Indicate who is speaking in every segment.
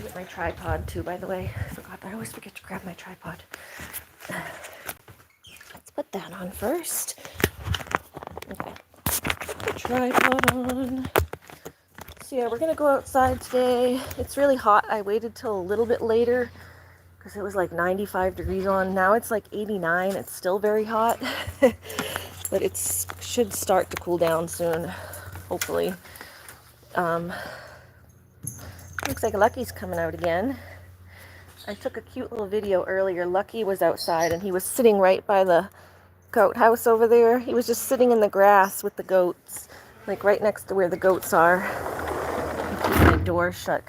Speaker 1: Get my tripod too, by the way. I forgot. I always forget to grab my tripod. Let's put that on first. Okay. Put the tripod on. So yeah, we're gonna go outside today. It's really hot. I waited till a little bit later because it was like 95 degrees on. Now it's like 89. It's still very hot, but it should start to cool down soon, hopefully. Looks like Lucky's coming out again. I took a cute little video earlier. Lucky was outside and he was sitting right by the goat house over there. He was just sitting in the grass with the goats, like right next to where the goats are. Keep my door shut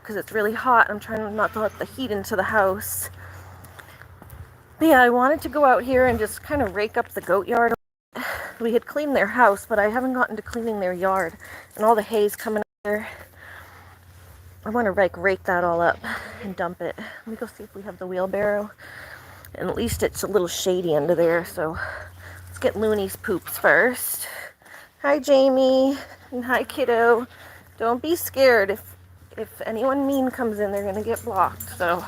Speaker 1: because it's really hot. I'm trying not to let the heat into the house. But yeah, I wanted to go out here and just kind of rake up the goat yard. We had cleaned their house, but I haven't gotten to cleaning their yard. And all the hay's coming up there. I want to rake that all up and dump it. Let me go see if we have the wheelbarrow. And at least it's a little shady under there, so let's get Looney's poops first. Hi, Jamie. And hi, kiddo. Don't be scared. If anyone mean comes in, they're going to get blocked, so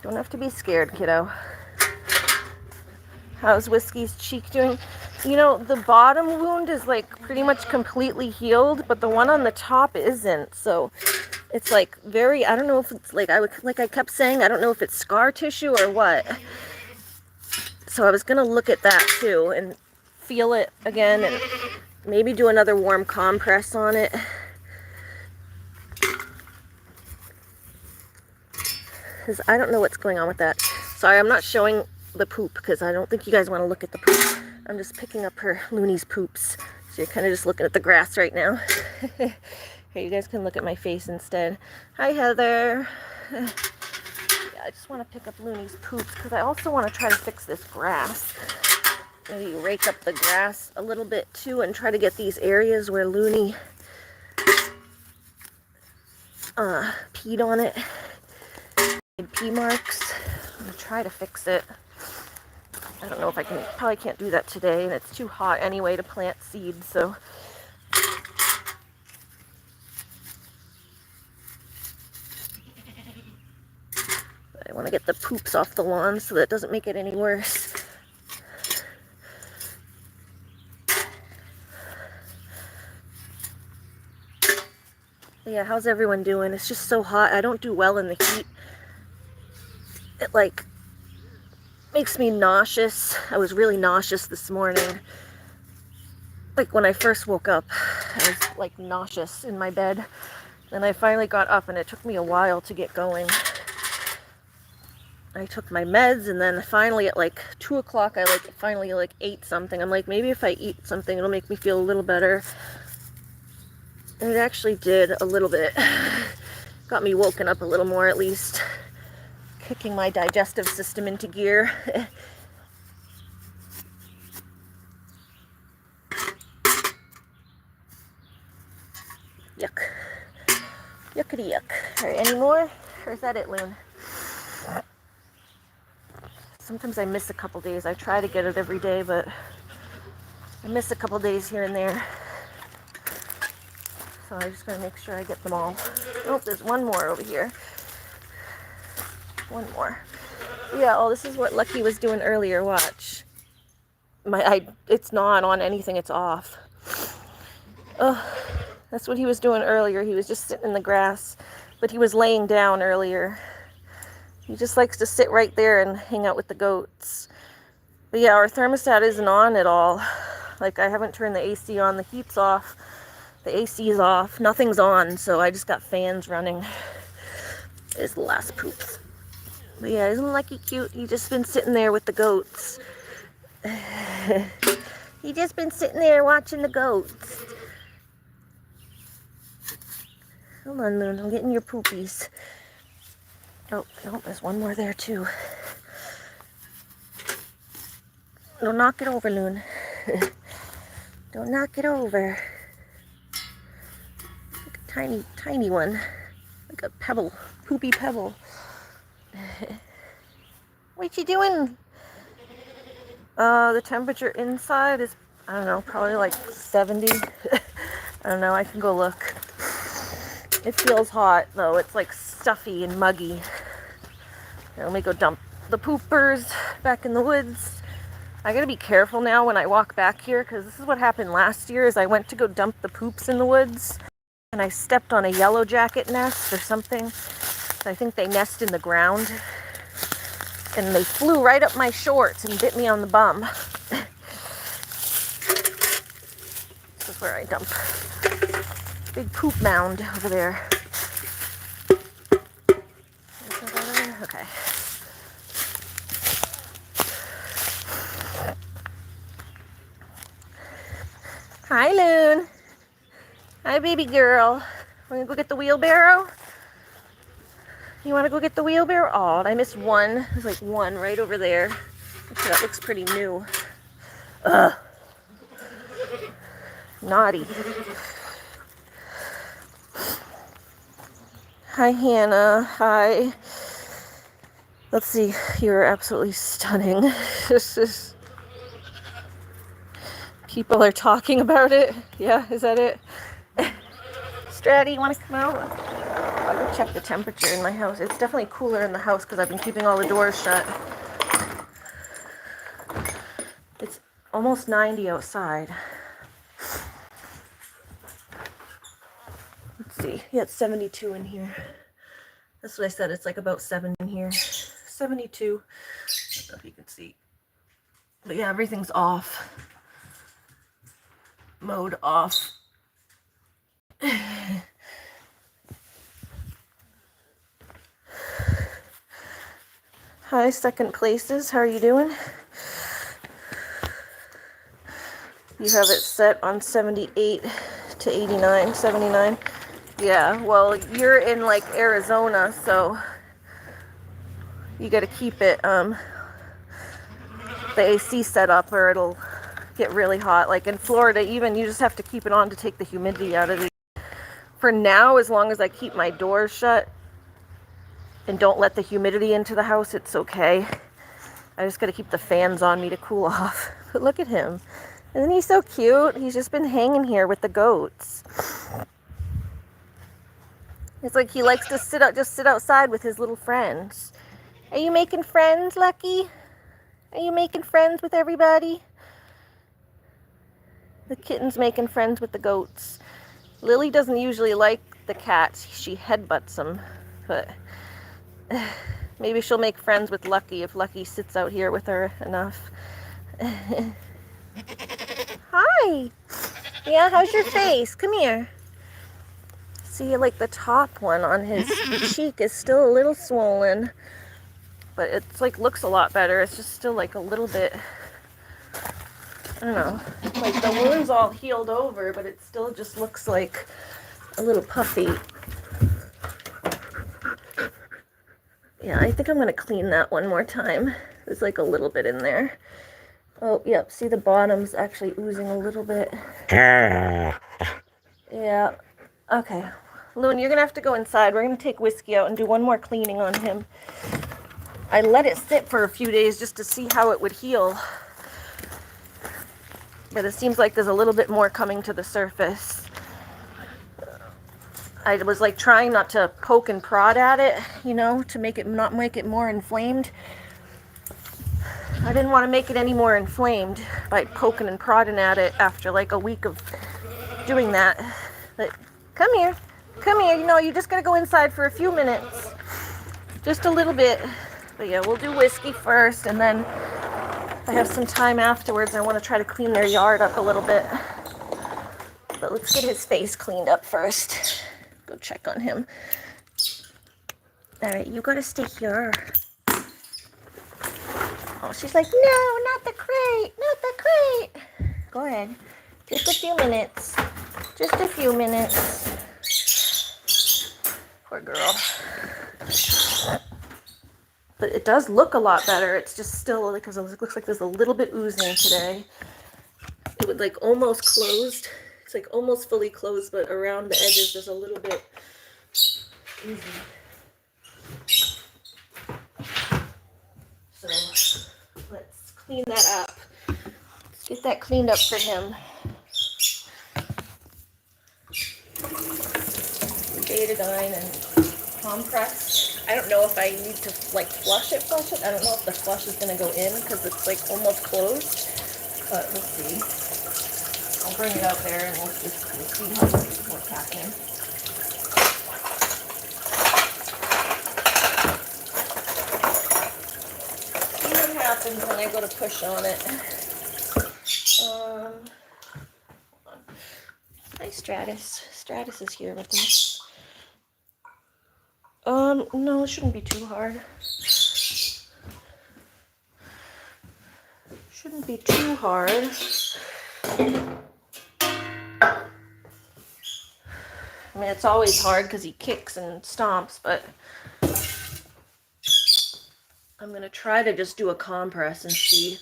Speaker 1: don't have to be scared, kiddo. How's Whiskey's cheek doing? You know, the bottom wound is like pretty much completely healed, but the one on the top isn't. So it's like very, I don't know if it's like I kept saying, I don't know if it's scar tissue or what. So I was gonna look at that too and feel it again and maybe do another warm compress on it. Because I don't know what's going on with that. Sorry, I'm not showing the poop because I don't think you guys want to look at the poop. I'm just picking up her Looney's poops. So you're kind of just looking at the grass right now. Here, you guys can look at my face instead. Hi, Heather. Yeah, I just want to pick up Looney's poops because I also want to try to fix this grass. Maybe rake up the grass a little bit too and try to get these areas where Looney peed on it. Pee marks. I'm gonna try to fix it. I don't know if I can, probably can't do that today, and it's too hot anyway to plant seeds, so. I want to get the poops off the lawn so that it doesn't make it any worse. Yeah, how's everyone doing? It's just so hot. I don't do well in the heat. It like makes me nauseous. I was really nauseous this morning. Like when I first woke up, I was like nauseous in my bed. Then I finally got up and it took me a while to get going. I took my meds and then finally at like 2 o'clock I finally ate something. I'm like, maybe if I eat something it'll make me feel a little better. And it actually did a little bit. Got me woken up a little more at least. Kicking my digestive system into gear. Yuck. Yuckity yuck. Alright, any more? Or is that it, Loon? Sometimes I miss a couple days. I try to get it every day, but I miss a couple days here and there. So I just gotta make sure I get them all. Oh, there's one more over here. One more. Yeah, oh, this is what Lucky was doing earlier. Watch. It's not on anything. It's off. Oh, that's what he was doing earlier. He was just sitting in the grass, but he was laying down earlier. He just likes to sit right there and hang out with the goats. But yeah, our thermostat isn't on at all. Like, I haven't turned the AC on. The heat's off. The AC is off. Nothing's on, so I just got fans running. There's the last poops. But yeah, isn't Lucky cute? He's just been sitting there with the goats. He just been sitting there watching the goats. Hold on, Loon. I'm getting your poopies. Oh, no, there's one more there, too. Don't knock it over, Loon. Don't knock it over. Like a tiny, tiny one. Like a pebble. Poopy pebble. What you doing? The temperature inside is, I don't know, probably like 70. I don't know, I can go look. It feels hot though, it's like stuffy and muggy. Let me go dump the poopers back in the woods. I gotta be careful now when I walk back here, because this is what happened last year, is I went to go dump the poops in the woods and I stepped on a yellow jacket nest or something. I think they nest in the ground. And they flew right up my shorts and bit me on the bum. This is where I dump. Big poop mound over there. Okay. Hi, Loon. Hi, baby girl. Wanna go get the wheelbarrow? You wanna go get the wheelbarrow? Oh, I missed one. There's like one right over there. Actually, that looks pretty new. Ugh. Naughty. Hi, Hannah. Hi. Let's see. You're absolutely stunning. People are talking about it. Yeah, is that it? Stratty, you want to come out? I'll go check the temperature in my house. It's definitely cooler in the house because I've been keeping all the doors shut. It's almost 90 outside. Let's see. Yeah, it's 72 in here. That's what I said. It's like about 7 in here. 72. I don't know if you can see. But yeah, everything's off. Mode off. Hi, second places. How are you doing? You have it set on 78 to 89, 79. Yeah, well, you're in like Arizona, so you got to keep it the AC set up or it'll get really hot. Like in Florida, even you just have to keep it on to take the humidity out of it. For now, as long as I keep my doors shut and don't let the humidity into the house, it's okay. I just got to keep the fans on me to cool off. But look at him. Isn't he so cute? He's just been hanging here with the goats. It's like he likes to sit outside with his little friends. Are you making friends, Lucky? Are you making friends with everybody? The kitten's making friends with the goats. Lily doesn't usually like the cats. She headbutts them, but maybe she'll make friends with Lucky if Lucky sits out here with her enough. Hi. Yeah, how's your face? Come here. See, like the top one on his cheek is still a little swollen, but it's like looks a lot better. It's just still like a little bit, I don't know, like the wound's all healed over, but it still just looks like a little puffy. Yeah, I think I'm gonna clean that one more time. There's like a little bit in there. Oh, yep, see the bottom's actually oozing a little bit. Yeah, okay. Loon, you're gonna have to go inside. We're gonna take Whiskey out and do one more cleaning on him. I let it sit for a few days just to see how it would heal. But it seems like there's a little bit more coming to the surface. I was like trying not to poke and prod at it, you know, to make it not make it more inflamed. I didn't want to make it any more inflamed by poking and prodding at it after like a week of doing that. But come here. Come here. You know, you just got to go inside for a few minutes. Just a little bit. But yeah, we'll do Whiskey first, and then if I have some time afterwards, I want to try to clean their yard up a little bit. But let's get his face cleaned up first. Go check on him. All right, you got to stay here. Oh, she's like, no, not the crate, not the crate. Go ahead. Just a few minutes. Just a few minutes. Poor girl. But it does look a lot better. It's just still, because it looks like there's a little bit oozing today. It would like almost closed. It's like almost fully closed, but around the edges there's a little bit oozing. So let's clean that up. Let's get that cleaned up for him. betadine and compress. I don't know if I need to like flush it. I don't know if the flush is going to go in because it's like almost closed, but we'll see. I'll bring it out there and we'll see what's happening. See what happens when I go to push on it. Hi Stratus. Stratus is here with us. No, it shouldn't be too hard. Shouldn't be too hard. I mean, it's always hard because he kicks and stomps, but I'm going to try to just do a compress and see.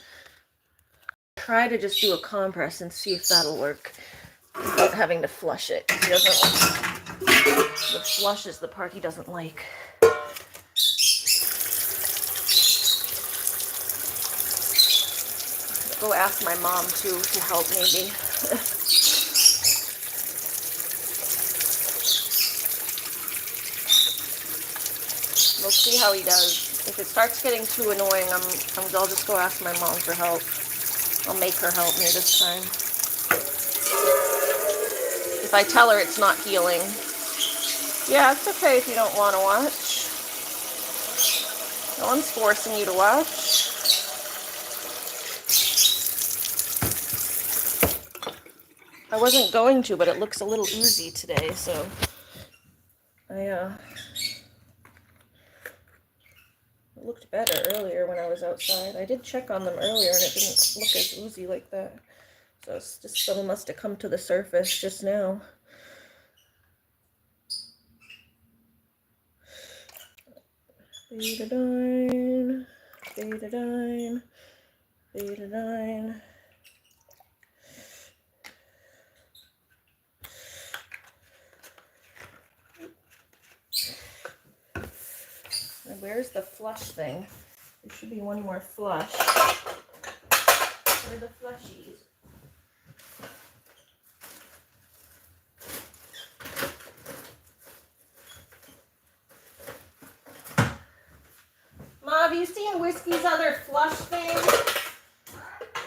Speaker 1: If that'll work without having to flush it. He doesn't. The flush is the part he doesn't like. Go ask my mom too to help maybe. We'll see how he does. If it starts getting too annoying, I'll just go ask my mom for help. I'll make her help me this time. If I tell her it's not healing. Yeah, it's okay if you don't want to watch. No one's forcing you to watch. I wasn't going to, but it looks a little oozy today, so it looked better earlier when I was outside. I did check on them earlier and it didn't look as oozy like that. So it's just some must have come to the surface just now. Betadine, betadine, betadine. And where's the flush thing? There should be one more flush. Where are the flushies? Ma, have you seen Whiskey's other flush thing?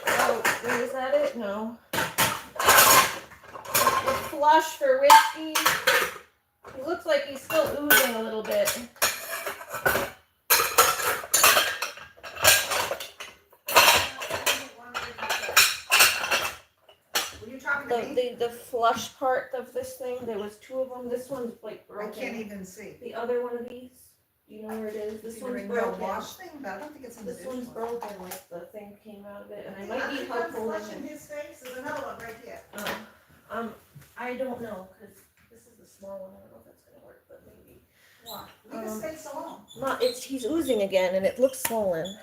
Speaker 1: Oh, is that it? No. The flush for Whiskey. He looks like he's still oozing a little bit. The flush part of this thing, there was two of them. This one's like broken.
Speaker 2: I can't even see.
Speaker 1: The other one of these, do you know where it is? This one's
Speaker 2: broken.
Speaker 1: broken.
Speaker 2: Wash thing, but I don't think it's in
Speaker 1: this
Speaker 2: the
Speaker 1: one's broken, like the thing came out of it, and I might need help holding
Speaker 2: it. His face. There's another one right here.
Speaker 1: I don't know, because this is the small one. I don't know if that's gonna work, but maybe.
Speaker 2: Why? Leave his face alone.
Speaker 1: He's oozing again, and it looks swollen.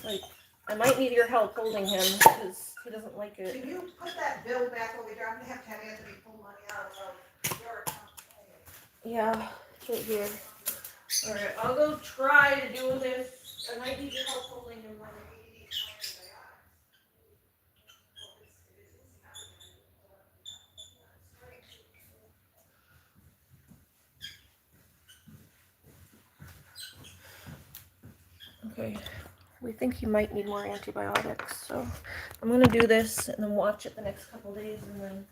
Speaker 1: Like, I might need your help holding him, because he doesn't like it.
Speaker 2: Can you put that bill back over there? I'm gonna have Anthony pull money out of your account.
Speaker 1: Yeah, it's right here. Alright, I'll go try to do this. I might need your help holding him. Okay, we think he might need more antibiotics, so I'm gonna do this and then watch it the next couple days, and then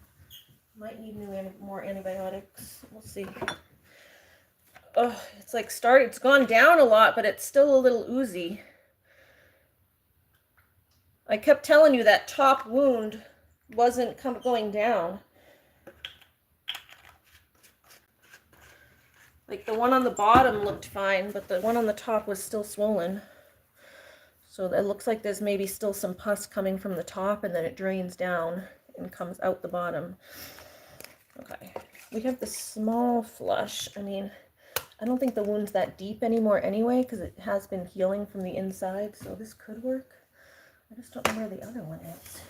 Speaker 1: might need more antibiotics. We'll see. Oh, it's like it's gone down a lot, but it's still a little oozy. I kept telling you that top wound wasn't going down. Like the one on the bottom looked fine, but the one on the top was still swollen. So it looks like there's maybe still some pus coming from the top, and then it drains down and comes out the bottom. Okay, we have the small flush. I mean, I don't think the wound's that deep anymore anyway, because it has been healing from the inside, so this could work. I just don't know where the other one is.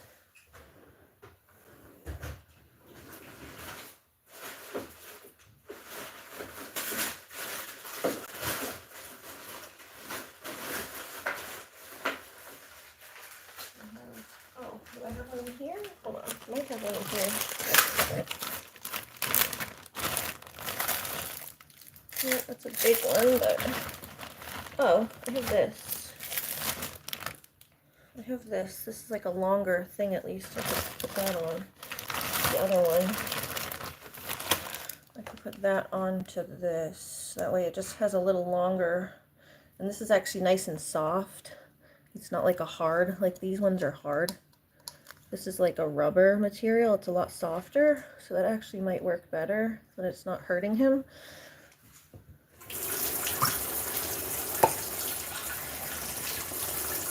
Speaker 1: Oh, do I have one in here? Hold on, I might have one in here. Yeah, that's a big one, but oh, I have this. I have this. This is like a longer thing at least. I could put that on. The other one. I can put that onto this. That way it just has a little longer. And this is actually nice and soft. It's not like a hard, like these ones are hard. This is like a rubber material. It's a lot softer, so that actually might work better, so that it's not hurting him.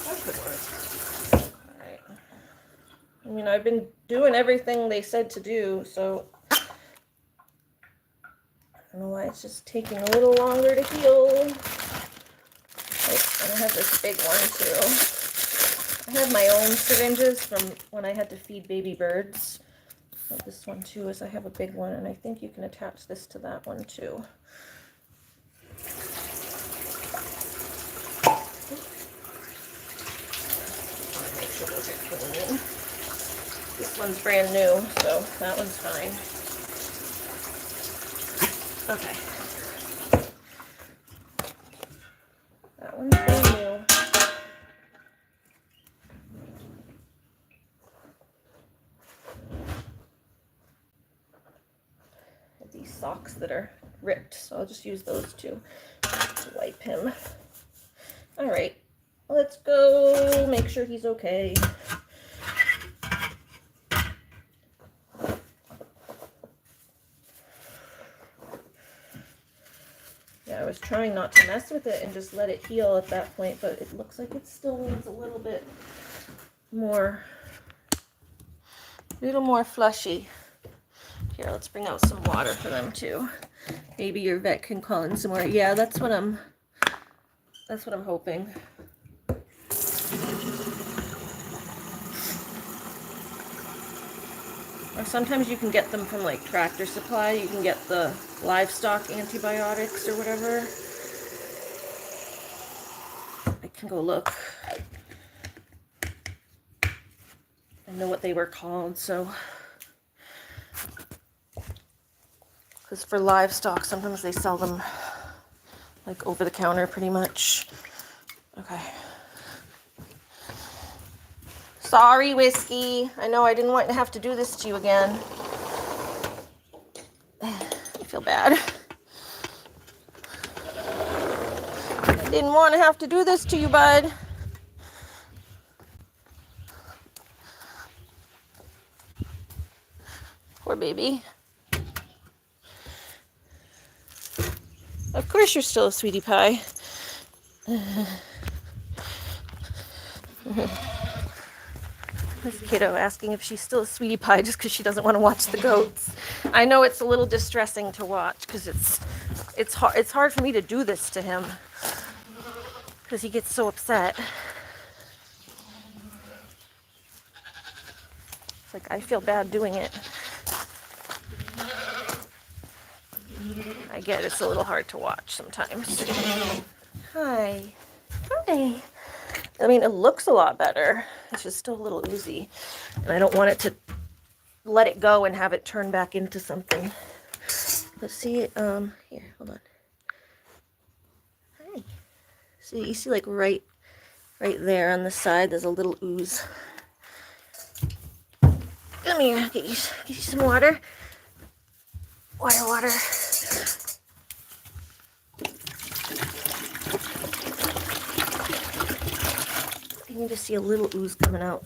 Speaker 1: That could work. Alright. I mean, I've been doing everything they said to do, so I don't know why it's just taking a little longer to heal. Oh, and I have this big one too. I have my own syringes from when I had to feed baby birds. So this one too is I have a big one, and I think you can attach this to that one too. Make sure those are clean. This one's brand new, so that one's fine. Okay. That one's brand new. These socks that are ripped, so I'll just use those two to wipe him. All right, let's go make sure he's okay. Yeah, I was trying not to mess with it and just let it heal at that point, but it looks like it still needs a little more flushy. Here, let's bring out some water for them too. Maybe your vet can call in some more. Yeah, that's what I'm hoping. Or sometimes you can get them from like Tractor Supply. You can get the livestock antibiotics or whatever. I can go look. I know what they were called, so. Because for livestock, sometimes they sell them like over the counter pretty much. Okay. Sorry, Whiskey. I know I didn't want to have to do this to you again. I feel bad. I didn't want to have to do this to you, bud. Poor baby. Of course you're still a sweetie pie. This kiddo asking if she's still a sweetie pie just because she doesn't want to watch the goats. I know it's a little distressing to watch because it's hard for me to do this to him because he gets so upset. It's like I feel bad doing it. I get it's a little hard to watch sometimes. Hi. Hi. I mean, it looks a lot better. It's just still a little oozy. And I don't want it to let it go and have it turn back into something. Let's see, here, hold on. Hi. See, you see like right there on the side, there's a little ooze. Come here, get you some water. Water. You can just see a little ooze coming out.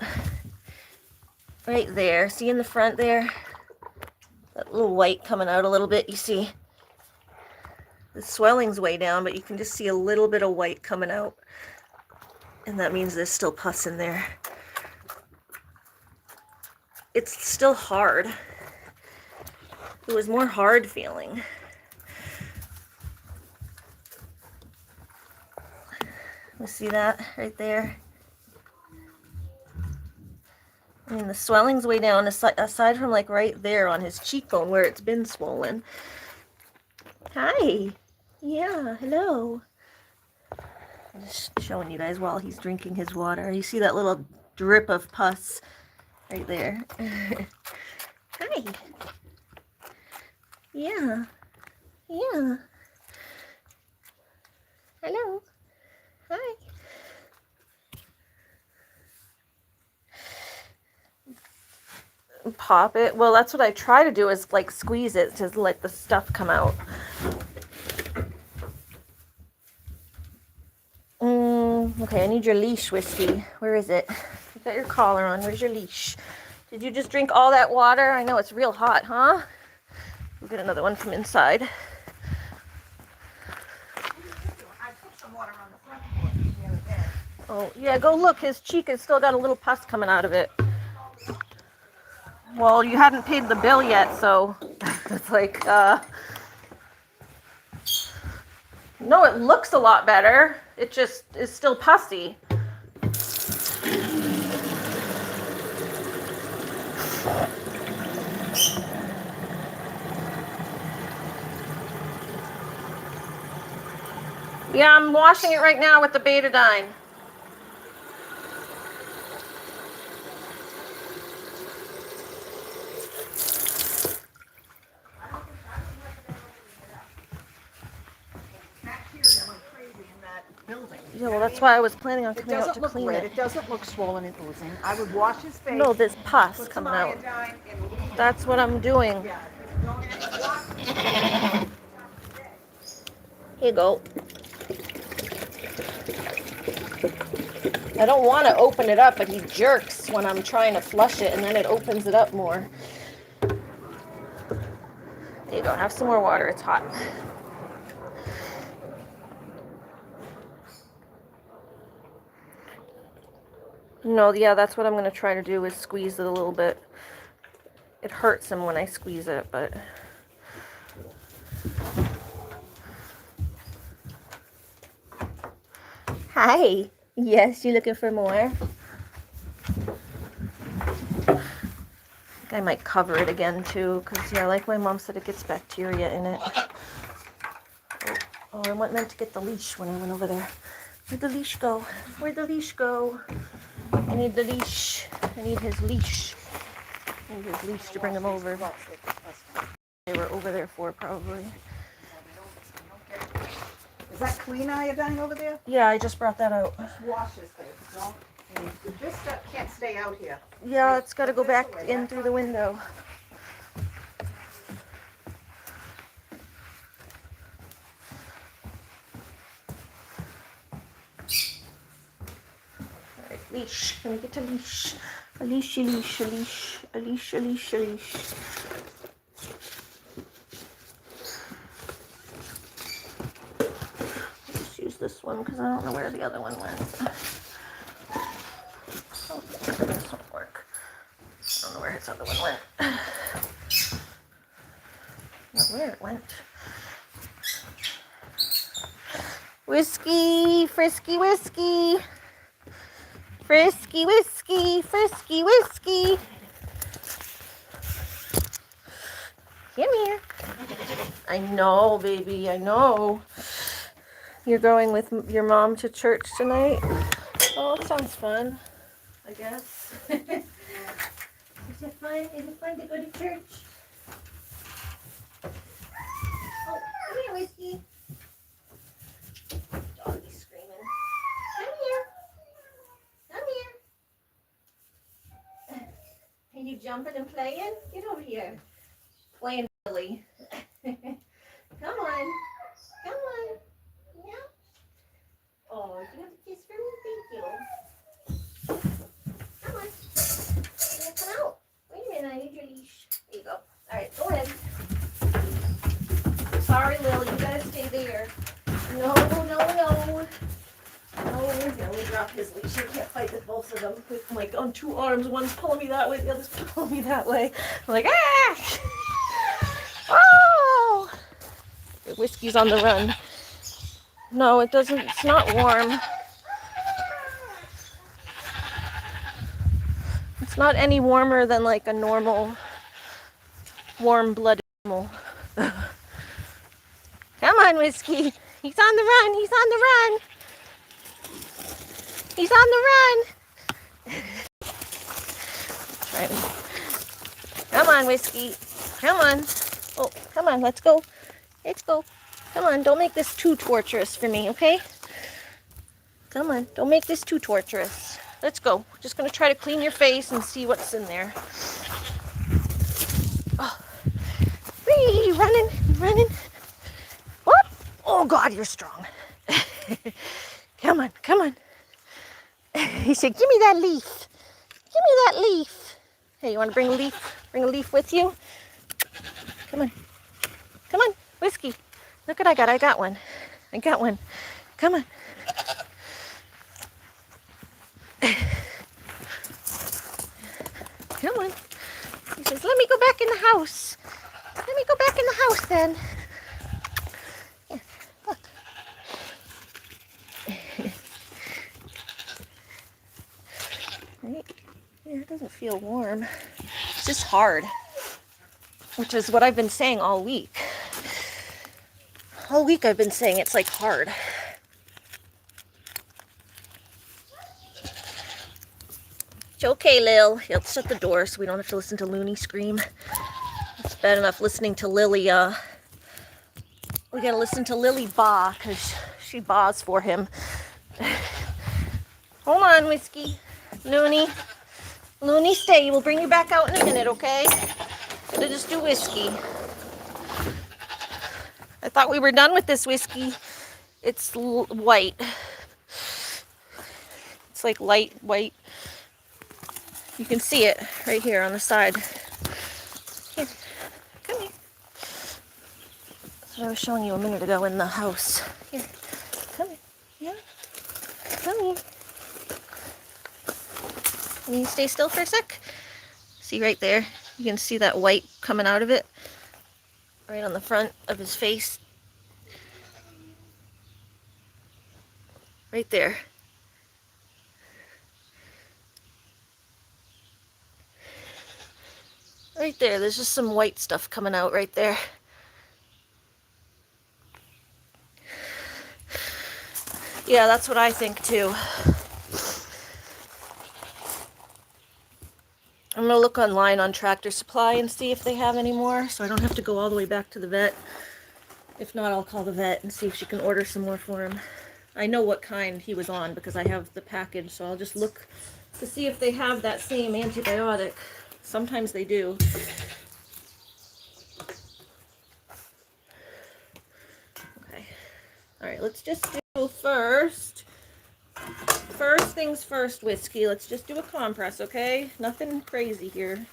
Speaker 1: Right there. See in the front there? That little white coming out a little bit, you see? The swelling's way down, but you can just see a little bit of white coming out. And that means there's still pus in there. It's still hard. It was more hard feeling. You see that right there? I mean, the swelling's way down, aside from like right there on his cheekbone where it's been swollen. Hi. Yeah, hello. I'm just showing you guys while he's drinking his water. You see that little drip of pus right there? Hi. Yeah. Hello. Hi. Pop it. Well, that's what I try to do is like squeeze it to let the stuff come out. Okay, I need your leash, Whiskey. Where is it? You got your collar on. Where's your leash? Did you just drink all that water? I know it's real hot, huh? We'll get another one from inside.
Speaker 2: I put some water on the front porch the other day.
Speaker 1: Oh, yeah, go look. His cheek has still got a little pus coming out of it. Well, you hadn't paid the bill yet, so it's like, no, it looks a lot better. It just is still pussy. Yeah, I'm washing it right now with the betadine.
Speaker 2: Bacteria went crazy in that building.
Speaker 1: Yeah, well, that's why I was planning on
Speaker 2: It
Speaker 1: coming out
Speaker 2: doesn't
Speaker 1: to
Speaker 2: look
Speaker 1: clean
Speaker 2: red.
Speaker 1: it.
Speaker 2: It doesn't look swollen and oozing. I would wash his face.
Speaker 1: No, there's pus
Speaker 2: Put some
Speaker 1: coming out.
Speaker 2: iodine and
Speaker 1: That's what I'm doing.
Speaker 2: yeah. Don't have to wash it.
Speaker 1: Here you go. I don't want to open it up, but he jerks when I'm trying to flush it, and then it opens it up more. There you go. Have some more water. It's hot. No, yeah, that's what I'm going to try to do is squeeze it a little bit. It hurts him when I squeeze it, but... Hi. Yes, you looking for more? I might cover it again too, because yeah, like my mom said, it gets bacteria in it. Oh, I meant to get the leash when I went over there. Where'd the leash go? Where'd the leash go? I need the leash. I need his leash. I need his leash to bring him over. They were over there for probably.
Speaker 2: Is that clean iodine over there?
Speaker 1: Yeah, I just brought that out.
Speaker 2: Wash his face. Don't. This stuff can't stay out here.
Speaker 1: Yeah, it's got to go back in through the window. All right, leash. Let me get a leash. A leash, a leash, a leash, a leash, a leash, a leash. Let's use this one because I don't know where the other one went. Oh, this won't work. I don't know where his other one went. Not where it went. Whiskey, frisky whiskey. Frisky whiskey, frisky whiskey. Come here. I know, baby, I know. You're going with your mom to church tonight? Oh, that sounds fun, I guess. Is it fun? Is it fun to go to church? Oh, come here, Whiskey. Doggy's screaming. Come here. Come here. Are you jumping and playing? Get over here. Playing silly. Come on. Come on. Yeah. Oh, you have a kiss for me? Thank you. Come on. Yeah, come out. Wait a minute, I need your leash. There you go. Alright, go ahead. Sorry, Lily, you gotta stay there. No, no, no. No, let me drop his leash. I can't fight with both of them. With like on two arms. One's pulling me that way, the other's pulling me that way. I'm like, ah! Oh! The Whiskey's on the run. No, it doesn't. It's not warm. It's not any warmer than like a normal warm-blooded animal. Come on, Whiskey. He's on the run. He's on the run. He's on the run. Come on, Whiskey. Come on. Oh, come on. Let's go. Let's go. Come on. Don't make this too torturous for me, okay? Come on, don't make this too torturous. Let's go. We're just gonna try to clean your face and see what's in there. Oh. Whee, running, running. What? Oh God, you're strong. Come on, come on. He said, give me that leaf. Give me that leaf. Hey, you want to bring a leaf? Bring a leaf with you? Come on. Come on, Whiskey. Look what I got. I got one. I got one. Come on. Come on. He says, let me go back in the house. Let me go back in the house then. Here, look. Right? Yeah, it doesn't feel warm. It's just hard, which is what I've been saying all week. All week I've been saying it's like hard. It's okay, Lil. He'll shut the door so we don't have to listen to Looney scream. It's bad enough listening to Lily. We gotta listen to Lily baa because she baas for him. Hold on, Whiskey. Looney. Looney, stay. We'll bring you back out in a minute, okay? Gotta just do Whiskey. I thought we were done with this Whiskey. It's white. It's like light white. You can see it right here on the side. Here, come here. That's what I was showing you a minute ago in the house. Here, come here. Yeah, come here. Can you stay still for a sec? See right there? You can see that white coming out of it. Right on the front of his face. Right there. Right there, there's just some white stuff coming out right there. Yeah, that's what I think too. I'm gonna look online on Tractor Supply and see if they have any more, so I don't have to go all the way back to the vet. If not, I'll call the vet and see if she can order some more for him. I know what kind he was on because I have the package, so I'll just look to see if they have that same antibiotic. Sometimes they do. Okay. Alright, let's just do first things first, Whiskey. Let's just do a compress, okay? Nothing crazy here.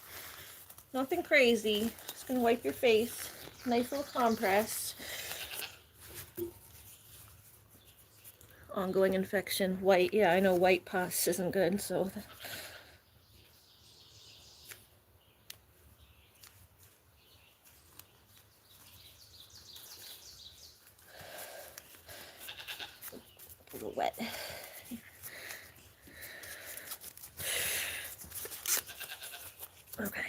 Speaker 1: Nothing crazy. Just gonna wipe your face. Nice little compress. Ongoing infection. White. Yeah, I know white pus isn't good, so... A little wet. Okay.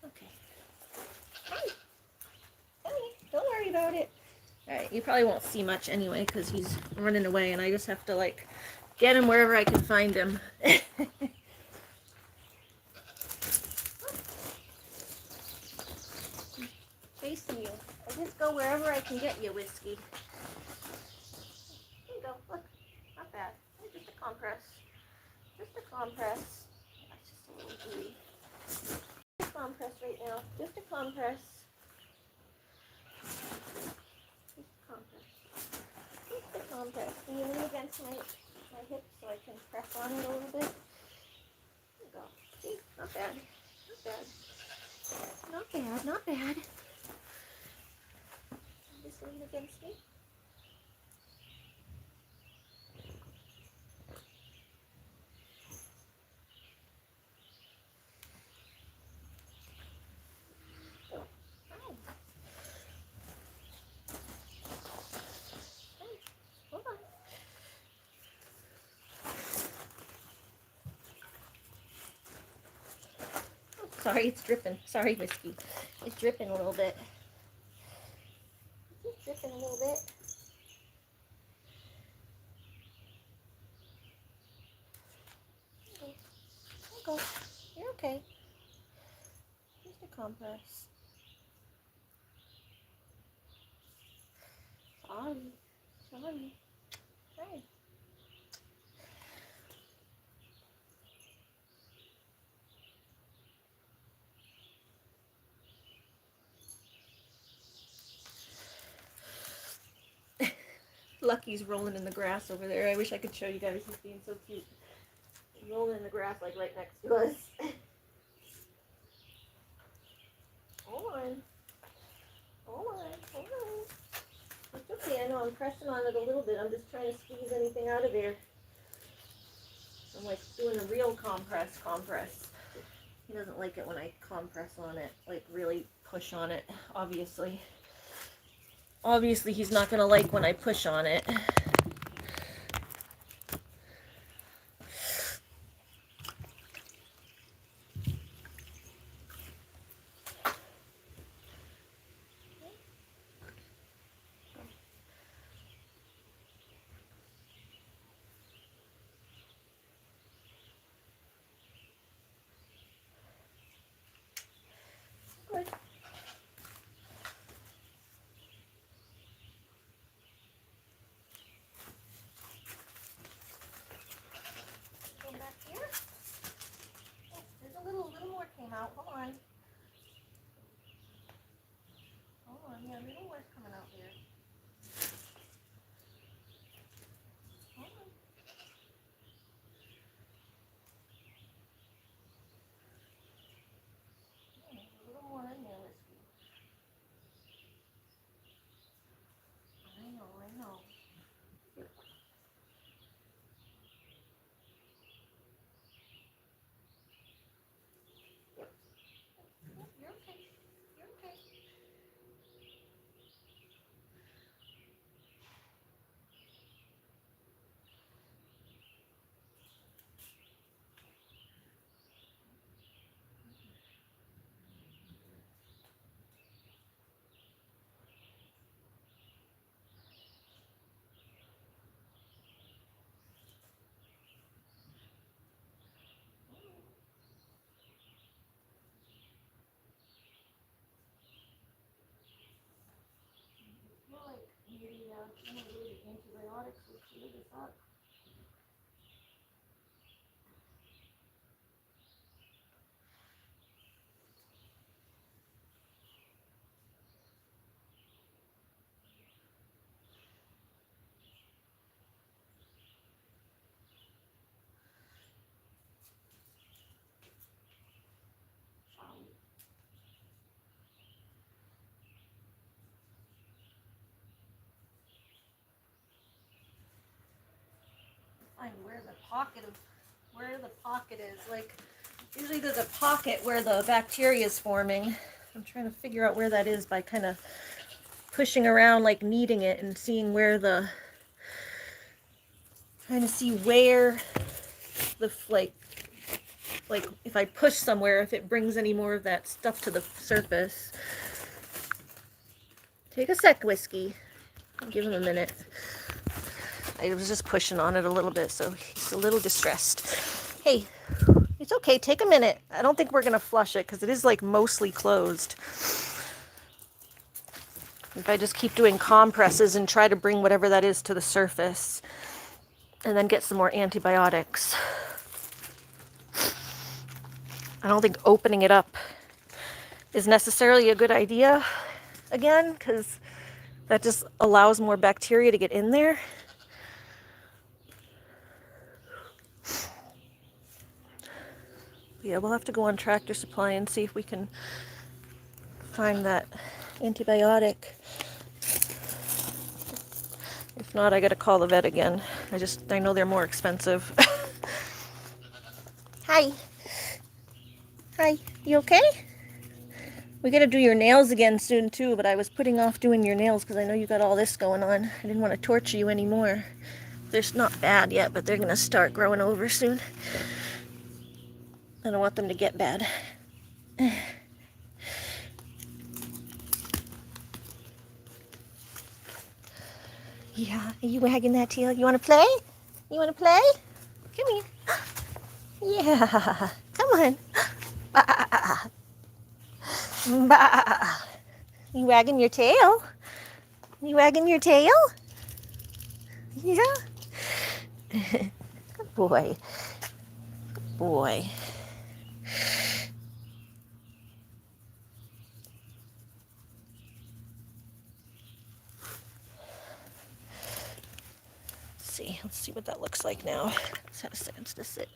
Speaker 1: Okay. Hey. Don't worry about it. Alright, you probably won't see much anyway because he's running away and I just have to like get him wherever I can find him. Chasing you. I just go wherever I can get you, Whiskey. There you go. Look. Not bad. Just a compress. Just a compress. That's just a little gooey. Just a compress right now. Just a compress. Just a compress. Just a compress. Can you lean against my hip so I can press on it a little bit? There you go. See? Not bad. Not bad. Not bad. Not bad. Just lean against me. Sorry, it's dripping. Sorry, Whiskey. It's dripping a little bit. It's dripping a little bit. There you go. You're okay. Just a compress. Sorry. Sorry. Hey. Lucky's rolling in the grass over there. I wish I could show you guys. He's being so cute. He's rolling in the grass like right next to us. Hold on. Hold on. Hold on. It's okay. I know I'm pressing on it a little bit. I'm just trying to squeeze anything out of there. I'm like doing a real compress. He doesn't like it when I compress on it, like really push on it, obviously. Obviously, he's not going to like when I push on it. Good. Go back here. Oh, there's a little more came out. Hold on. Hold on. Yeah, a little more's coming out there. Hold on. Yeah, there's a little more in there, Whiskey. I know. Yep. Yep. Yep. You're okay. You're okay. Feel like maybe some of the antibiotics will clear this up. Find where the pocket is. Like, usually there's a pocket where the bacteria is forming. I'm trying to figure out where that is by kind of pushing around, like kneading it and seeing where trying to see where the, like if I push somewhere, if it brings any more of that stuff to the surface. Take a sec, Whiskey. Give him a minute. I was just pushing on it a little bit, so he's a little distressed. Hey, it's okay. Take a minute. I don't think we're going to flush it because it is like mostly closed. If I just keep doing compresses and try to bring whatever that is to the surface and then get some more antibiotics. I don't think opening it up is necessarily a good idea again because that just allows more bacteria to get in there. Yeah, we'll have to go on Tractor Supply and see if we can find that antibiotic. If not, I gotta call the vet again. I know they're more expensive. Hi. Hi, you okay? We gotta do your nails again soon too, but I was putting off doing your nails because I know you got all this going on. I didn't want to torture you anymore. They're not bad yet, but they're gonna start growing over soon. I don't want them to get bad. Yeah, are you wagging that tail? You want to play? You want to play? Come here. Yeah, come on. Bah. Bah. You wagging your tail? You wagging your tail? Yeah. Good boy. Good boy. Let's see what that looks like now. Let's have a second to sit.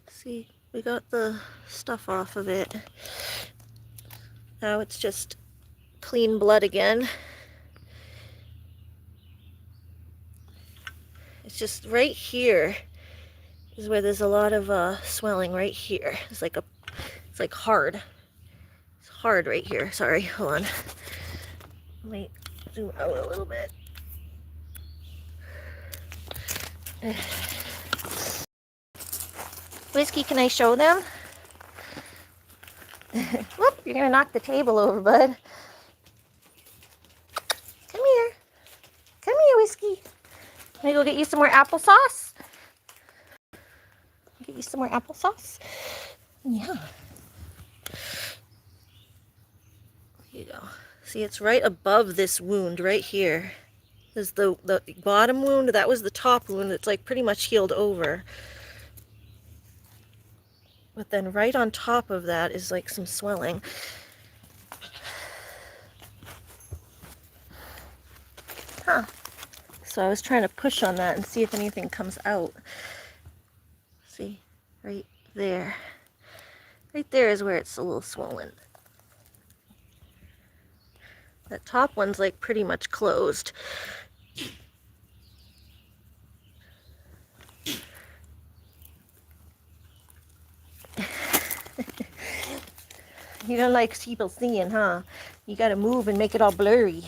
Speaker 1: See, we got the stuff off of it. Now it's just clean blood again. It's just right here is where there's a lot of swelling right here. It's like hard. It's hard right here. Sorry, hold on. Let me zoom out a little bit. Whiskey, can I show them? Whoop, you're gonna knock the table over, bud. Come here. Come here, Whiskey. Can I go get you some more applesauce? Get you some more applesauce? Yeah. Here you go. See, it's right above this wound right here. There's the bottom wound. That was the top wound. It's like pretty much healed over. But then right on top of that is like some swelling. Huh. So I was trying to push on that and see if anything comes out. See, right there. Right there is where it's a little swollen. That top one's like pretty much closed. You don't like people seeing, huh? You gotta move and make it all blurry.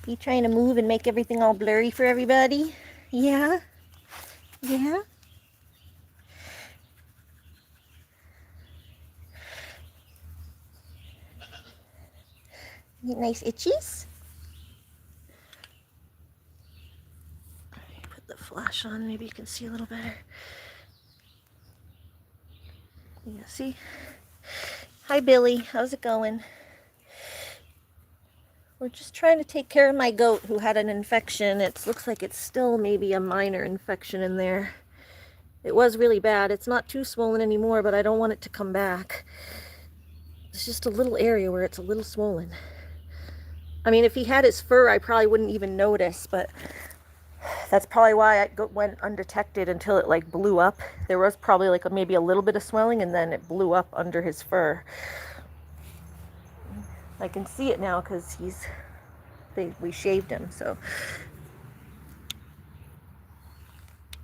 Speaker 1: You trying to move and make everything all blurry for everybody? Yeah? Yeah? Get nice itchies? Put the flash on, maybe you can see a little better. Yeah, see? Hi, Billy. How's it going? We're just trying to take care of my goat who had an infection. It looks like it's still maybe a minor infection in there. It was really bad. It's not too swollen anymore, but I don't want it to come back. It's just a little area where it's a little swollen. I mean, if he had his fur, I probably wouldn't even notice, but that's probably why it went undetected until it like blew up. There was probably like maybe a little bit of swelling, and then it blew up under his fur. I can see it now because we shaved him, so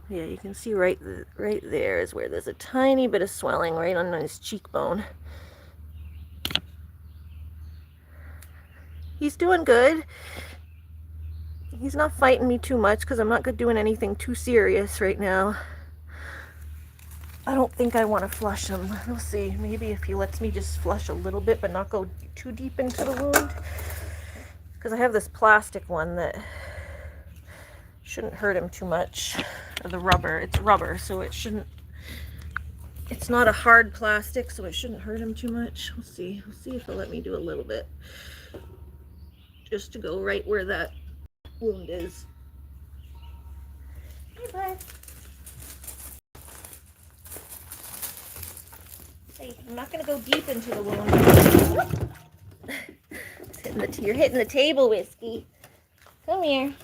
Speaker 1: yeah, you can see right there is where there's a tiny bit of swelling right on his cheekbone. He's doing good. He's not fighting me too much because I'm not doing anything too serious right now. I don't think I want to flush him. We'll see. Maybe if he lets me just flush a little bit but not go too deep into the wound. Because I have this plastic one that shouldn't hurt him too much. The rubber. It's rubber, so it shouldn't... It's not a hard plastic, so it shouldn't hurt him too much. We'll see. We'll see if he'll let me do a little bit. Just to go right where that wound is. Hey, bud. Hey, I'm not going to go deep into the wound. You're hitting the table, Whiskey. Come here.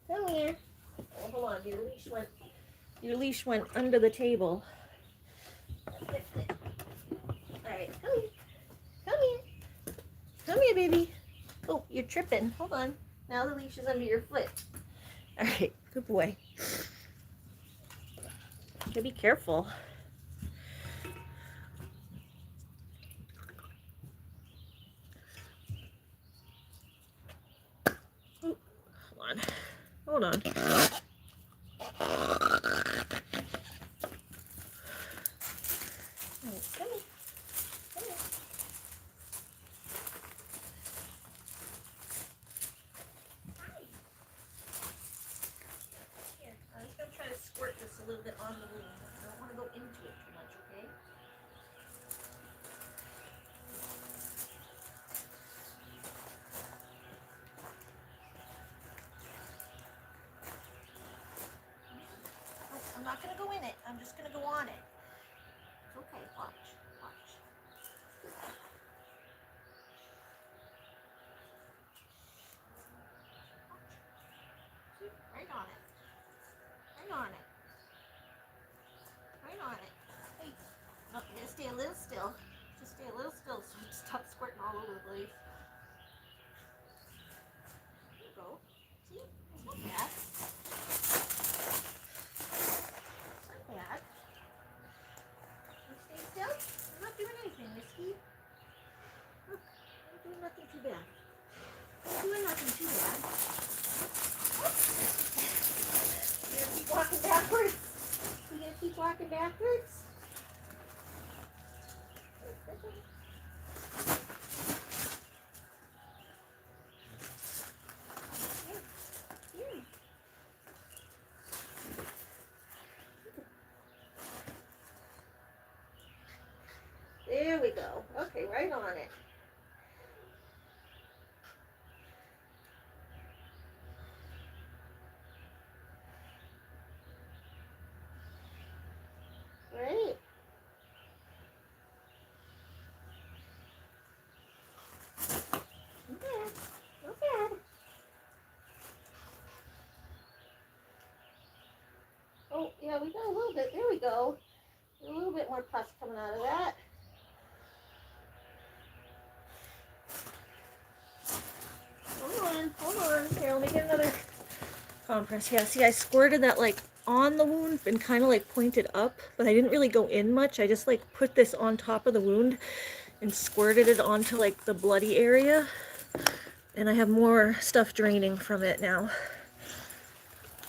Speaker 1: Come here. Oh, hold on. Your leash went under the table. Alright, come here. Come here. Come here, baby. Oh, you're tripping. Hold on. Now the leash is under your foot. Alright, good boy. You gotta be careful. Hold on. Come here. Come here. Here, I'm just going to try to squirt this a little bit on the wound. I don't want to go into it too much, okay? I'm not gonna go in it. I'm just gonna go on it. It's okay, watch. See? Right on it. Right on it. Right on it. Hey, no, you gotta stay a little still. Just stay a little still so it stops squirting all over the place. There you go. See? It's not bad. It's not bad. You stay still. I'm not doing anything, Misty. Look, I'm doing nothing too bad. I'm doing nothing too bad. You're gonna keep walking backwards? You gonna keep walking backwards? There we go. Okay, right on it. Right. Not bad. Not bad. Oh, yeah, we got a little bit. There we go. A little bit more pus coming out of that. Hold on. Here, let me get another compress. Yeah, see, I squirted that like on the wound and kind of like pointed up, but I didn't really go in much. I just like put this on top of the wound and squirted it onto like the bloody area. And I have more stuff draining from it now.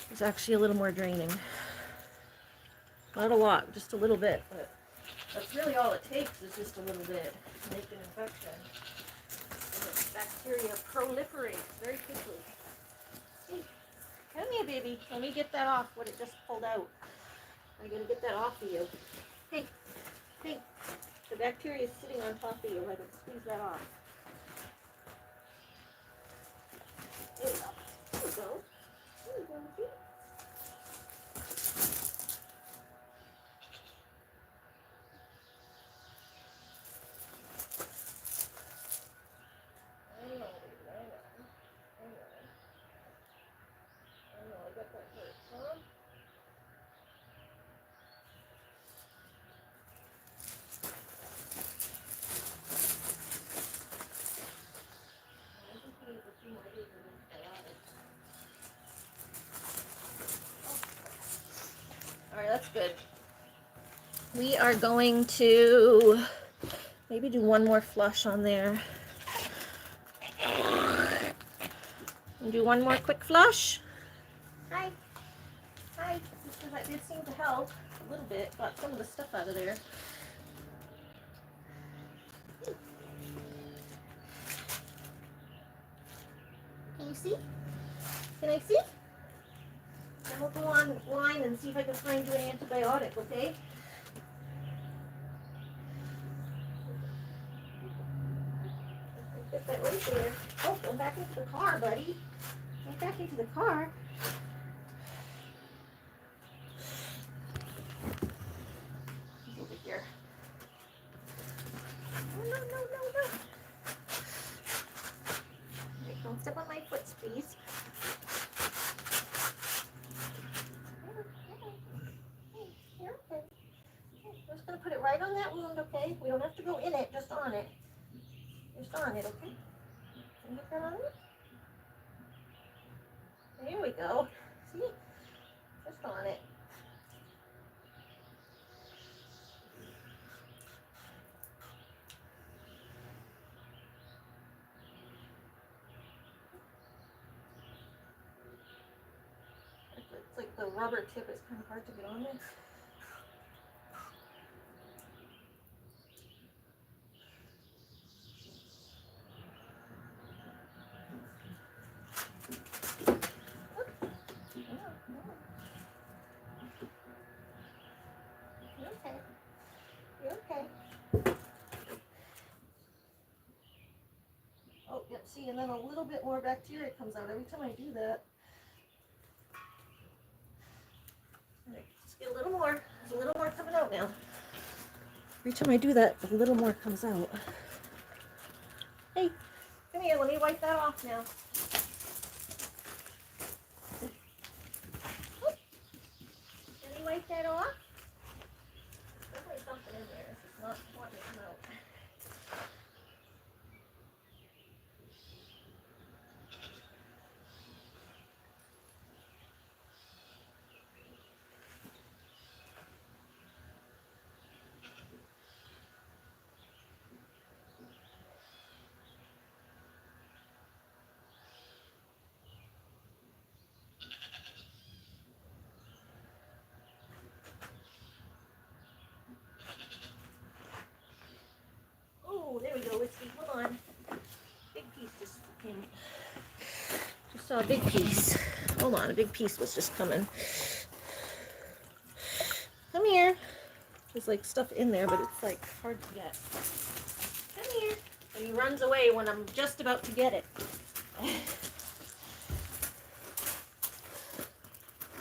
Speaker 1: There's actually a little more draining. Not a lot, just a little bit, but that's really all it takes is just a little bit to make an infection. And the bacteria proliferates very quickly. Hey, come here, baby. Let me get that off, what it just pulled out. I gotta get that off of you. Hey, the bacteria is sitting on top of you. I gotta squeeze that off. There we go. There we go. There we go. See? I got that hurt, huh? All right, that's good. We are going to maybe do one more flush on there. And do one more quick flush. Hi. Because that did seem to help a little bit. Got some of the stuff out of there. Can you see? Can I see? Then we'll go online and see if I can find you an antibiotic, okay? Get that right there. Oh, go back into the car, buddy. Get back into the car. He's over here. No. Right, don't step on my foot, please. Hey, you're okay. I'm just going to put it right on that wound, okay? We don't have to go in it, just on it. Just on it, okay? Can you get that on it? There we go. See? Just on it. It's like the rubber tip is kind of hard to get on there. You're okay. Oh, yep, see, and then a little bit more bacteria comes out every time I do that. Right, Just get a little more. There's a little more coming out now. Every time I do that, a little more comes out. Hey, come here. Let me wipe that off now. Let me wipe that off. Definitely something in there. It's not wanting to come out. Oh, there we go. Let's see. Hold on. Big piece just came. Just saw a big piece. Hold on. A big piece was just coming. Come here. There's like stuff in there, but it's like hard to get. Come here. And he runs away when I'm just about to get it. I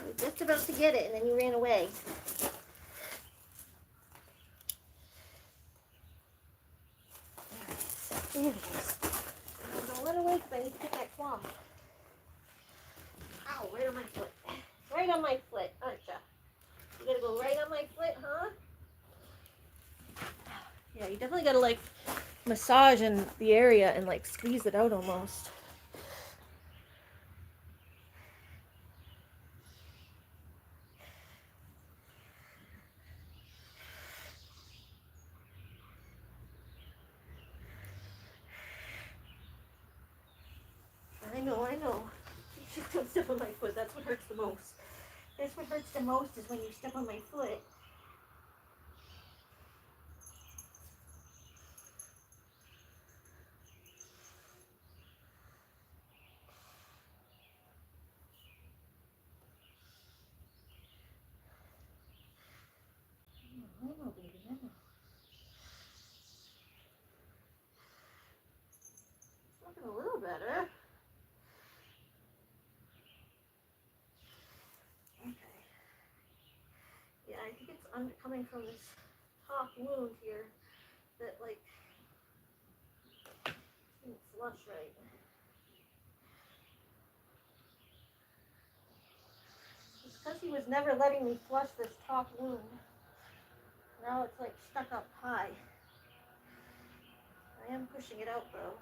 Speaker 1: was just about to get it, and then he ran away. There it is. Don't let it away because I need to get that claw. Ow, right on my foot. Right on my foot, aren't ya? You gotta go right on my foot, huh? Yeah, you definitely gotta like massage in the area and like squeeze it out almost. I know. Just don't step on my foot. That's what hurts the most. That's what hurts the most is when you step on my foot. I know, baby. I know. It's looking a little better. Okay. Yeah, I think it's coming from this top wound here that like didn't flush right. It's because he was never letting me flush this top wound. Now it's like stuck up high. I am pushing it out though.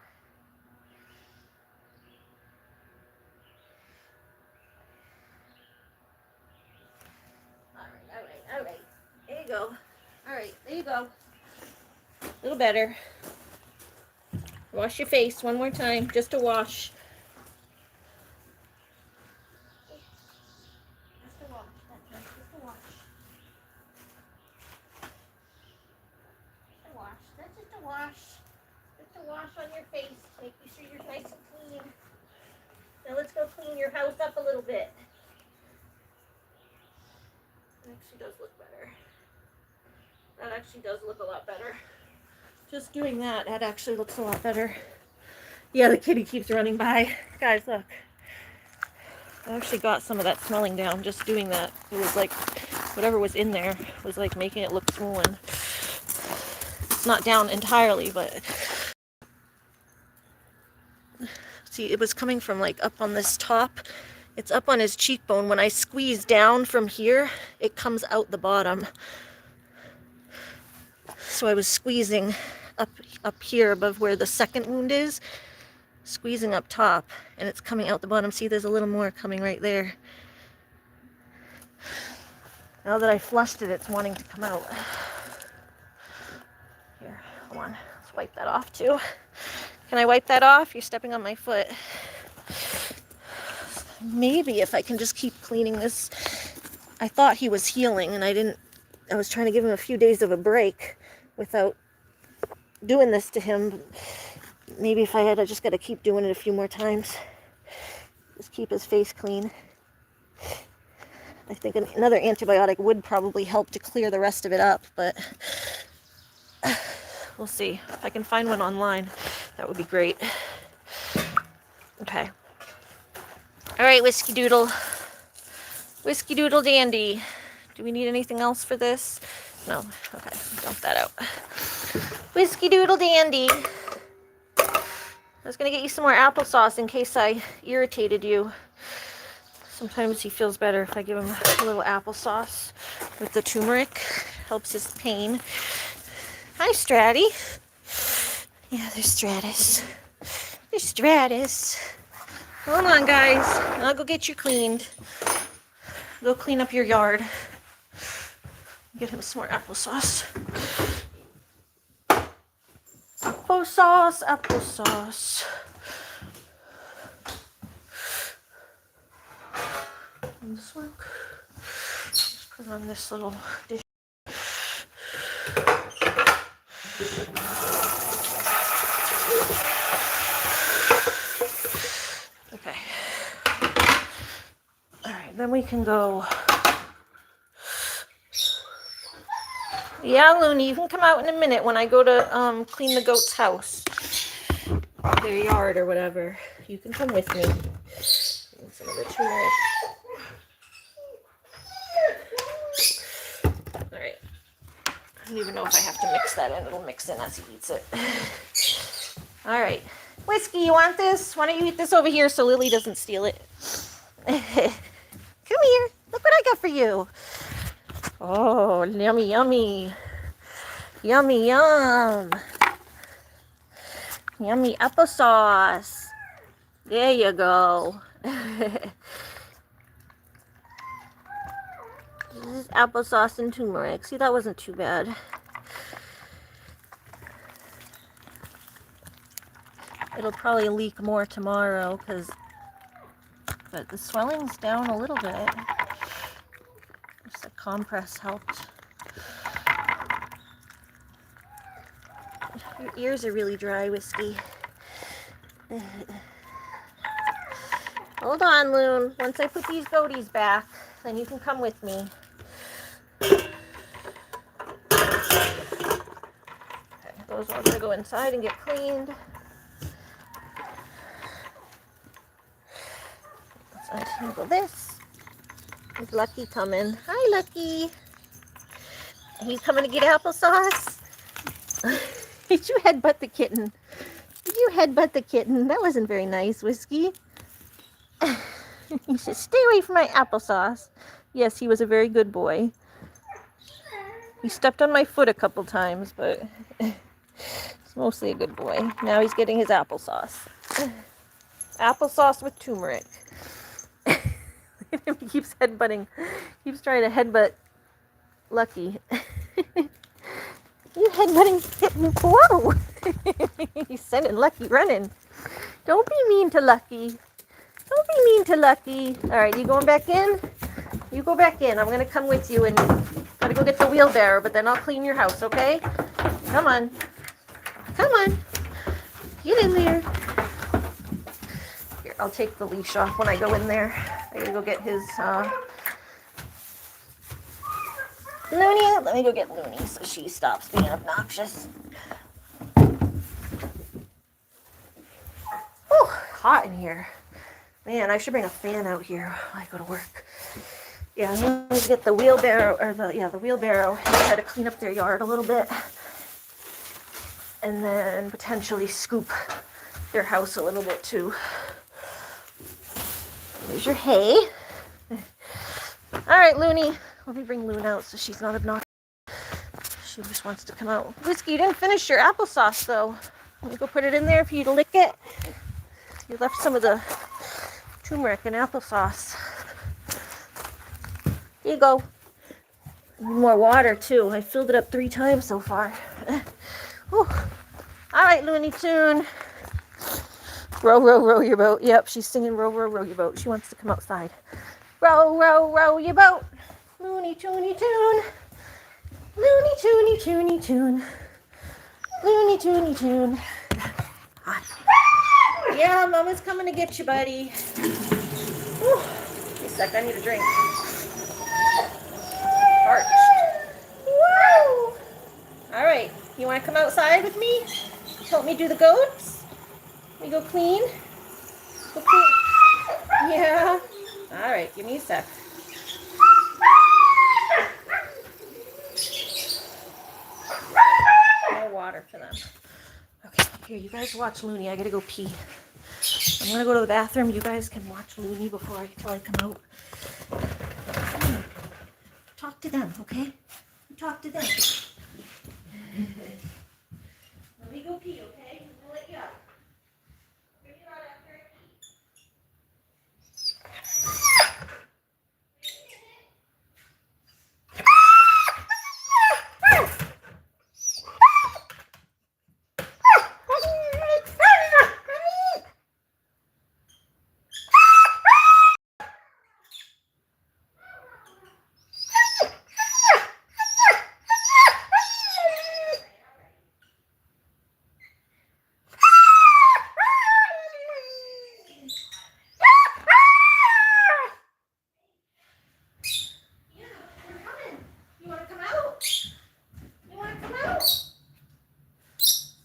Speaker 1: All right. There you go. All right, there you go. A little better. Wash your face one more time, just to wash. Just to wash. That's just to wash. Just to wash. That's just to wash. Just to wash on your face, making sure you're nice and clean. Now let's go clean your house up a little bit. It actually does look better. That actually does look a lot better. Just doing that actually looks a lot better. Yeah, the kitty keeps running by. Guys, look. I actually got some of that swelling down just doing that. It was like, whatever was in there was like making it look swollen. It's not down entirely, but see, it was coming from like up on this top. It's up on his cheekbone. When I squeeze down from here, it comes out the bottom. So I was squeezing up here above where the second wound is, squeezing up top, and it's coming out the bottom. See, there's a little more coming right there. Now that I flushed it, it's wanting to come out. Here, hold on. Let's wipe that off too. Can I wipe that off? You're stepping on my foot. Maybe if I can just keep cleaning this. I thought he was healing, and I was trying to give him a few days of a break without doing this to him. Maybe if I just got to keep doing it a few more times. Just keep his face clean. I think another antibiotic would probably help to clear the rest of it up, but we'll see. If I can find one online, that would be great. Okay. All right, Whiskey Doodle. Whiskey Doodle Dandy. Do we need anything else for this? No. Okay, dump that out. Whiskey doodle dandy. I was gonna get you some more applesauce in case I irritated you. Sometimes he feels better if I give him a little applesauce with the turmeric. Helps his pain. Hi, Stratty. Yeah, there's Stratus. There's Stratus. Hold on, guys. I'll go get you cleaned. Go clean up your yard. Get him some more applesauce. Applesauce, applesauce. And this work? Just put on this little dish. Okay. All right, then we can go. Yeah, Looney, you can come out in a minute when I go to clean the goat's house. Their yard or whatever. You can come with me. And some of the turmeric. Alright. I don't even know if I have to mix that in. It'll mix in as he eats it. Alright. Whiskey, you want this? Why don't you eat this over here so Lily doesn't steal it? Come here. Look what I got for you. Oh, yummy, yummy. Yummy, yum. Yummy applesauce. There you go. This is applesauce and turmeric. See, that wasn't too bad. It'll probably leak more tomorrow, but the swelling's down a little bit. Just the compress helped. Your ears are really dry, Whiskey. Hold on, Loon. Once I put these goaties back, then you can come with me. Okay, those are going to go inside and get cleaned. Let's untangle this. Is Lucky coming? Hi, Lucky. He's coming to get applesauce. Did you headbutt the kitten? Did you headbutt the kitten? That wasn't very nice, Whiskey. He said, stay away from my applesauce. Yes, he was a very good boy. He stepped on my foot a couple times, but he's mostly a good boy. Now he's getting his applesauce. Applesauce with turmeric. He keeps headbutting. Keeps trying to headbutt Lucky. You headbutting kitten. Whoa! He's sending Lucky running. Don't be mean to Lucky. Don't be mean to Lucky. Alright, you going back in? You go back in. I'm going to come with you and gotta go get the wheelbarrow, but then I'll clean your house, okay? Come on. Come on. Get in there. Here, I'll take the leash off when I go in there. I gotta go get his, Looney. Let me go get Looney so she stops being obnoxious. Whew, hot in here. Man, I should bring a fan out here while I go to work. Yeah, I'm going to get the wheelbarrow, or the wheelbarrow, and try to clean up their yard a little bit. And then potentially scoop their house a little bit too. There's your hay. Alright, Looney. Let me bring Loon out so she's not obnoxious. She just wants to come out. Whiskey, you didn't finish your applesauce though. Let me go put it in there for you to lick it. You left some of the turmeric and applesauce. Here you go. More water too. I filled it up 3 times so far. All right, Looney Tune. Row, row, row your boat. Yep, she's singing row, row, row your boat. She wants to come outside. Row, row, row your boat. Looney Toony Tune. Looney Toony Toony Tune. Looney Toony Tune. Yeah, Mama's coming to get you, buddy. Whew. Wait a sec, I need a drink. Parched. Woo! All right, you want to come outside with me? Help me do the goats? Let me go clean. Go clean. Yeah. All right, give me a sec. Here, you guys watch Looney. I gotta go pee. I'm gonna go to the bathroom. You guys can watch Looney till I come out. Talk to them, okay? Talk to them. Let me go pee, okay? I'll let you out. Bring it on after I pee. You wanna come out? You wanna come out?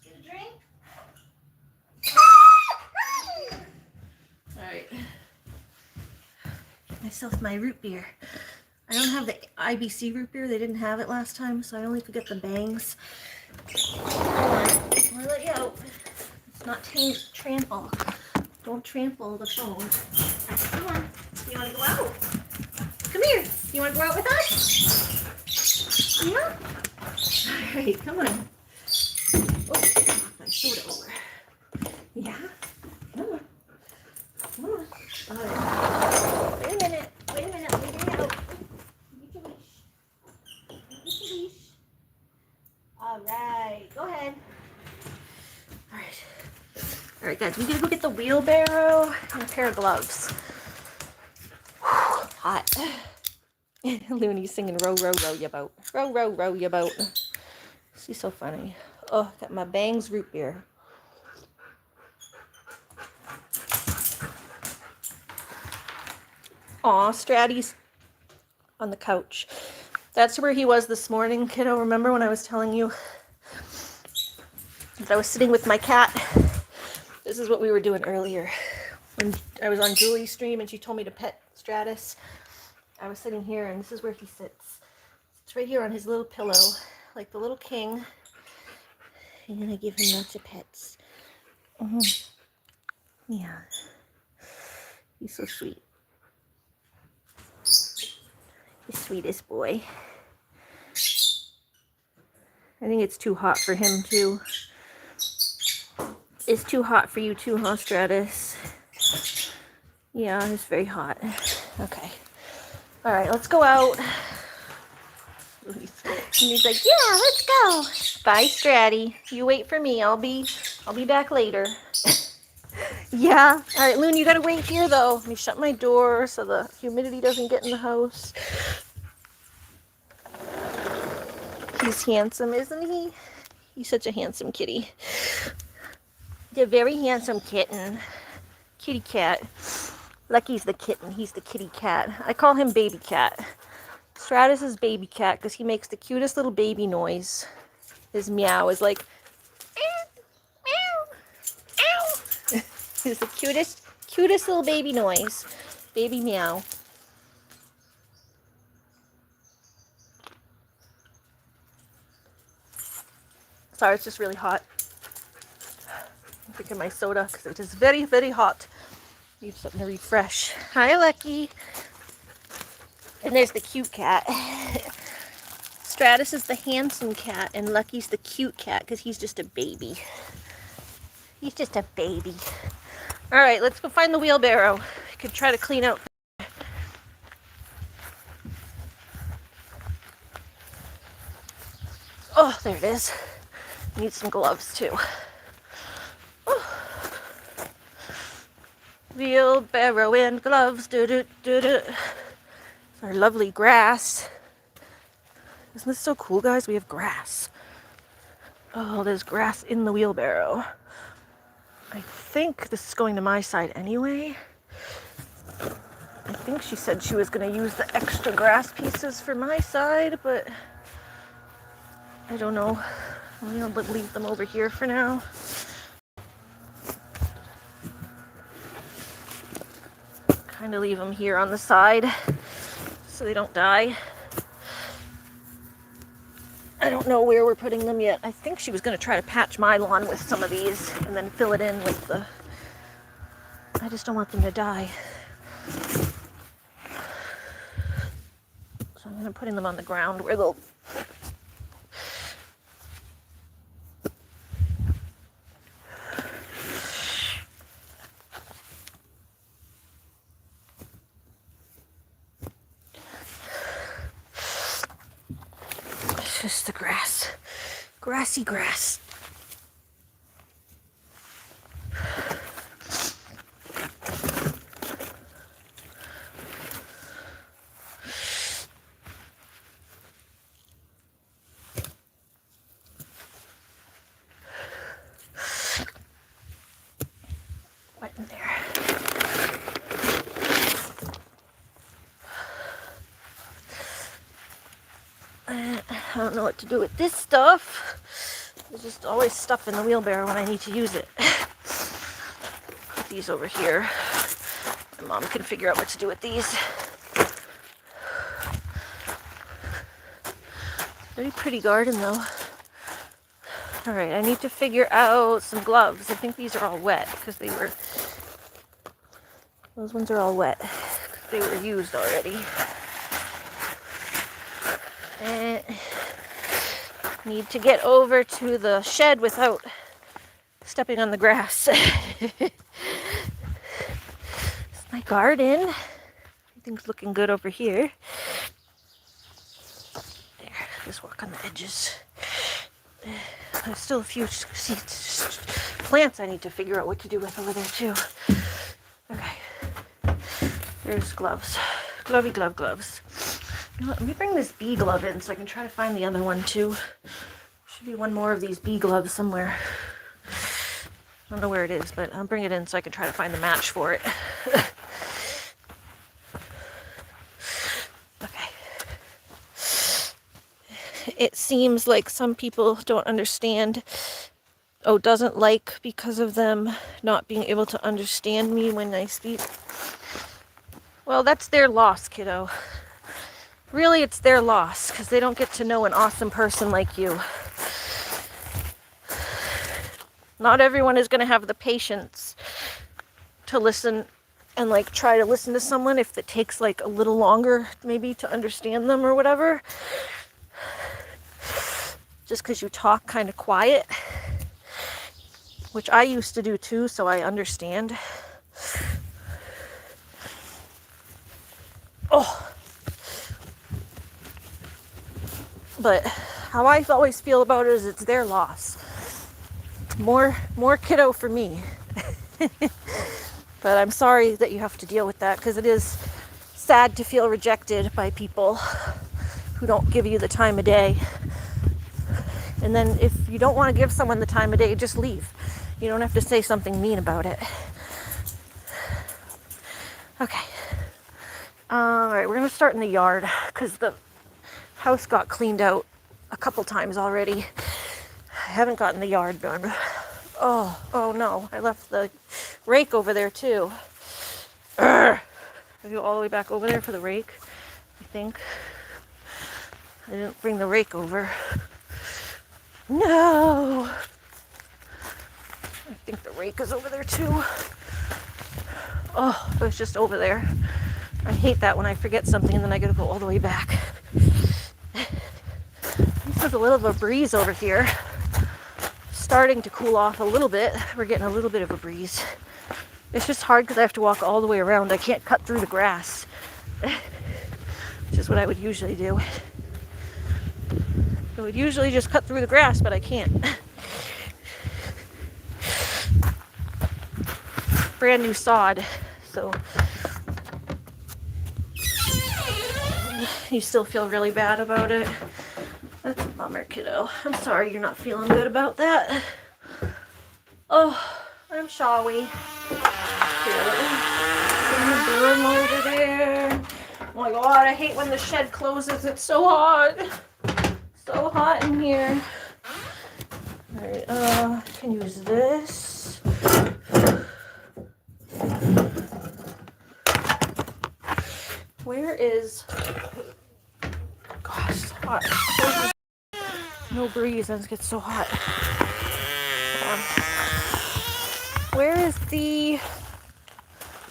Speaker 1: Get a drink? Alright. Get myself my root beer. I don't have the IBC root beer. They didn't have it last time, so I only could get the bangs. Hold on. I'll let you out. It's not trample. Don't trample the phone. Come on. You want to go out? Come here. You want to go out with us? Yeah? Alright, come on. Oh, knocked my soda over. Yeah? Come on. Come on. Alright. Wait a minute. Let me get out. Get your leash. Get your leash. Alright, go ahead. Alright. Alright, guys, we gotta go get the wheelbarrow and a pair of gloves. Hot. Looney's singing row, row, row your boat. Row, row, row your boat. She's so funny. Oh, got my Bangs root beer. Aw, Stratty's on the couch. That's where he was this morning, kiddo. Remember when I was telling you that I was sitting with my cat? This is what we were doing earlier. When I was on Julie's stream and she told me to pet Stratus, I was sitting here and this is where he sits. It's right here on his little pillow, like the little king. And then I give him lots of pets. Yeah. He's so sweet. The sweetest boy. I think it's too hot for him too. It's too hot for you too, huh, Stratus? Yeah, it's very hot. Okay. All right, let's go out. And he's like, yeah, let's go. Bye, Stratty. You wait for me. I'll be back later. Yeah. All right, Loon, you gotta wait here though. Let me shut my door so the humidity doesn't get in the house. He's handsome, isn't he? He's such a handsome kitty. He's a very handsome kitten. Kitty cat. Lucky's the kitten. He's the kitty cat. I call him baby cat. Stratus is baby cat because he makes the cutest little baby noise. His meow is like, meow, meow, meow. It's the cutest little baby noise. Baby meow. Sorry, it's just really hot. I'm drinking my soda because it is very, very hot. Need something to refresh. Hi, Lucky. And there's the cute cat. Stratus is the handsome cat, and Lucky's the cute cat because he's just a baby. He's just a baby. All right, let's go find the wheelbarrow. We could try to clean out. Oh, there it is. Need some gloves too. Oh. Wheelbarrow and gloves. Do-do-do-do. Our lovely grass. Isn't this so cool, guys? We have grass. Oh, there's grass in the wheelbarrow. I think this is going to my side anyway. I think she said she was going to use the extra grass pieces for my side, but I don't know. I'm going to leave them over here for now. Kind of leave them here on the side so they don't die. I don't know where we're putting them yet. I think she was going to try to patch my lawn with some of these and then fill it in with the... I just don't want them to die. So I'm going to put them on the ground where they'll... It's just the grass. Grassy grass. What in there? I don't know what to do with this stuff. There's just always stuff in the wheelbarrow when I need to use it. Put these over here. My mom can figure out what to do with these. Very pretty garden though. Alright, I need to figure out some gloves. I think these are all wet because they were... Those ones are all wet. They were used already. And need to get over to the shed without stepping on the grass. It's my garden. Everything's looking good over here. There, just walk on the edges. There's still a few plants I need to figure out what to do with over there too. Okay. There's gloves. Glovey glove gloves. You know what, let me bring this bee glove in so I can try to find the other one too. Should be one more of these bee gloves somewhere. I don't know where it is, but I'll bring it in so I can try to find the match for it. Okay. It seems like some people don't understand, doesn't like because of them not being able to understand me when I speak. Well, that's their loss, kiddo. Really, it's their loss because they don't get to know an awesome person like you. Not everyone is going to have the patience to listen and like try to listen to someone if it takes like a little longer maybe to understand them or whatever. Just because you talk kind of quiet, which I used to do too, so I understand. Oh. But how I always feel about it is it's their loss. More kiddo for me. But I'm sorry that you have to deal with that because it is sad to feel rejected by people who don't give you the time of day. And then if you don't want to give someone the time of day, just leave. You don't have to say something mean about it. Okay. Alright, we're going to start in the yard because the house got cleaned out a couple times already. I haven't gotten the yard done. Oh no, I left the rake over there too. I go all the way back over there for the rake, I think. I didn't bring the rake over. No! I think the rake is over there too. Oh, it was just over there. I hate that when I forget something and then I gotta go all the way back. There's a little of a breeze over here. Starting to cool off a little bit. We're getting a little bit of a breeze. It's just hard because I have to walk all the way around. I can't cut through the grass. Which is what I would usually do. I would usually just cut through the grass, but I can't. Brand new sod, so you still feel really bad about it. That's a bummer, kiddo. I'm sorry you're not feeling good about that. Oh, I'm sorry. Burn over there. Oh my god, I hate when the shed closes. It's so hot. So hot in here. Alright, I can use this. Where is... Gosh, it's hot. no breeze and it gets so hot. Where is the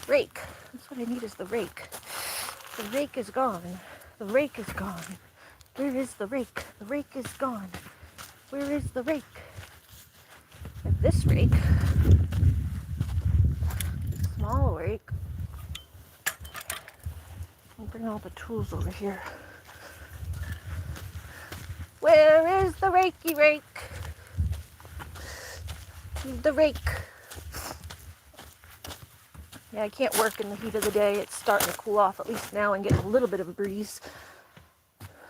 Speaker 1: rake? That's what I need, is the rake. The rake is gone. The rake is gone. Where is the rake? The rake is gone. Where is the rake? Like this rake. Small rake. I'll bring all the tools over here. Where is the rakey rake? The rake. Yeah, I can't work in the heat of the day. It's starting to cool off at least now and getting a little bit of a breeze.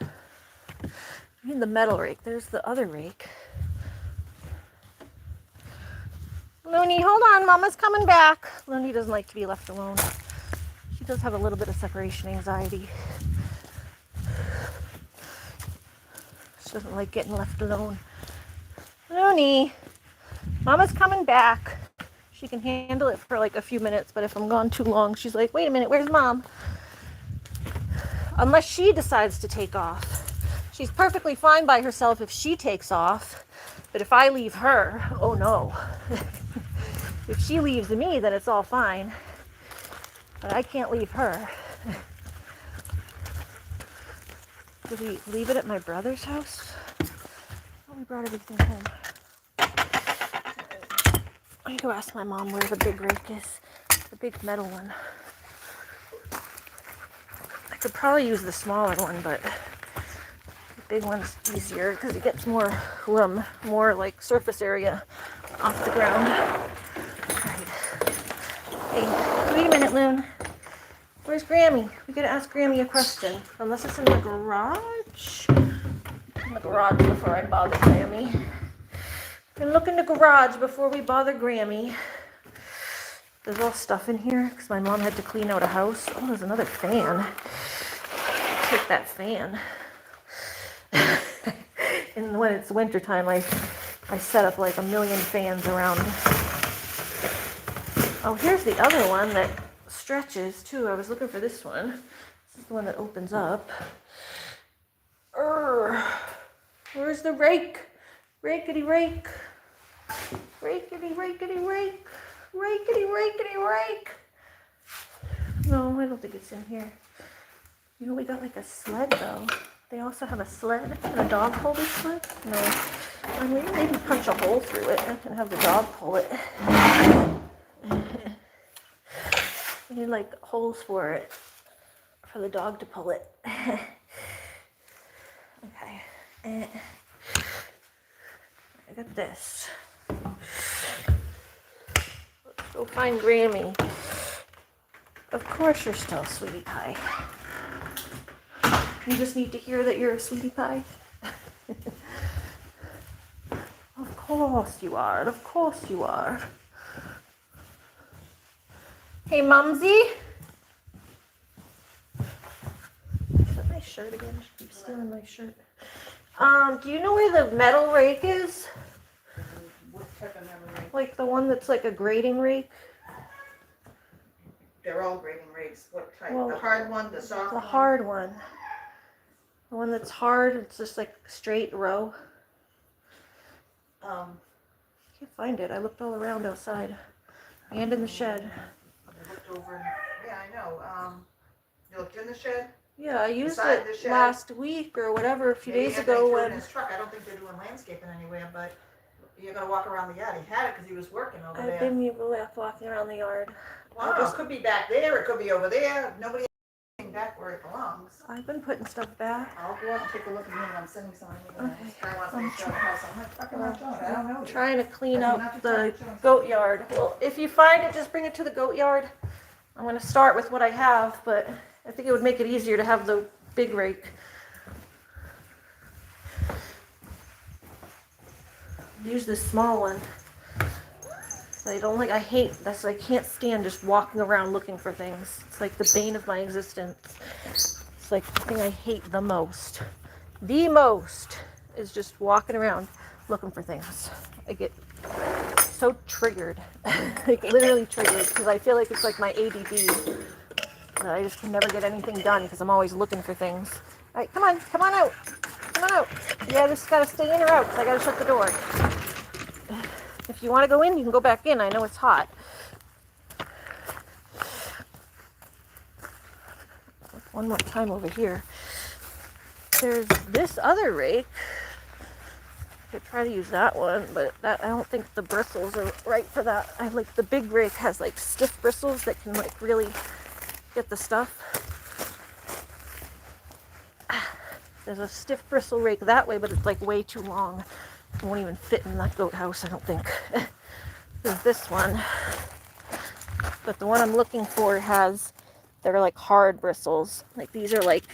Speaker 1: I mean the metal rake. There's the other rake. Looney, hold on. Mama's coming back. Looney doesn't like to be left alone. She does have a little bit of separation anxiety. She doesn't like getting left alone. Looney, Mama's coming back. She can handle it for like a few minutes, but if I'm gone too long, she's like, wait a minute, where's Mom? Unless she decides to take off. She's perfectly fine by herself if she takes off, but if I leave her, oh no. If she leaves me, then it's all fine, but I can't leave her. Did we leave it at my brother's house? Oh, we brought everything home. I need to ask my mom where the big rake is. The big metal one. I could probably use the smaller one, but the big one's easier because it gets more room, more like surface area off the ground. Alright. Hey, wait a minute, Loon. Where's Grammy? We gotta ask Grammy a question. Unless it's in the garage. In the garage before I bother Grammy. And look in the garage before we bother Grammy. There's all stuff in here because my mom had to clean out a house. Oh, there's another fan. Take that fan. And when it's wintertime, I set up like a million fans around. Oh, here's the other one that stretches too. I was looking for this one. This is the one that opens up. Where's the rake? Rakety rake. Rakety rakety rake. Rakety rakety rake. No, I don't think it's in here. You know, we got like a sled though. They also have a sled and a dog pull this sled. No, I mean maybe punch a hole through it and have the dog pull it. We need like holes for it, for the dog to pull it. Okay. I got this. Let's go find Grammy. Of course you're still sweetie pie. You just need to hear that you're a sweetie pie. Of course you are. Of course you are. Hey, Mumsy. Is that my shirt again? She keeps stealing my shirt. Do you know where the metal rake is?
Speaker 2: What type of metal rake?
Speaker 1: Like the one that's like a grating rake?
Speaker 2: They're all grading rakes. What type?
Speaker 1: Well,
Speaker 2: the hard one, the soft
Speaker 1: The
Speaker 2: one?
Speaker 1: hard one. The one that's hard, it's just like straight row. I can't find it. I looked all around outside and in the shed.
Speaker 2: I looked over. Yeah, I know. You looked in the shed?
Speaker 1: Yeah, I used
Speaker 2: Beside
Speaker 1: it
Speaker 2: the shed?
Speaker 1: last week or whatever, a few
Speaker 2: Maybe
Speaker 1: days
Speaker 2: Anthony
Speaker 1: ago
Speaker 2: threw it in
Speaker 1: when
Speaker 2: his truck. I don't think they're doing landscaping anywhere, but you're gonna walk around the yard. He had it because he was working over
Speaker 1: I've
Speaker 2: there.
Speaker 1: been walking around the yard.
Speaker 2: Well, this could be back there. It could be over there. Nobody has back where it belongs.
Speaker 1: I've been putting stuff back.
Speaker 2: I'll go out and take a look again. I'm sending someone again.
Speaker 1: Okay.
Speaker 2: I want to make sure the house. I'm not fucking not doing it. I don't know.
Speaker 1: I'm trying to clean up the goat yard. Well, if you find it, just bring it to the goat yard. I'm going to start with what I have, but I think it would make it easier to have the big rake. Use this small one. I hate this. I can't stand just walking around looking for things. It's like the bane of my existence. It's like the thing I hate the most. The most is just walking around looking for things. I get so triggered. Like literally triggered because I feel like it's like my ADD. That I just can never get anything done because I'm always looking for things. All right, come on out. Come on out. Yeah, this gotta stay in or out because I gotta shut the door. If you want to go in, you can go back in. I know it's hot. One more time over here. There's this other rake. I could try to use that one, but that I don't think the bristles are right for that. I like the big rake has like stiff bristles that can like really get the stuff. There's a stiff bristle rake that way, but it's like way too long. It won't even fit in that goat house, I don't think. There's this one. But the one I'm looking for they're like hard bristles. Like these are like,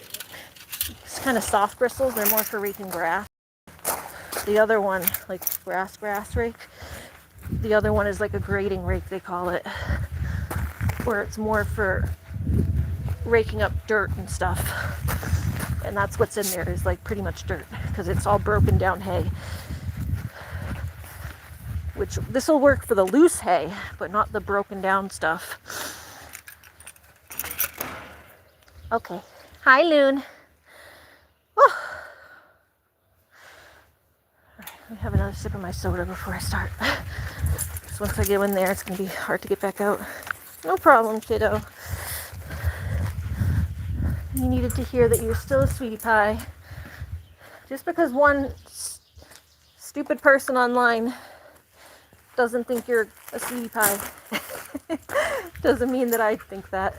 Speaker 1: it's kind of soft bristles. They're more for raking grass. The other one, like grass rake. The other one is like a grading rake, they call it. Where it's more for raking up dirt and stuff. And that's what's in there is like pretty much dirt because it's all broken down hay. Which this will work for the loose hay, but not the broken down stuff. Okay. Hi, Loon. Oh. All right, let me have another sip of my soda before I start. Because once I get in there, it's going to be hard to get back out. No problem, kiddo. You needed to hear that you're still a sweetie pie. Just because one stupid person online doesn't think you're a sweetie pie doesn't mean that I think that.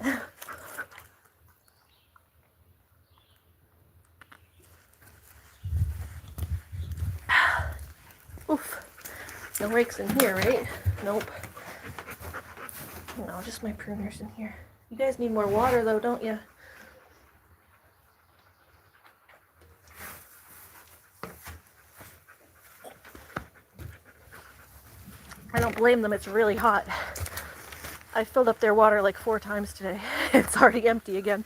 Speaker 1: Oof. No rakes in here, right? Nope. No, just my pruners in here. You guys need more water though, don't you? I don't blame them, it's really hot. I filled up their water like 4 times today. It's already empty again.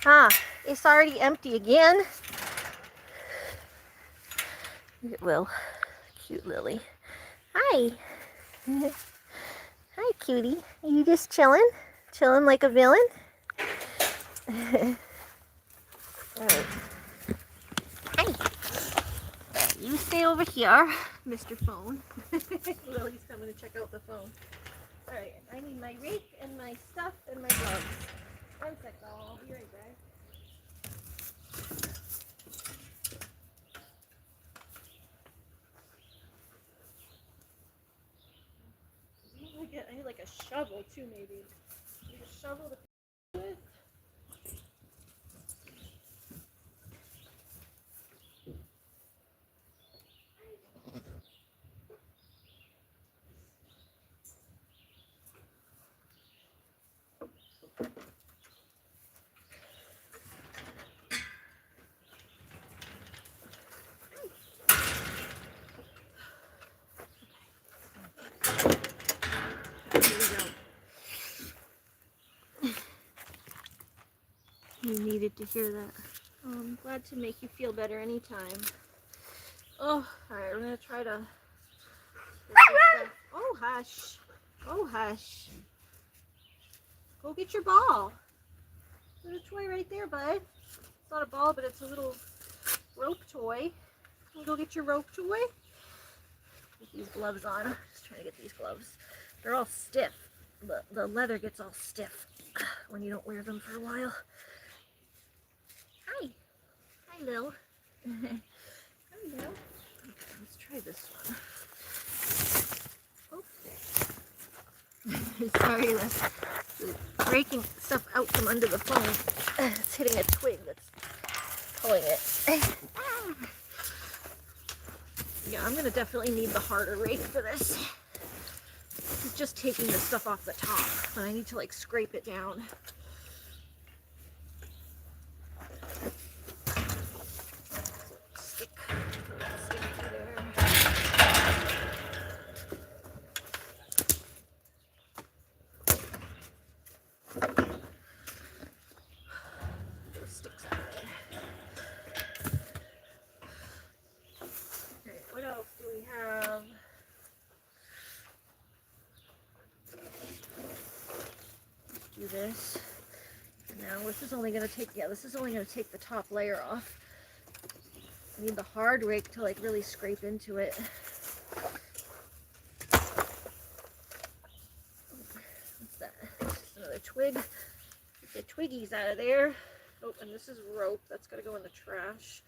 Speaker 1: Ah, it's already empty again? Look at Lil. Cute Lily. Hi. Hi, cutie. Are you just chilling? Chilling like a villain? Alright. Hi. You stay over here, Mr. Phone. Lily's coming to check out the phone. Alright, I need my rake and my stuff and my gloves. One sec, I'll be right back. I need like a shovel too, maybe. I need a shovel to with. You needed to hear that. Oh, I'm glad to make you feel better anytime. Oh, alright, we're gonna try to... Oh, hush. Oh, hush. Go get your ball. There's a toy right there, bud. It's not a ball, but it's a little rope toy. Go get your rope toy. Get these gloves on. Just trying to get these gloves. They're all stiff. The leather gets all stiff when you don't wear them for a while. Hi. Hi, Lil. Hi, Lil. Okay, let's try this one. Oh. Sorry, the breaking stuff out from under the phone. It's hitting a twig that's pulling it. Yeah, I'm going to definitely need the harder rake for this. This is just taking the stuff off the top, but I need to like scrape it down. Stick there. Those sticks out there. Okay, what else do we have? Do this. Now this is only going to take, this is only going to take the top layer off. I need the hard rake to like really scrape into it. What's that? Just another twig. Get the twiggies out of there. Oh, and this is rope. That's got to go in the trash.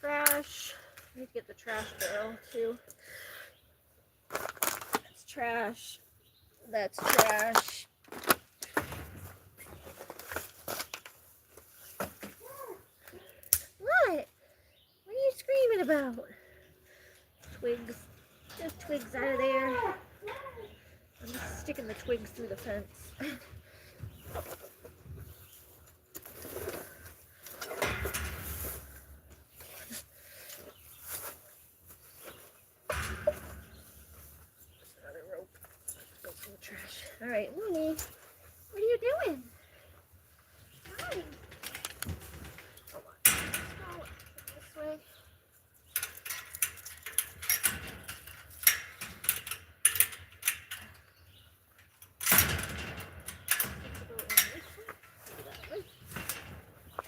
Speaker 1: Trash. I need to get the trash barrel too. That's trash. That's trash. What? What are you screaming about? Twigs. There's twigs out of there. I'm just sticking the twigs through the fence. Another rope. Go through the trash. All right, Mooney, what are you doing? Hi. Hold on. Go this way.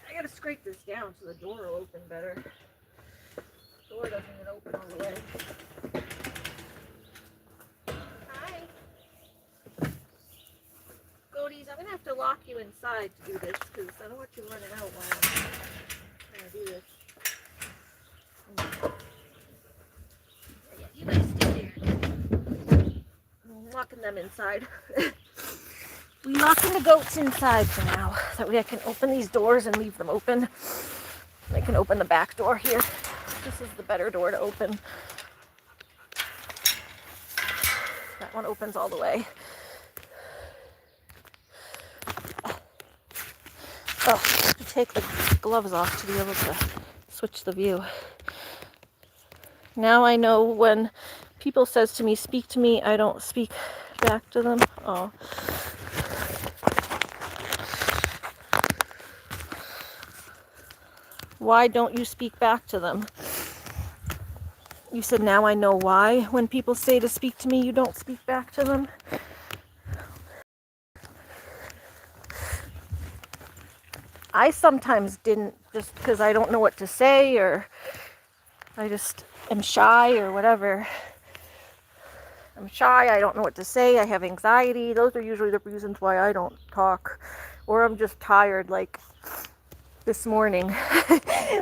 Speaker 1: I gotta scrape this down so the door will open better. The door doesn't even open all the way. Hi. Goaties, I'm gonna have to lock you inside to do this because I don't want you running out while I'm trying to do this. Yeah, you guys stay there. I'm locking them inside. We locking the goats inside for now. That way I can open these doors and leave them open. I can open the back door here. This is the better door to open. That one opens all the way. Oh, I have to take the gloves off to be able to switch the view. Now I know when people says to me, speak to me, I don't speak back to them. Oh. Why don't you speak back to them? You said now I know why. When people say to speak to me, you don't speak back to them. I sometimes didn't, just because I don't know what to say, or I just am shy or whatever. I'm shy, I don't know what to say, I have anxiety. Those are usually the reasons why I don't talk. Or I'm just tired, like this morning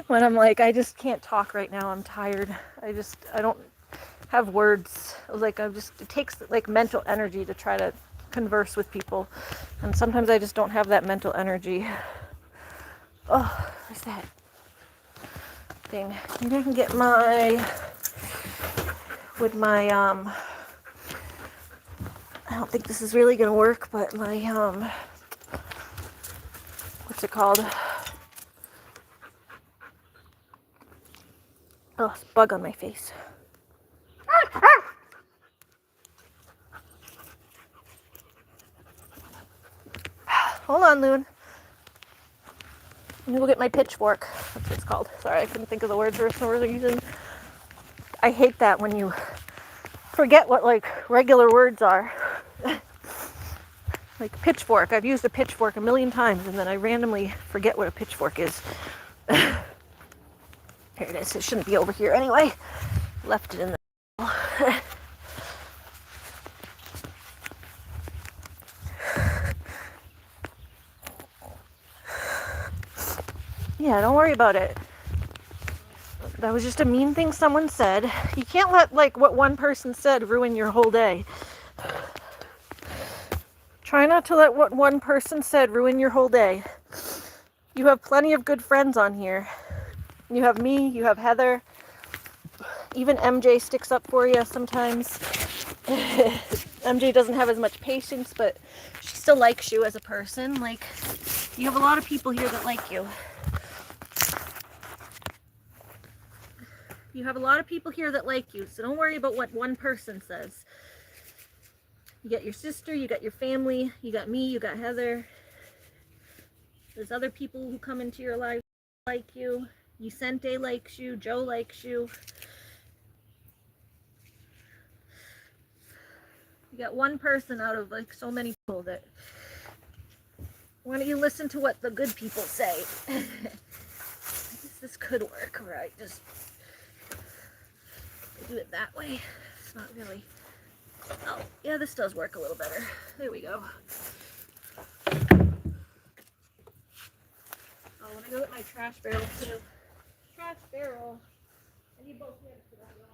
Speaker 1: when I'm like, I just can't talk right now, I'm tired. I don't have words. It takes like mental energy to try to converse with people. And sometimes I just don't have that mental energy. Oh, what's that thing? Maybe I can get I don't think this is really gonna work, but my, what's it called? Oh, it's a bug on my face. Hold on, Loon. Let me go get my pitchfork. That's what it's called. Sorry, I couldn't think of the words for some reason. I hate that when you forget what like regular words are. Like pitchfork. I've used a pitchfork a million times and then I randomly forget what a pitchfork is. Here it is. It shouldn't be over here anyway. Left it in the Yeah, don't worry about it. That was just a mean thing someone said. You can't let like what one person said ruin your whole day. Try not to let what one person said ruin your whole day. You have plenty of good friends on here. You have me, you have Heather. Even MJ sticks up for you sometimes. MJ doesn't have as much patience, but she still likes you as a person. Like, you have a lot of people here that like you. You have a lot of people here that like you, so don't worry about what one person says. You got your sister, you got your family, you got me, you got Heather. There's other people who come into your life like you. Yusente likes you, Joe likes you. You got one person out of like so many people that... Why don't you listen to what the good people say? could work, where I just do it that way. It's not really, oh yeah, this does work a little better. There we go. Oh, when I go get my trash barrel too. Trash barrel. I need both hands for that well.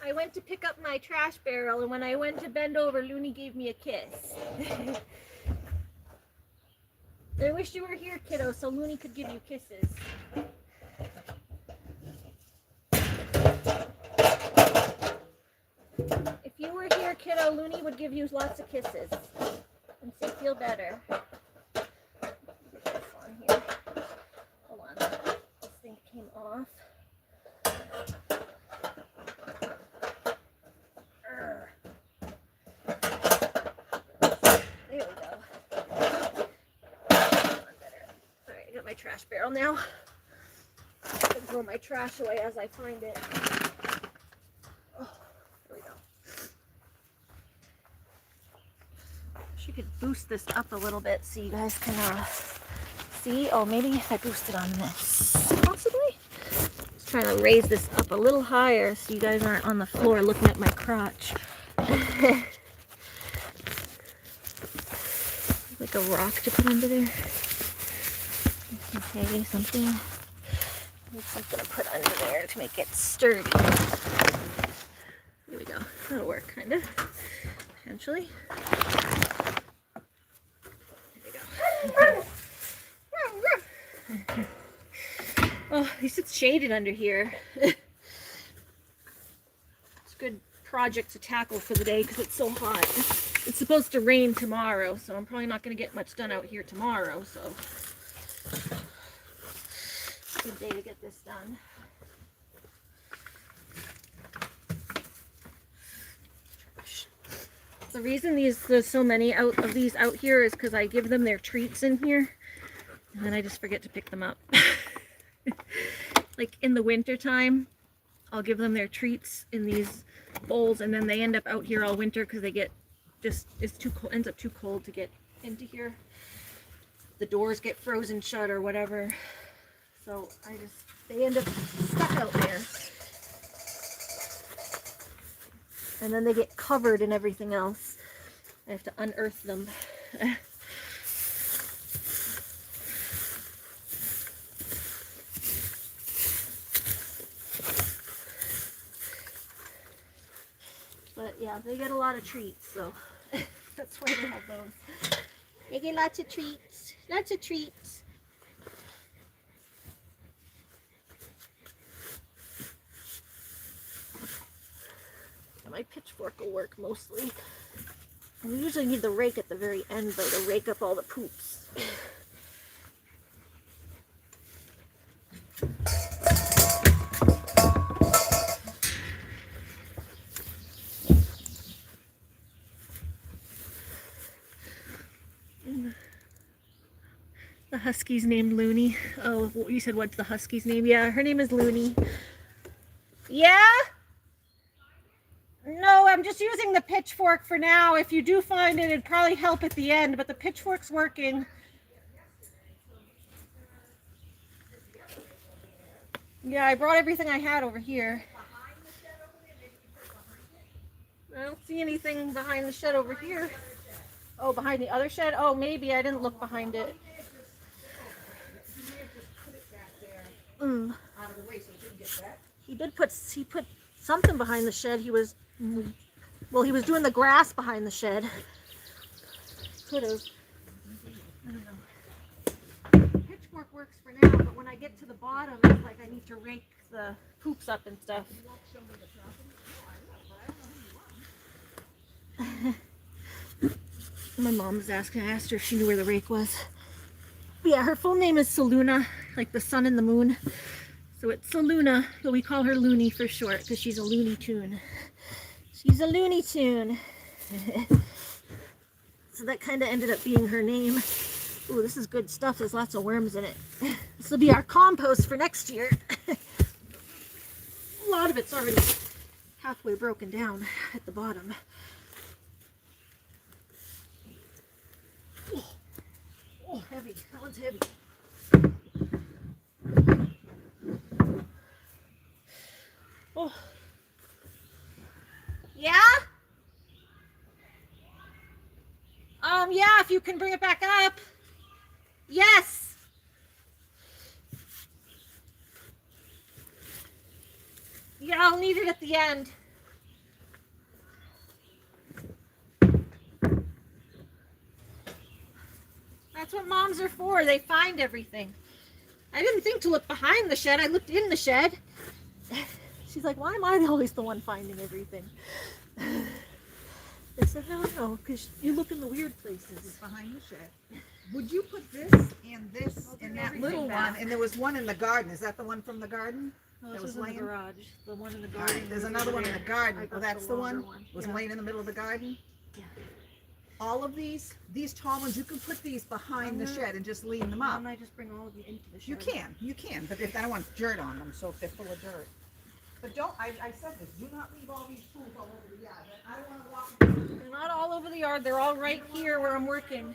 Speaker 1: I went to pick up my trash barrel, and when I went to bend over, Looney gave me a kiss. I wish you were here, kiddo, so Looney could give you kisses. If you were here, kiddo, Looney would give you lots of kisses and say feel better. Put this on here. Hold on. This thing came off. There we go. Alright, I got my trash barrel now. I can throw my trash away as I find it. Oh, there we go. She could boost this up a little bit so you guys can see. Oh, maybe if I boost it on this, possibly? Just trying to raise this up a little higher so you guys aren't on the floor looking at my crotch. Like a rock to put under there. Okay, something. Something to put under there to make it sturdy. There we go. That'll work, kind of. Potentially. There we go. Oh, at least it's shaded under here. It's a good project to tackle for the day because it's so hot. It's supposed to rain tomorrow, so I'm probably not going to get much done out here tomorrow, so good day to get this done. The reason there's so many of these out here is because I give them their treats in here, and then I just forget to pick them up. Like in the winter time, I'll give them their treats in these bowls, and then they end up out here all winter because they get it's too cold, ends up too cold to get into here. The doors get frozen shut or whatever, so they end up stuck out there, and then they get covered in everything else. I have to unearth them. But yeah, they get a lot of treats, so that's why they have those. They get lots of treats. Lots of treats. My pitchfork will work mostly. And we usually need the rake at the very end, though, to rake up all the poops. The husky's named Looney. Oh, you said what's the husky's name? Yeah, her name is Looney. Yeah? No, I'm just using the pitchfork for now. If you do find it, it'd probably help at the end, but the pitchfork's working. Yeah, I brought everything I had over here. I don't see anything behind the shed over here. Oh, behind the other shed? Oh, maybe. I didn't look behind it. He put something behind the shed. He was doing the grass behind the shed. Could have. I don't know. Pitchfork works for now, but when I get to the bottom, it's like I need to rake the poops up and stuff. My mom was asking. I asked her if she knew where the rake was. Yeah, her full name is Saluna, like the sun and the moon. So it's Saluna, but we call her Looney for short because she's a Looney Tune. She's a Looney Tune. So that kind of ended up being her name. Ooh, this is good stuff. There's lots of worms in it. This will be our compost for next year. A lot of it's already halfway broken down at the bottom. Oh, oh, heavy. That one's heavy. Oh. Yeah? Yeah, if you can bring it back up. Yes. Yeah, I'll need it at the end. That's what moms are for. They find everything. I didn't think to look behind the shed. I looked in the shed. She's like, why am I always the one finding everything? I said, no, because you look in the weird places.
Speaker 2: Behind the shed. Would you put this and this in that little one? And there was one in the garden. Is that the one from the garden?
Speaker 1: No,
Speaker 2: That
Speaker 1: this
Speaker 2: was
Speaker 1: was in
Speaker 2: laying?
Speaker 1: the garage. The one in the garden.
Speaker 2: Right, there's
Speaker 1: was
Speaker 2: another
Speaker 1: over
Speaker 2: one in
Speaker 1: there.
Speaker 2: the garden.
Speaker 1: I
Speaker 2: Oh,
Speaker 1: got
Speaker 2: that's the
Speaker 1: longer
Speaker 2: one? Was
Speaker 1: Yeah.
Speaker 2: laying in the middle of the garden?
Speaker 1: Yeah.
Speaker 2: All of these tall ones, you can put these behind the shed and just lean them up.
Speaker 1: Why don't I just bring all of you into the shed?
Speaker 2: You can, but if I don't want dirt on them, so if they're full of dirt. But don't, I said this, do not leave all these tools all over the yard. I don't want to walk.
Speaker 1: They're not all over the yard. They're all right here where I'm working.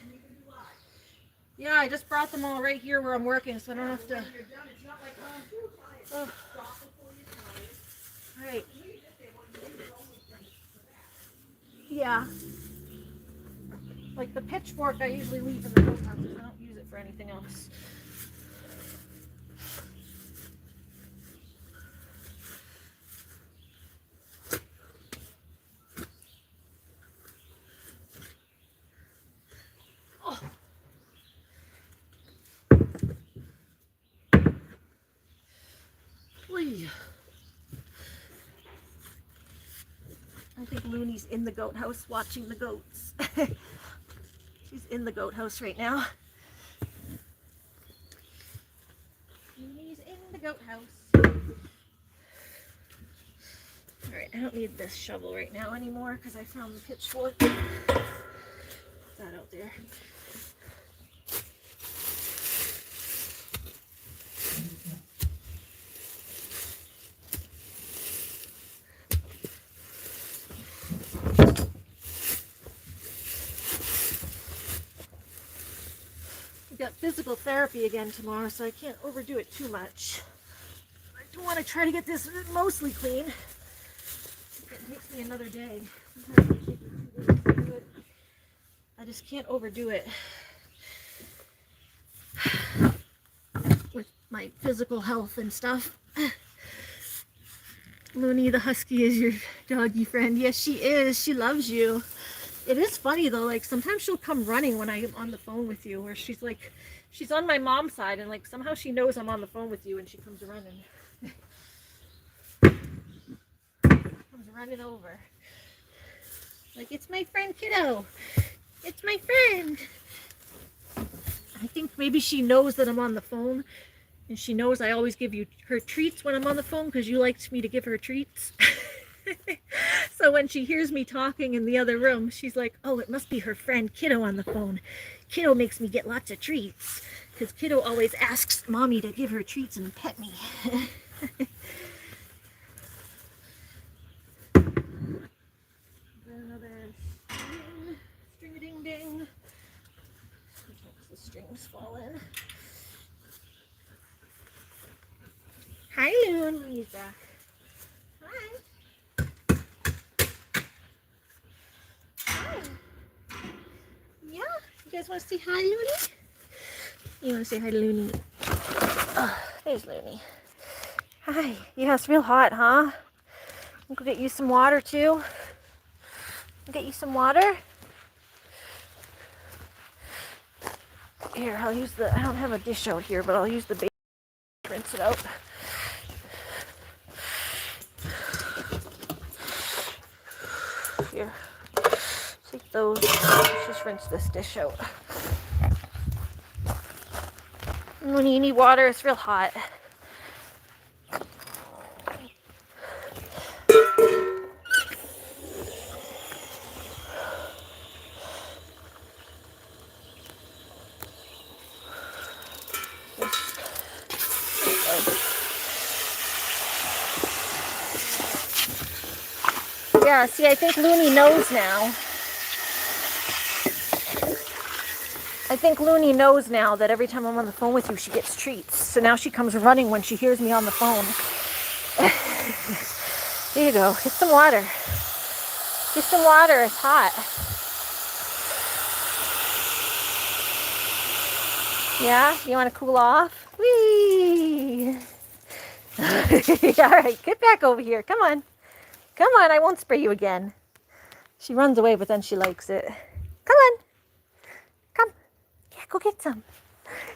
Speaker 1: Yeah, I just brought them all right here where I'm working, so I don't have to.
Speaker 2: When you're done, it's not like going too tired. Stop before you're tired.
Speaker 1: Right. Yeah. Like the pitchfork I usually leave in the goat house because I don't use it for anything else. Oh. Whee. I think Looney's in the goat house watching the goats. She's in the goat house right now. Looney's in the goat house. Alright, I don't need this shovel right now anymore because I found the pitchfork. Put that out there. We got physical therapy again tomorrow, so I can't overdo it too much. I do want to try to get this mostly clean. It takes me another day. Sometimes it takes me 2 days to do it. I just can't overdo it with my physical health and stuff. Looney the husky is your doggy friend. Yes, she is. She loves you. It is funny though, like sometimes she'll come running when I'm on the phone with you, where she's like, she's on my mom's side and like somehow she knows I'm on the phone with you and she comes running. Comes running over. Like, it's my friend Kiddo. It's my friend. I think maybe she knows that I'm on the phone and she knows I always give her treats when I'm on the phone because you liked me to give her treats. So when she hears me talking in the other room, she's like, oh, it must be her friend Kiddo on the phone. Kiddo makes me get lots of treats because Kiddo always asks mommy to give her treats and pet me. Another string-a-ding-ding. The strings fall in. Hi, Loon. He's back. Hi. Hi. Yeah? You guys want to say hi, Looney? You want to say hi to Looney? Oh, there's Looney. Hi. Yeah, it's real hot, huh? I'll go get you some water, too. Get you some water? Here, I'll use I don't have a dish out here, but I'll use the basin to rinse it out. Here, take those. Let's just rinse this dish out. And when you need water, it's real hot. Yeah, see, I think Looney knows now. I think Looney knows now that every time I'm on the phone with you, she gets treats. So now she comes running when she hears me on the phone. There you go. Get some water. Get some water. It's hot. Yeah? You want to cool off? Whee! All right, get back over here. Come on. Come on, I won't spray you again. She runs away, but then she likes it. Come on. Come. Yeah, go get some.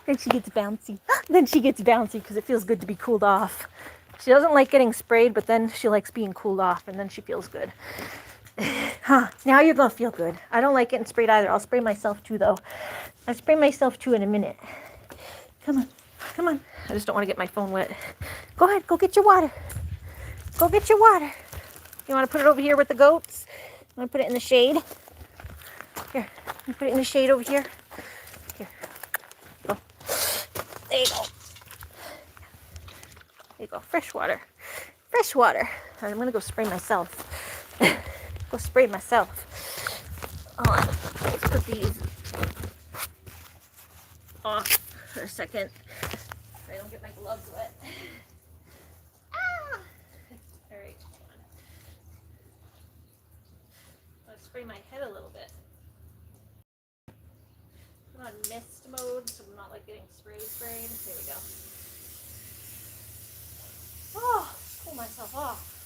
Speaker 1: Then she gets bouncy. Then she gets bouncy because it feels good to be cooled off. She doesn't like getting sprayed, but then she likes being cooled off, and then she feels good. Huh, now you're going to feel good. I don't like getting sprayed either. I'll spray myself too, though. I'll spray myself too in a minute. Come on. Come on. I just don't want to get my phone wet. Go ahead. Go get your water. Go get your water. You want to put it over here with the goats? You want to put it in the shade? Here. You put it in the shade over here. Here. Go. There you go. There you go. Fresh water. Fresh water. All right, I'm going to go spray myself. Go spray myself. Hold on. Let's put these off for a second. So I don't get my gloves wet. Ah! All right. Let's spray my head a little bit. I'm on mist mode, so I'm not like getting sprayed. There we go. Oh, pull myself off.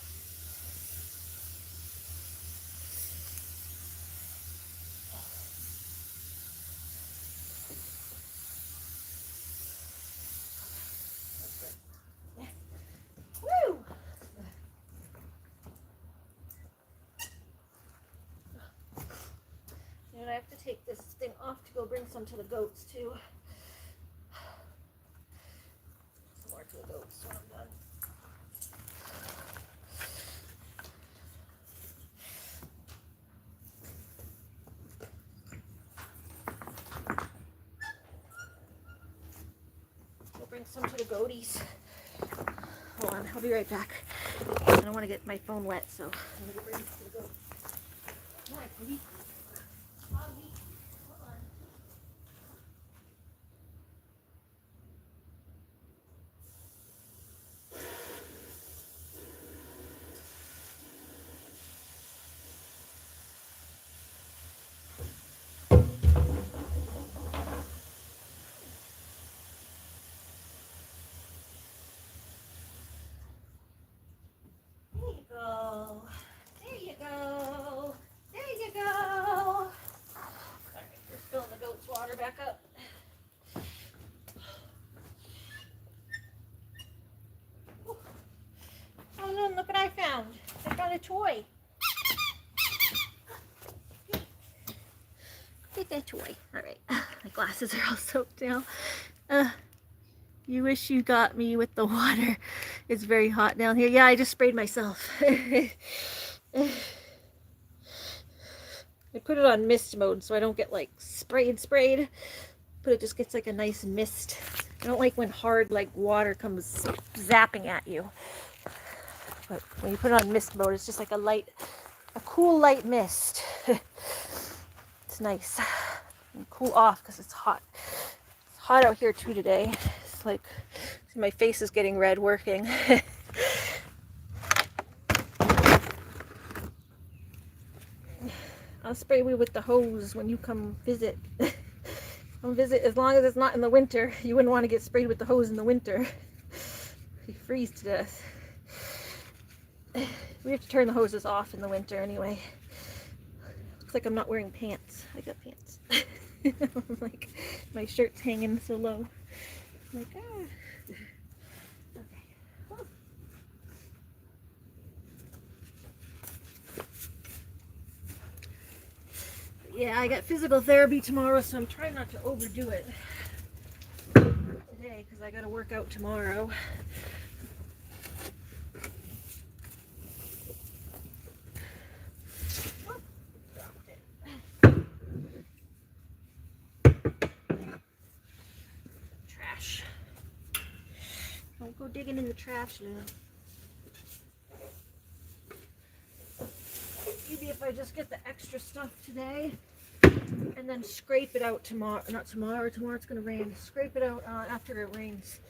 Speaker 1: That's good. Yeah. Woo! And I have to take this thing off to go bring some to the goats too. Some more to the goats when I'm done. Go bring some to the goaties. Hold on, I'll be right back. I don't want to get my phone wet, so I'm going to bring it to the goats. Come on, Cody. Go. There you go. There you go. All right, we're filling the goat's water back up. Oh, look what I found. I found a toy. Get that toy. All right. My glasses are all soaked now. You wish you got me with the water. It's very hot down here. Yeah, I just sprayed myself. I put it on mist mode so I don't get like sprayed, but it just gets like a nice mist. I don't like when hard like water comes zapping at you. But when you put it on mist mode, it's just like a cool light mist. It's nice. And cool off because it's hot. It's hot out here too today. It's like my face is getting red working. I'll spray you with the hose when you come visit. Come visit, as long as it's not in the winter. You wouldn't want to get sprayed with the hose in the winter. You freeze to death. We have to turn the hoses off in the winter anyway. Looks like I'm not wearing pants. I got pants. I'm like, my shirt's hanging so low. I'm like, ah. Okay. Yeah, I got physical therapy tomorrow, so I'm trying not to overdo it today because I got to work out tomorrow. Trash. Don't go digging in the trash now. maybe if I just get the extra stuff today and then scrape it out tomorrow, not tomorrow, tomorrow it's going to rain, scrape it out after it rains.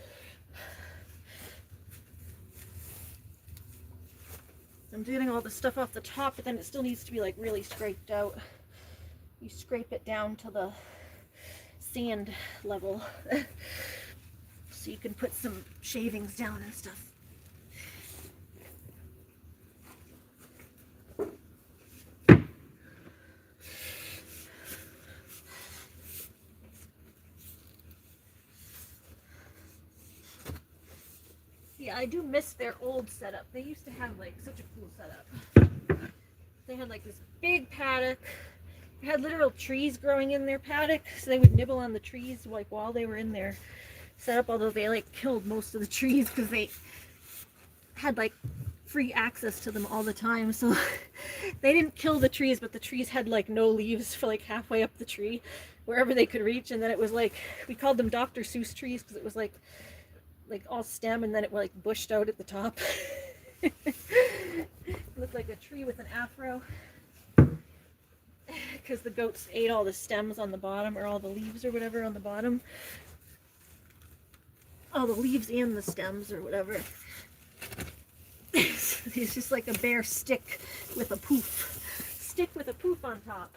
Speaker 1: I'm getting all the stuff off the top, but then it still needs to be like really scraped out. You scrape it down to the sand level so you can put some shavings down and stuff. Yeah, I do miss their old setup. They used to have like such a cool setup. They had like this big paddock. They had literal trees growing in their paddock, so they would nibble on the trees like while they were in their setup, although they like killed most of the trees because they had like free access to them all the time. So they didn't kill the trees, but the trees had like no leaves for like halfway up the tree, wherever they could reach. And then it was like, we called them Dr. Seuss trees because it was like all stem and then it like bushed out at the top. It looked like a tree with an afro because the goats ate all the stems on the bottom, or all the leaves or whatever on the bottom. All the leaves and the stems or whatever. It's just like a bare stick with a poof. Stick with a poof on top.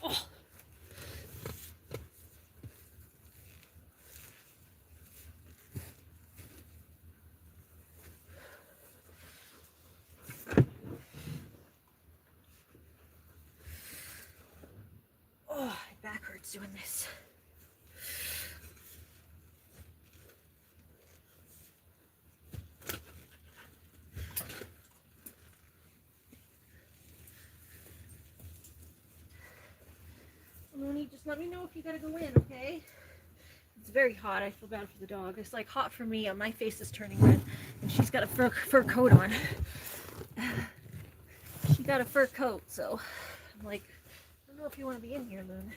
Speaker 1: Oh. Oh, my back hurts doing this. Looney, just let me know if you gotta go in, okay? It's very hot. I feel bad for the dog. It's like hot for me. My face is turning red, and she's got a fur coat on. She got a fur coat, so I'm like, I don't know if you want to be in here, Loon.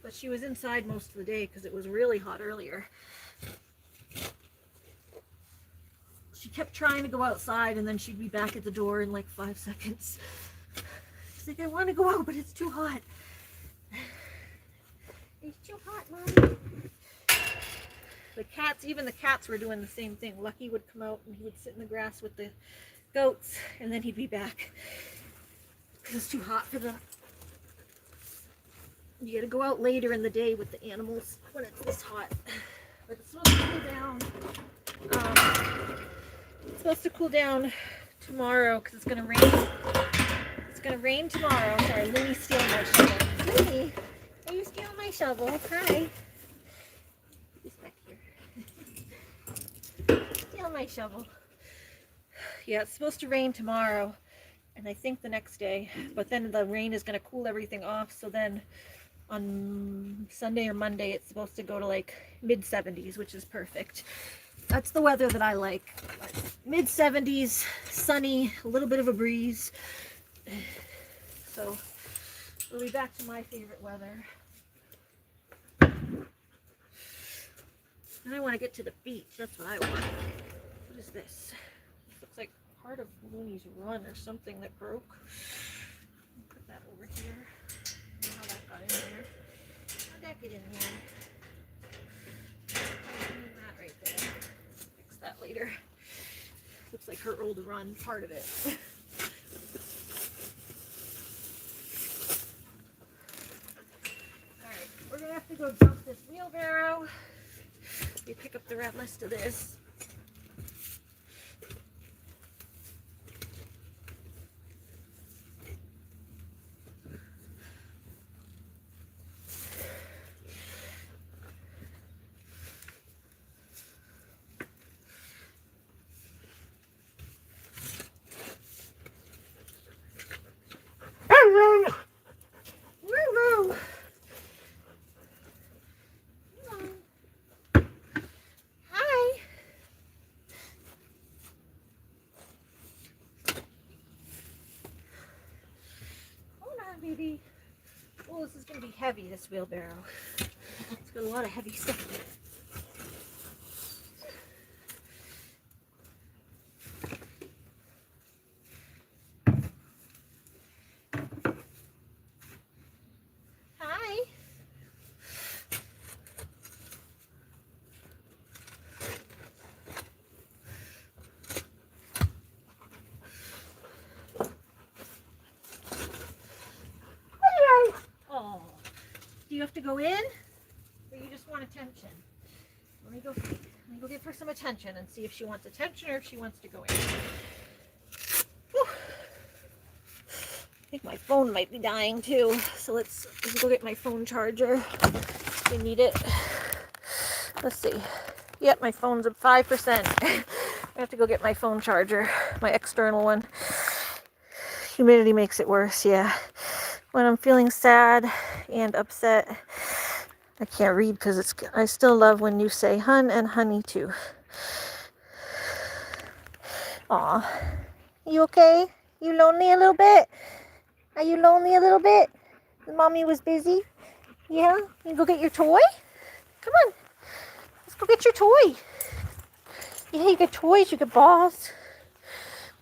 Speaker 1: But she was inside most of the day because it was really hot earlier. She kept trying to go outside, and then she'd be back at the door in like 5 seconds. She's like, I want to go out, but it's too hot. It's too hot, Mommy. The cats, even the cats were doing the same thing. Lucky would come out and he would sit in the grass with the goats, and then he'd be back because it's too hot for them. You gotta go out later in the day with the animals when it's this hot. But it's supposed to cool down. It's supposed to cool down tomorrow because it's gonna rain. It's gonna rain tomorrow. Sorry, Looney's stealing my shovel. Looney, are you stealing my shovel? Hi. He's back here. Stealing my shovel. Yeah, it's supposed to rain tomorrow, and I think the next day. But then the rain is gonna cool everything off. So then on Sunday or Monday, it's supposed to go to like mid-70s, which is perfect. That's the weather that I like. Mid-70s, sunny, a little bit of a breeze. So we'll be back to my favorite weather. And I want to get to the beach. That's what I want. What is this? This looks like part of Looney's run or something that broke. Put that over here. How that got in there. How'd that get in here? That right there. Fix that later. Looks like her old run, part of it. Alright, we're gonna have to go dump this wheelbarrow. We pick up the rest of this. Baby. Oh, this is going to be heavy, this wheelbarrow. It's got a lot of heavy stuff in it. go in, or you just want attention? Let me go give her some attention and see if she wants attention or if she wants to go in. Whew. I think my phone might be dying too, so let's go get my phone charger. We need it. Let's see. Yep, my phone's at 5%. I have to go get my phone charger, my external one. Humidity makes it worse, yeah. When I'm feeling sad and upset, I can't read because I still love when you say hun and honey too. Aw. You okay? You lonely a little bit? Are you lonely a little bit? Mommy was busy? Yeah? You go get your toy? Come on. Let's go get your toy. Yeah, you get toys, you get balls.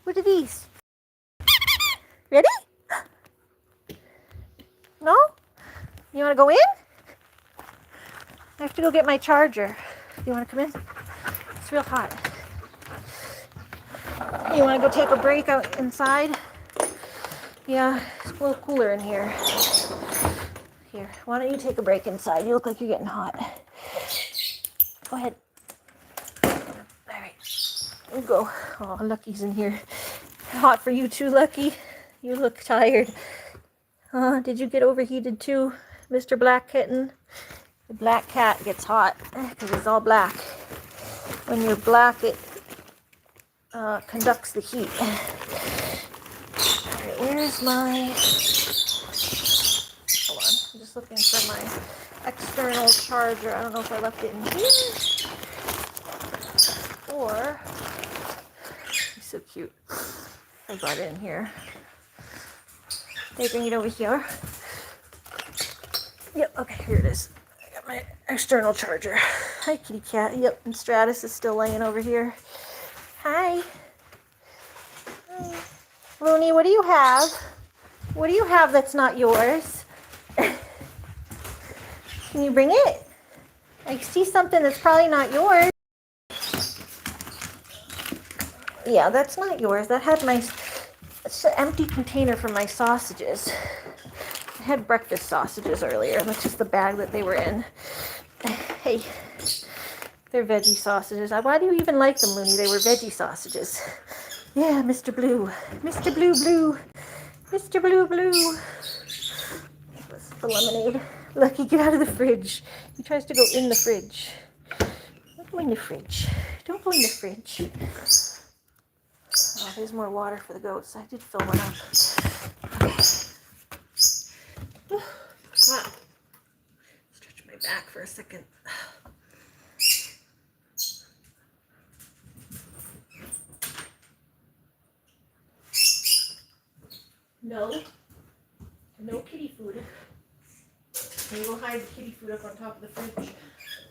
Speaker 1: What are these? Ready? No? You want to go in? I have to go get my charger. You want to come in? It's real hot. You want to go take a break out inside? Yeah, it's a little cooler in here. Here, why don't you take a break inside? You look like you're getting hot. Go ahead. All right, you go. Oh, Lucky's in here. Hot for you too, Lucky. You look tired. Did you get overheated too, Mr. Black Kitten? The black cat gets hot because it's all black. When you're black, it conducts the heat. All right, where's my... Hold on, I'm just looking for my external charger. I don't know if I left it in here. Or... He's so cute. I brought it in here. They bring it over here. Yep, okay, here it is. I got my external charger. Hi, kitty cat. Yep, and Stratus is still laying over here. Hi. Hi. Looney, what do you have? What do you have that's not yours? Can you bring it? I see something that's probably not yours. Yeah, that's not yours. That had my... It's an empty container for my sausages. I had breakfast sausages earlier. That's just the bag that they were in. Hey, they're veggie sausages. Why do you even like them, Looney? They were veggie sausages. Yeah, Mr. Blue. Mr. Blue Blue. Mr. Blue Blue. That's the lemonade. Lucky, get out of the fridge. He tries to go in the fridge. Don't go in the fridge. Don't go in the fridge. Oh, there's more water for the goats. I did fill one up. Okay. Wow. Stretch my back for a second. No. No kitty food. We will hide the kitty food up on top of the fridge.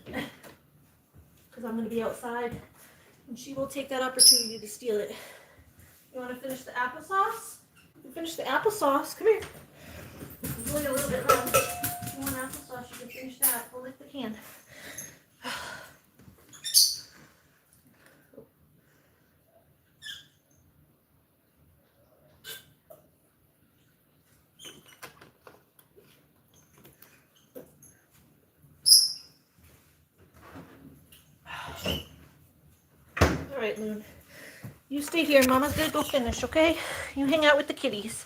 Speaker 1: Because I'm going to be outside. And she will take that opportunity to steal it. You want to finish the applesauce? You finish the applesauce. Come here. There's only a little bit left. If you want applesauce, you can finish that. We'll lift the can. All right, Loon. You stay here. Mama's gonna go finish, okay? You hang out with the kitties.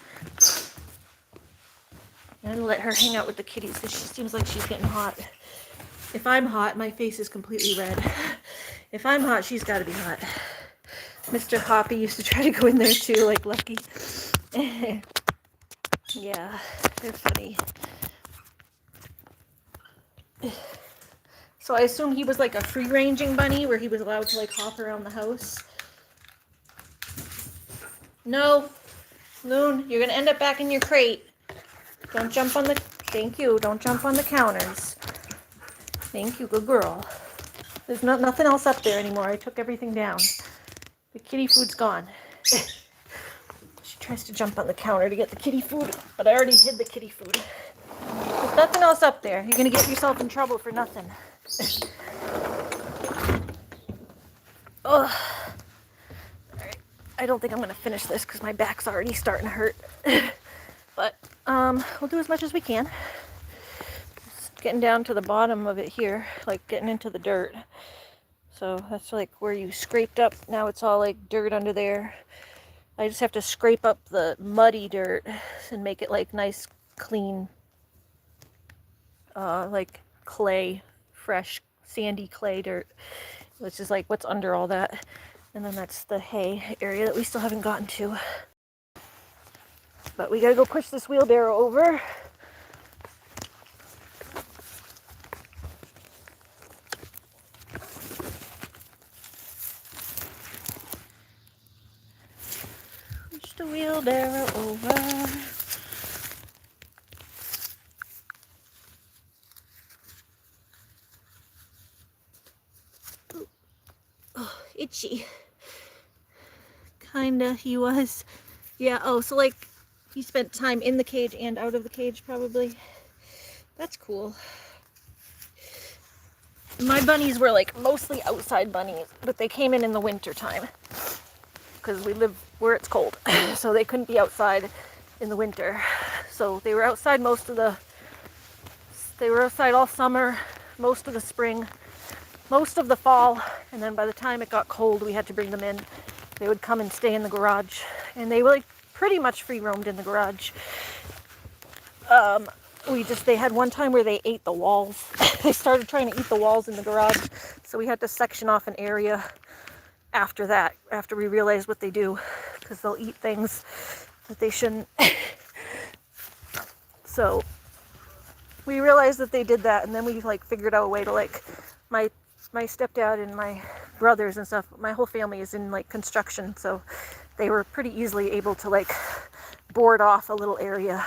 Speaker 1: I'm gonna let her hang out with the kitties because she seems like she's getting hot. If I'm hot, my face is completely red. If I'm hot, she's gotta be hot. Mr. Hoppy used to try to go in there too, like Lucky. Yeah, they're funny. So I assume he was like a free-ranging bunny where he was allowed to like hop around the house. No, Loon, you're gonna end up back in your crate. Don't jump on the, thank you, don't jump on the counters. Thank you, good girl. There's nothing else up there anymore. I took everything down. The kitty food's gone. She tries to jump on the counter to get the kitty food, but I already hid the kitty food. There's nothing else up there. You're gonna get yourself in trouble for nothing. Ugh. Alright, I don't think I'm gonna finish this because my back's already starting to hurt. But we'll do as much as we can. Just getting down to the bottom of it here, like getting into the dirt. So that's like where you scraped up. Now it's all like dirt under there. I just have to scrape up the muddy dirt and make it like nice, clean, like clay, fresh, sandy clay dirt, which is like what's under all that. And then that's the hay area that we still haven't gotten to. But we gotta go push this wheelbarrow over. Push the wheelbarrow over. Oh, itchy. Kinda, he was. Yeah, oh, so like, he spent time in the cage and out of the cage, probably. That's cool. My bunnies were like mostly outside bunnies, but they came in the winter time because we live where it's cold, so they couldn't be outside in the winter. So they were outside they were outside all summer, most of the spring, most of the fall, and then by the time it got cold, we had to bring them in. They would come and stay in the garage, and they were like pretty much free roamed in the garage. They had one time where they ate the walls. They started trying to eat the walls in the garage, so we had to section off an area after that, after we realized what they do, because they'll eat things that they shouldn't. So we realized that they did that, and then we like figured out a way to like, my stepdad and my brothers and stuff, my whole family is in like construction, so they were pretty easily able to like board off a little area.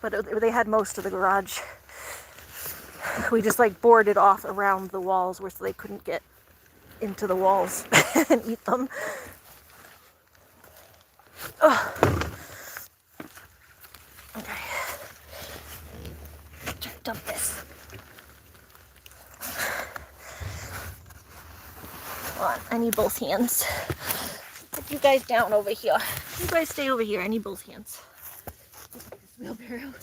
Speaker 1: But they had most of the garage. We just like boarded off around the walls where so they couldn't get into the walls and eat them. Ugh. Okay. Dump this. Come on, I need both hands. Put you guys down over here. You guys stay over here. I need both hands. Wheelbarrow.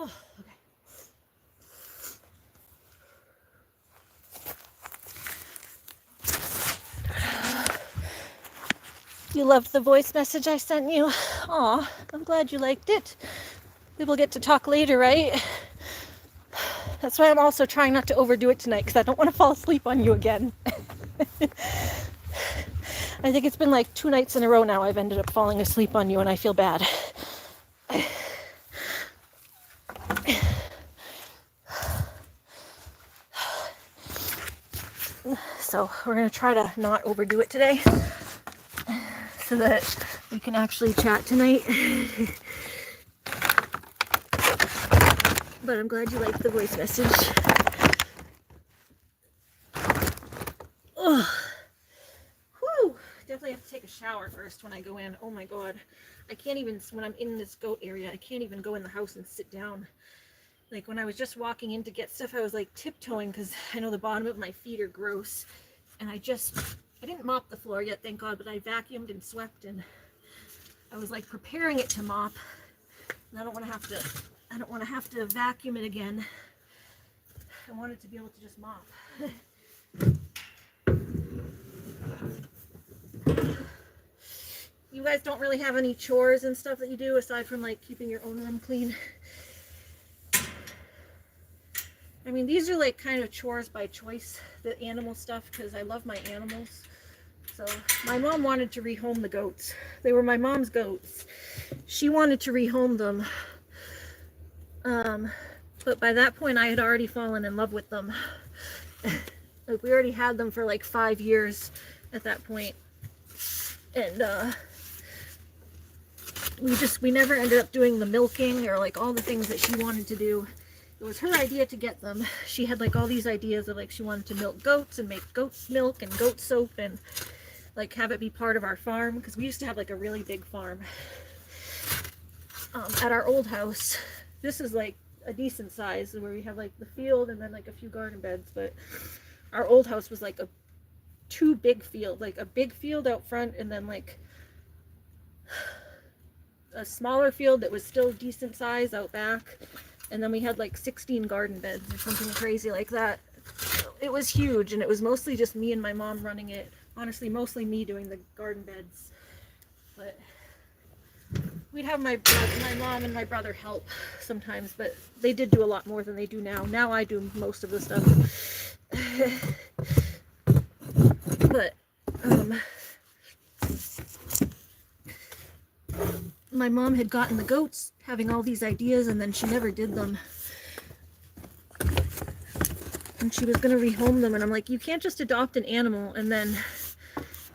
Speaker 1: Oh, okay. You loved the voice message I sent you? Aw, I'm glad you liked it. We will get to talk later, right? That's why I'm also trying not to overdo it tonight, because I don't want to fall asleep on you again. I think it's been like 2 nights in a row now I've ended up falling asleep on you, and I feel bad. So we're going to try to not overdo it today so that we can actually chat tonight. But I'm glad you liked the voice message. Ugh. Whew. Definitely have to take a shower first when I go in. Oh my god. I can't even, when I'm in this goat area, I can't even go in the house and sit down. Like when I was just walking in to get stuff, I was like tiptoeing because I know the bottom of my feet are gross. And I didn't mop the floor yet, thank God, but I vacuumed and swept, and I was like preparing it to mop. And I don't want to have to vacuum it again. I want it to be able to just mop. You guys don't really have any chores and stuff that you do aside from like keeping your own room clean? I mean, these are like kind of chores by choice, the animal stuff, because I love my animals. So my mom wanted to rehome the goats. They were my mom's goats. She wanted to rehome them. But by that point I had already fallen in love with them. Like we already had them for like 5 years at that point. And we never ended up doing the milking or like all the things that she wanted to do. it was her idea to get them. She had like all these ideas of like she wanted to milk goats and make goat's milk and goat soap and like have it be part of our farm, because we used to have like a really big farm at our old house. This is like a decent size where we have like the field and then like a few garden beds, but our old house was like a too big field, like a big field out front and then like a smaller field that was still decent size out back, and then we had like 16 garden beds or something crazy like that. It was huge, and it was mostly just me and my mom running it. Honestly, mostly me doing the garden beds, but we'd have my mom and my brother help sometimes, but they did do a lot more than they do now. Now I do most of the stuff. But my mom had gotten the goats having all these ideas, and then she never did them. And she was going to rehome them, and I'm like, you can't just adopt an animal and then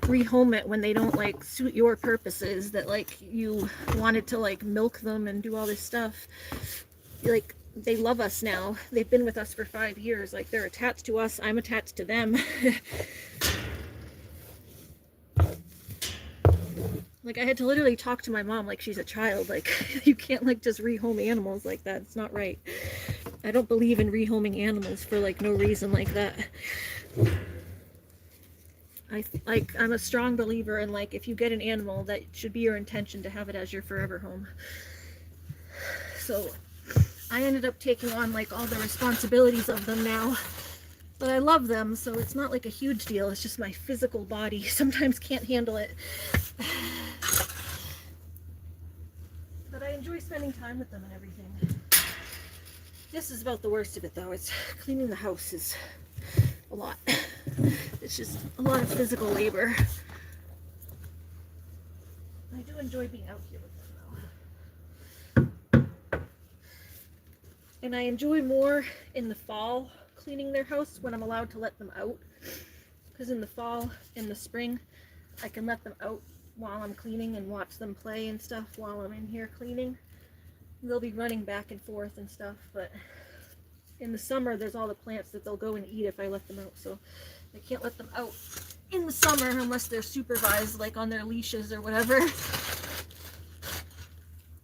Speaker 1: rehome it when they don't like suit your purposes, that like you wanted to like milk them and do all this stuff. Like, they love us now. They've been with us for 5 years. Like, they're attached to us. I'm attached to them. Like, I had to literally talk to my mom like she's a child. Like, you can't like just rehome animals like that. It's not right. I don't believe in rehoming animals for like no reason like that. I'm a strong believer in like, if you get an animal, that should be your intention to have it as your forever home. So I ended up taking on like all the responsibilities of them now, but I love them, so it's not like a huge deal. It's just my physical body sometimes can't handle it. But I enjoy spending time with them and everything. This is about the worst of it though. It's cleaning the house is a lot. It's just a lot of physical labor. I do enjoy being out here with them though. And I enjoy more in the fall cleaning their house when I'm allowed to let them out. Because in the fall, in the spring, I can let them out while I'm cleaning and watch them play and stuff while I'm in here cleaning. They'll be running back and forth and stuff, but in the summer there's all the plants that they'll go and eat if I let them out, so I can't let them out in the summer unless they're supervised, like on their leashes or whatever,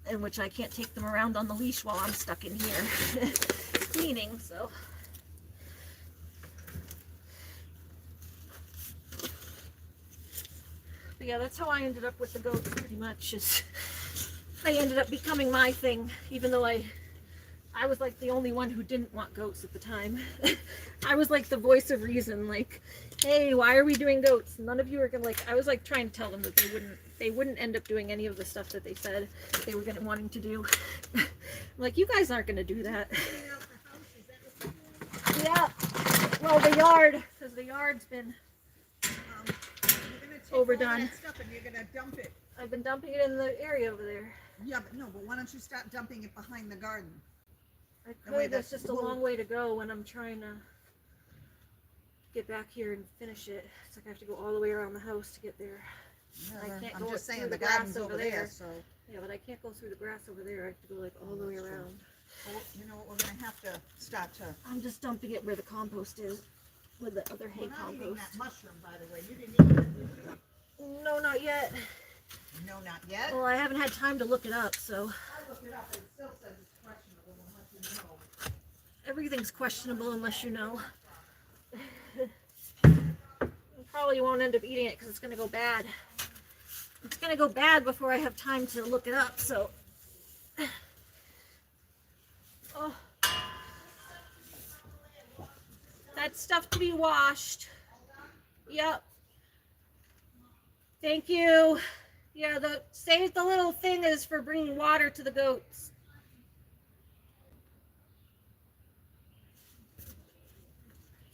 Speaker 1: in which I can't take them around on the leash while I'm stuck in here cleaning. So but yeah, that's how I ended up with the goats pretty much. Is I ended up becoming my thing, even though I was like the only one who didn't want goats at the time. I was like the voice of reason, like, hey, why are we doing goats? None of you are gonna, like, I was like trying to tell them that they wouldn't end up doing any of the stuff that they said they were wanting to do. Like, you guys aren't gonna do that. Yeah, well, the yard, because the yard's been overdone.
Speaker 2: That stuff and you're gonna dump it.
Speaker 1: I've been dumping it in the area over there.
Speaker 2: Yeah, but no, but why don't you start dumping it behind the garden?
Speaker 1: I could, that's just a long way to go when I'm trying to get back here and finish it. It's like I have to go all the way around the house to get there.
Speaker 2: I'm just saying the garden's over there, so.
Speaker 1: Yeah, but I can't go through the grass over there. I have to go like all the way around.
Speaker 2: Well, you know what, we're gonna have to start to.
Speaker 1: I'm just dumping it where the compost is, with the other hay
Speaker 2: We're not eating
Speaker 1: compost.
Speaker 2: that mushroom, by the way. You didn't eat that, did you?
Speaker 1: No, not yet.
Speaker 2: No, not yet.
Speaker 1: Well, I haven't had time to look it up, so.
Speaker 2: I looked it up, it still says it's questionable unless you know.
Speaker 1: Everything's questionable unless you know. You probably won't end up eating it because it's going to go bad. It's going to go bad before I have time to look it up, so. Oh. That's stuff to be washed. Yep. Thank you. Yeah, save the little thing is for bringing water to the goats.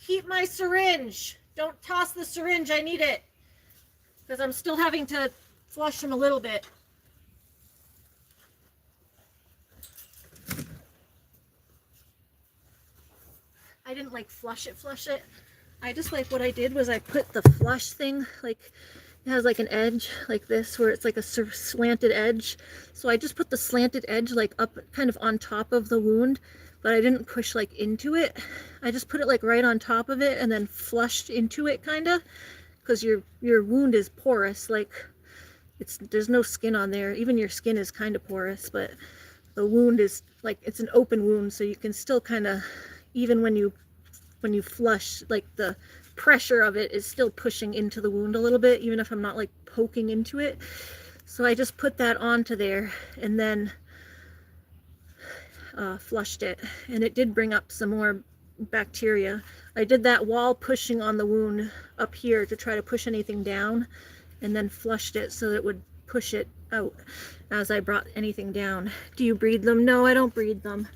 Speaker 1: Keep my syringe. Don't toss the syringe. I need it. Because I'm still having to flush them a little bit. I didn't like flush it. I just like, what I did was I put the flush thing, like, it has like an edge like this where it's like a slanted edge. So I just put the slanted edge like up kind of on top of the wound but I didn't push like into it. I just put it like right on top of it and then flushed into it, kind of, because your wound is porous. Like there's no skin on there. Even your skin is kind of porous, but the wound is like, it's an open wound, so you can still kind of, even when you flush, like the pressure of it is still pushing into the wound a little bit, even if I'm not like poking into it. So I just put that onto there and then flushed it, and it did bring up some more bacteria. I did that while pushing on the wound up here to try to push anything down, and then flushed it so that it would push it out as I brought anything down. Do you breed them? No, I don't breed them.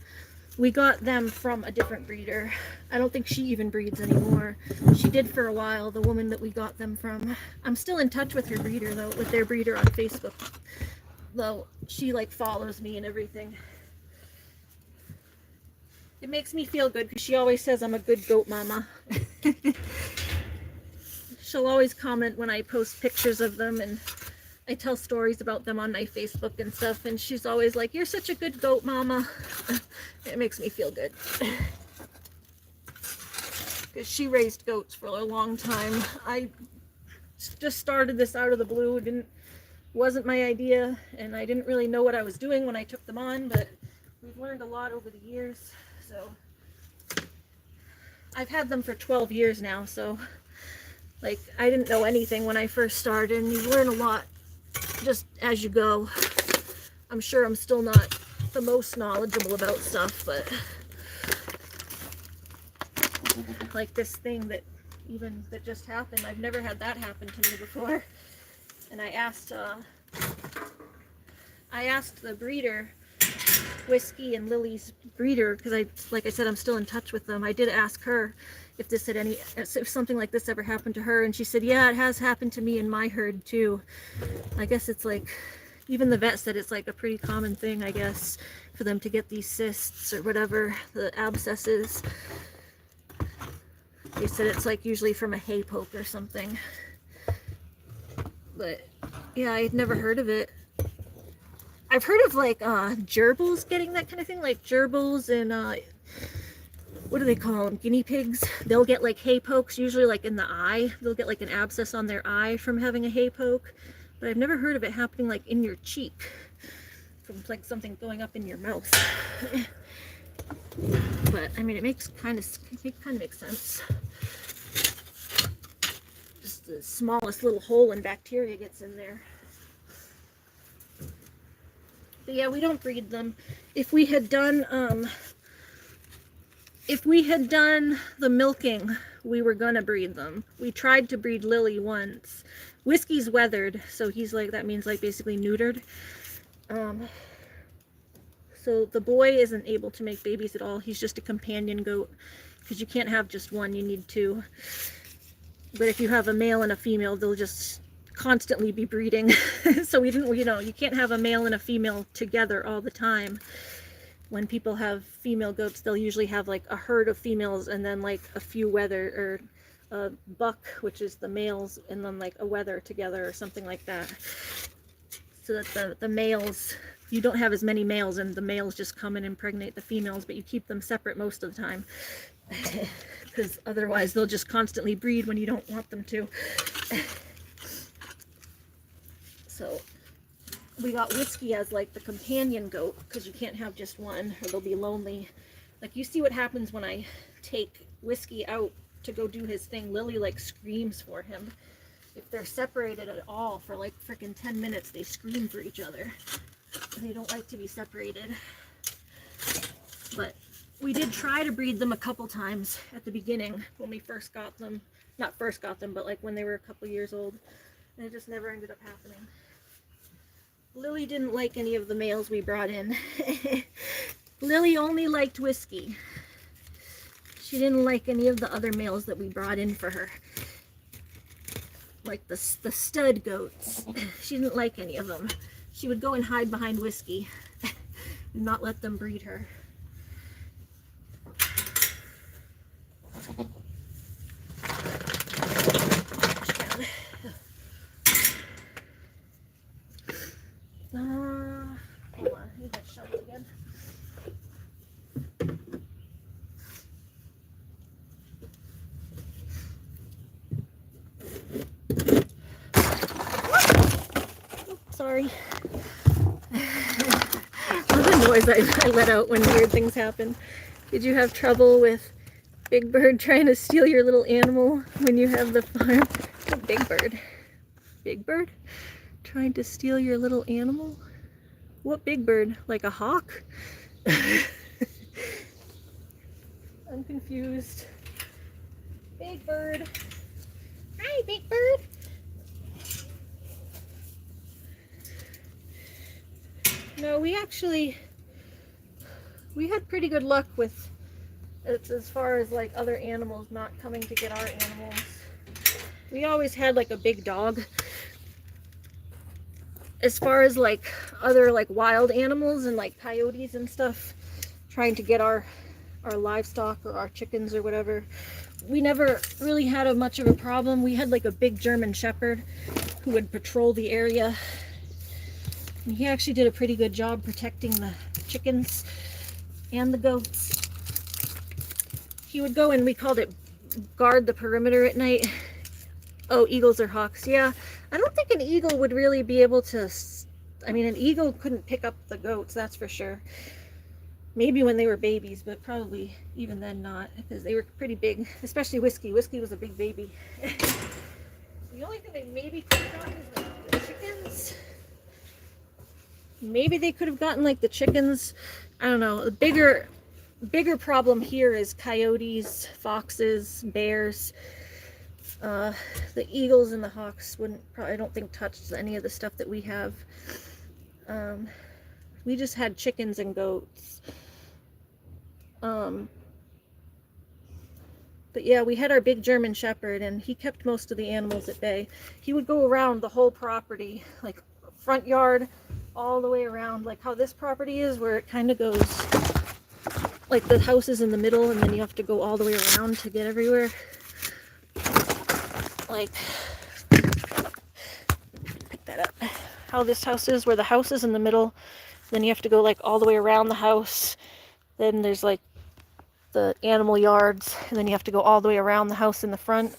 Speaker 1: We got them from a different breeder. I don't think she even breeds anymore. She did for a while, the woman that we got them from. I'm still in touch with her breeder though, with their breeder on Facebook. Though she like follows me and everything. It makes me feel good because she always says I'm a good goat mama. She'll always comment when I post pictures of them and I tell stories about them on my Facebook and stuff, and she's always like, "You're such a good goat mama." It makes me feel good. Because she raised goats for a long time. I just started this out of the blue. It wasn't my idea, and I didn't really know what I was doing when I took them on, but we've learned a lot over the years. So I've had them for 12 years now, so like I didn't know anything when I first started, and you learn a lot just as you go. I'm sure I'm still not the most knowledgeable about stuff, but like this thing that just happened, I've never had that happen to me before. And I asked the breeder, Whiskey and Lily's breeder, because like I said, I'm still in touch with them. I did ask her if something like this ever happened to her, and she said, yeah, it has happened to me in my herd too. I guess it's like, even the vet said it's like a pretty common thing, I guess, for them to get these cysts or whatever, the abscesses. They said it's like usually from a hay poke or something. But yeah, I'd never heard of it. I've heard of like gerbils getting that kind of thing, like gerbils and what do they call them, guinea pigs. They'll get like hay pokes, usually like in the eye. They'll get like an abscess on their eye from having a hay poke. But I've never heard of it happening like in your cheek from like something going up in your mouth. But I mean, it kind of makes sense. Just the smallest little hole and bacteria gets in there. But yeah, we don't breed them. If we had done the milking, we were gonna breed them. We tried to breed Lily once. Whiskey's weathered, so he's like, that means like basically neutered. So the boy isn't able to make babies at all. He's just a companion goat, because you can't have just one, you need two. But if you have a male and a female, they'll just constantly be breeding. So we didn't, you can't have a male and a female together all the time. When people have female goats, they'll usually have like a herd of females and then like a few wether, or a buck, which is the males, and then like a wether together or something like that. So that the males, you don't have as many males and the males just come and impregnate the females, but you keep them separate most of the time. Because otherwise they'll just constantly breed when you don't want them to. So we got Whiskey as like the companion goat, because you can't have just one or they'll be lonely. Like, you see what happens when I take Whiskey out to go do his thing. Lily like screams for him. If they're separated at all for like freaking 10 minutes, they scream for each other. They don't like to be separated. But we did try to breed them a couple times at the beginning when we first got them. Not first got them, but like when they were a couple years old. And it just never ended up happening. Lily didn't like any of the males we brought in. Lily only liked Whiskey. She didn't like any of the other males that we brought in for her. Like the stud goats. She didn't like any of them. She would go and hide behind Whiskey and not let them breed her. Hold on, I need that shovel again. sorry. The noise I let out when weird things happen. Did you have trouble with Big Bird trying to steal your little animal when you have the farm? Big Bird? Big Bird? Trying to steal your little animal? What Big Bird? Like a hawk? I'm confused. Big Bird. Hi, Big Bird. No, we had pretty good luck with it as far as like other animals not coming to get our animals. We always had like a big dog. As far as like other like wild animals and like coyotes and stuff trying to get our livestock or our chickens or whatever, we never really had much of a problem. We had like a big German Shepherd who would patrol the area. And he actually did a pretty good job protecting the chickens and the goats. He would go and we called it guard the perimeter at night. Oh, eagles or hawks. Yeah, I don't think an eagle would really be able to, I mean, an eagle couldn't pick up the goats, that's for sure. Maybe when they were babies, but probably even then not, because they were pretty big, especially Whiskey. Whiskey was a big baby. The only thing they maybe could have gotten is like the chickens. Maybe they could have gotten like the chickens. I don't know. The bigger problem here is coyotes, foxes, bears. The eagles and the hawks wouldn't probably, I don't think, touch any of the stuff that we have. We just had chickens and goats. But yeah, we had our big German Shepherd and he kept most of the animals at bay. He would go around the whole property, like front yard, all the way around, like how this property is, where it kind of goes, like the house is in the middle and then you have to go all the way around to get everywhere. Like, pick that up. How this house is, where the house is in the middle, then you have to go like all the way around the house. Then there's like the animal yards, and then you have to go all the way around the house in the front.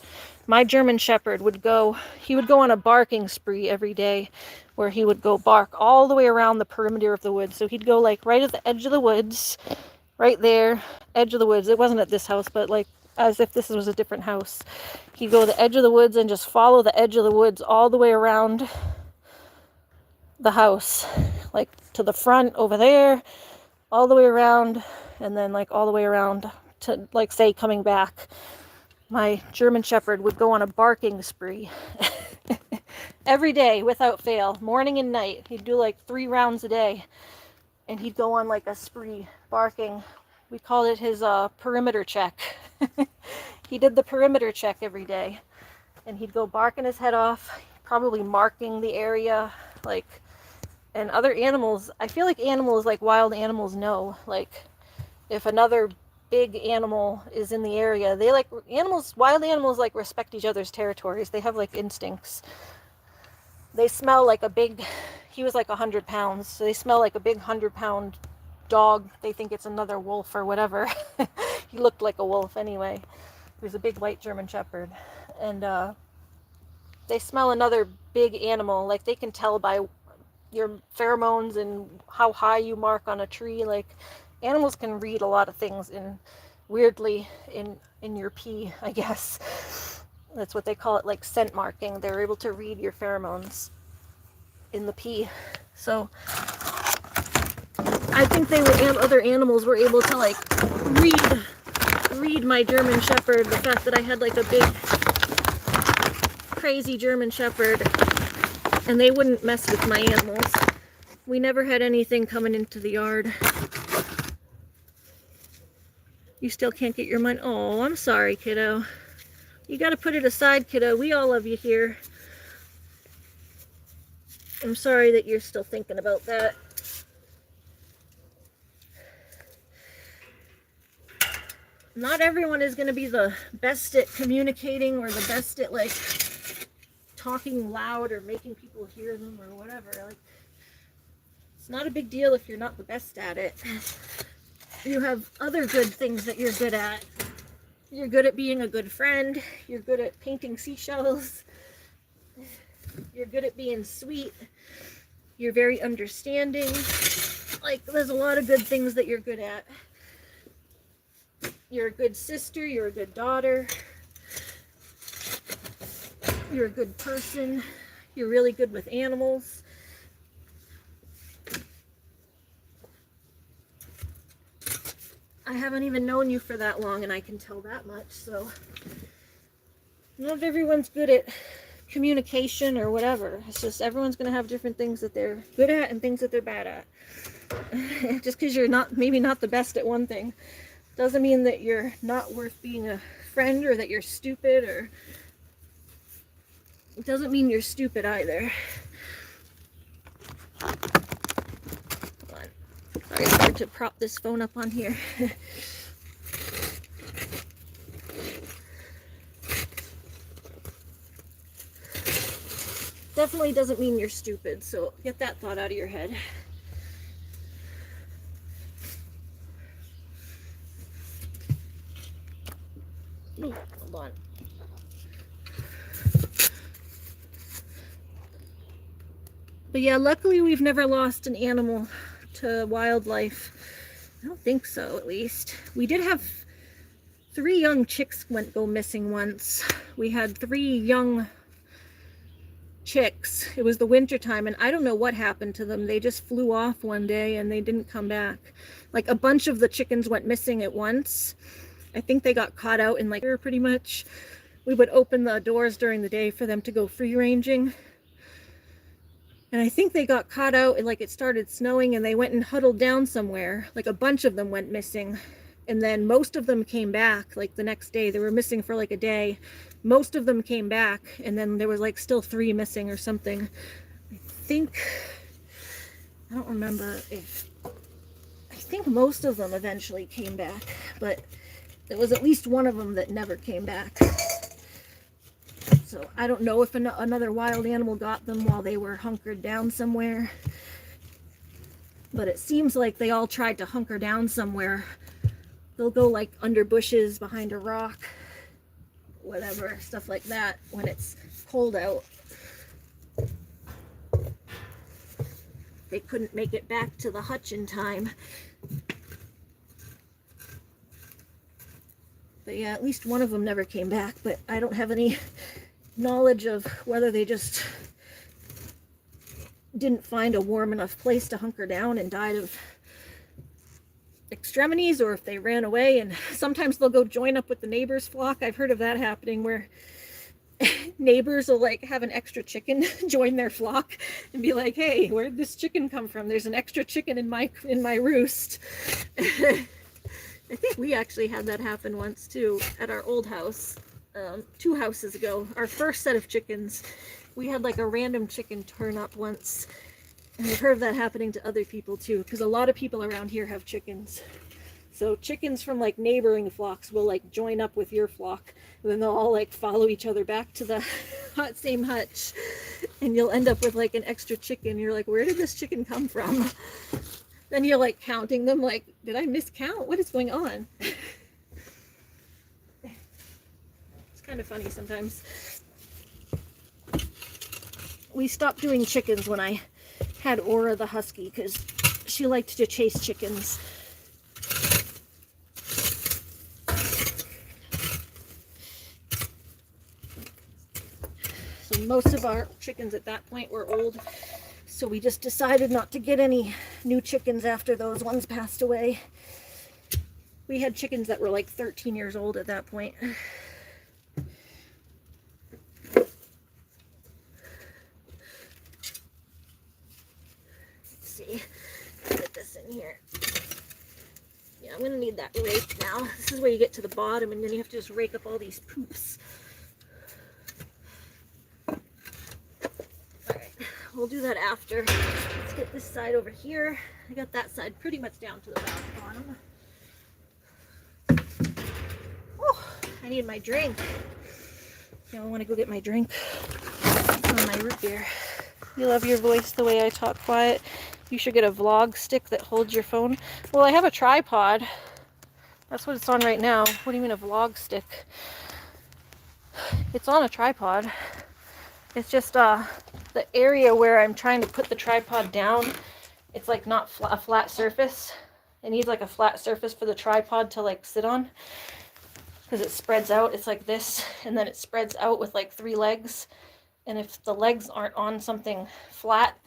Speaker 1: My German Shepherd would go on a barking spree every day, where he would go bark all the way around the perimeter of the woods. So he'd go like right at the edge of the woods, right there, edge of the woods. It wasn't at this house, but like as if this was a different house. He'd go to the edge of the woods and just follow the edge of the woods all the way around the house, like to the front over there, all the way around, and then like all the way around to, like, say, coming back. My German Shepherd would go on a barking spree every day without fail, morning and night. He'd do like 3 rounds a day, and he'd go on like a spree barking. We called it his perimeter check. He did the perimeter check every day, and he'd go barking his head off, probably marking the area, like. And other animals, I feel like animals, like wild animals, know, like, if another big animal is in the area, they like, wild animals like respect each other's territories. They have like instincts. They smell like a big, he was like 100 pounds, so they smell like a big 100-pound dog. They think it's another wolf or whatever. He looked like a wolf anyway. He was a big white German Shepherd. And they smell another big animal, like they can tell by your pheromones and how high you mark on a tree. Like, animals can read a lot of things weirdly in your pee, I guess. That's what they call it, like scent marking. They're able to read your pheromones in the pee. So I think other animals were able to like read my German Shepherd. The fact that I had like a big crazy German Shepherd, and they wouldn't mess with my animals. We never had anything coming into the yard. You still can't get your mind. Oh, I'm sorry, kiddo. You gotta put it aside, kiddo. We all love you here. I'm sorry that you're still thinking about that. Not everyone is gonna be the best at communicating or the best at like talking loud or making people hear them or whatever. Like, it's not a big deal if you're not the best at it. You have other good things that you're good at. You're good at being a good friend. You're good at painting seashells. You're good at being sweet. You're very understanding. Like, there's a lot of good things that you're good at. You're a good sister, you're a good daughter, you're a good person, you're really good with animals. I haven't even known you for that long, and I can tell that much, so not everyone's good at communication or whatever. It's just everyone's going to have different things that they're good at and things that they're bad at. Just because you're maybe not the best at one thing doesn't mean that you're not worth being a friend, or that you're stupid, or it doesn't mean you're stupid either. Hold on. Sorry, it's hard to prop this phone up on here. Definitely doesn't mean you're stupid, so get that thought out of your head. Ooh, hold on. But yeah, luckily we've never lost an animal to wildlife. I don't think so, at least. We did have 3 young chicks go missing once. We had 3 young chicks. It was the winter time, and I don't know what happened to them. They just flew off one day and they didn't come back. Like, a bunch of the chickens went missing at once. I think they got caught out in, like, pretty much. We would open the doors during the day for them to go free ranging. And I think they got caught out, and like it started snowing, and they went and huddled down somewhere. Like, a bunch of them went missing. And then most of them came back, like, the next day. They were missing for like a day. Most of them came back, and then there was like still 3 missing or something. I don't remember I think most of them eventually came back, but there was at least one of them that never came back. So I don't know if another wild animal got them while they were hunkered down somewhere. But it seems like they all tried to hunker down somewhere. They'll go like under bushes, behind a rock, whatever, stuff like that when it's cold out. They couldn't make it back to the hutch in time. But yeah, at least one of them never came back, but I don't have any knowledge of whether they just didn't find a warm enough place to hunker down and died of extremities, or if they ran away. And sometimes they'll go join up with the neighbor's flock. I've heard of that happening, where neighbors will like have an extra chicken join their flock and be like, hey, where'd this chicken come from? There's an extra chicken in my roost. I think we actually had that happen once too at our old house, 2 houses ago. Our first set of chickens, we had like a random chicken turn up once. And I've heard of that happening to other people too, because a lot of people around here have chickens. So chickens from like neighboring flocks will like join up with your flock, and then they'll all like follow each other back to the same hutch, and you'll end up with like an extra chicken. You're like, where did this chicken come from? Then you're like counting them, like, did I miscount? What is going on? It's kind of funny sometimes. We stopped doing chickens when I had Aura the husky, because she liked to chase chickens. So most of our chickens at that point were old, so we just decided not to get any new chickens after those ones passed away. We had chickens that were like 13 years old at that point. Let's see, put this in here. Yeah, I'm gonna need that rake now. This is where you get to the bottom, and then you have to just rake up all these poops. We'll do that after. Let's get this side over here. I got that side pretty much down to the bottom. Oh, I need my drink. Now I want to go get my drink. On my root beer. You love your voice the way I talk quiet. You should get a vlog stick that holds your phone. Well, I have a tripod. That's what it's on right now. What do you mean a vlog stick? It's on a tripod. It's just the area where I'm trying to put the tripod down, it's like not a flat surface. It needs like a flat surface for the tripod to like sit on, because it spreads out. It's like this, and then it spreads out with like 3 legs. And if the legs aren't on something flat,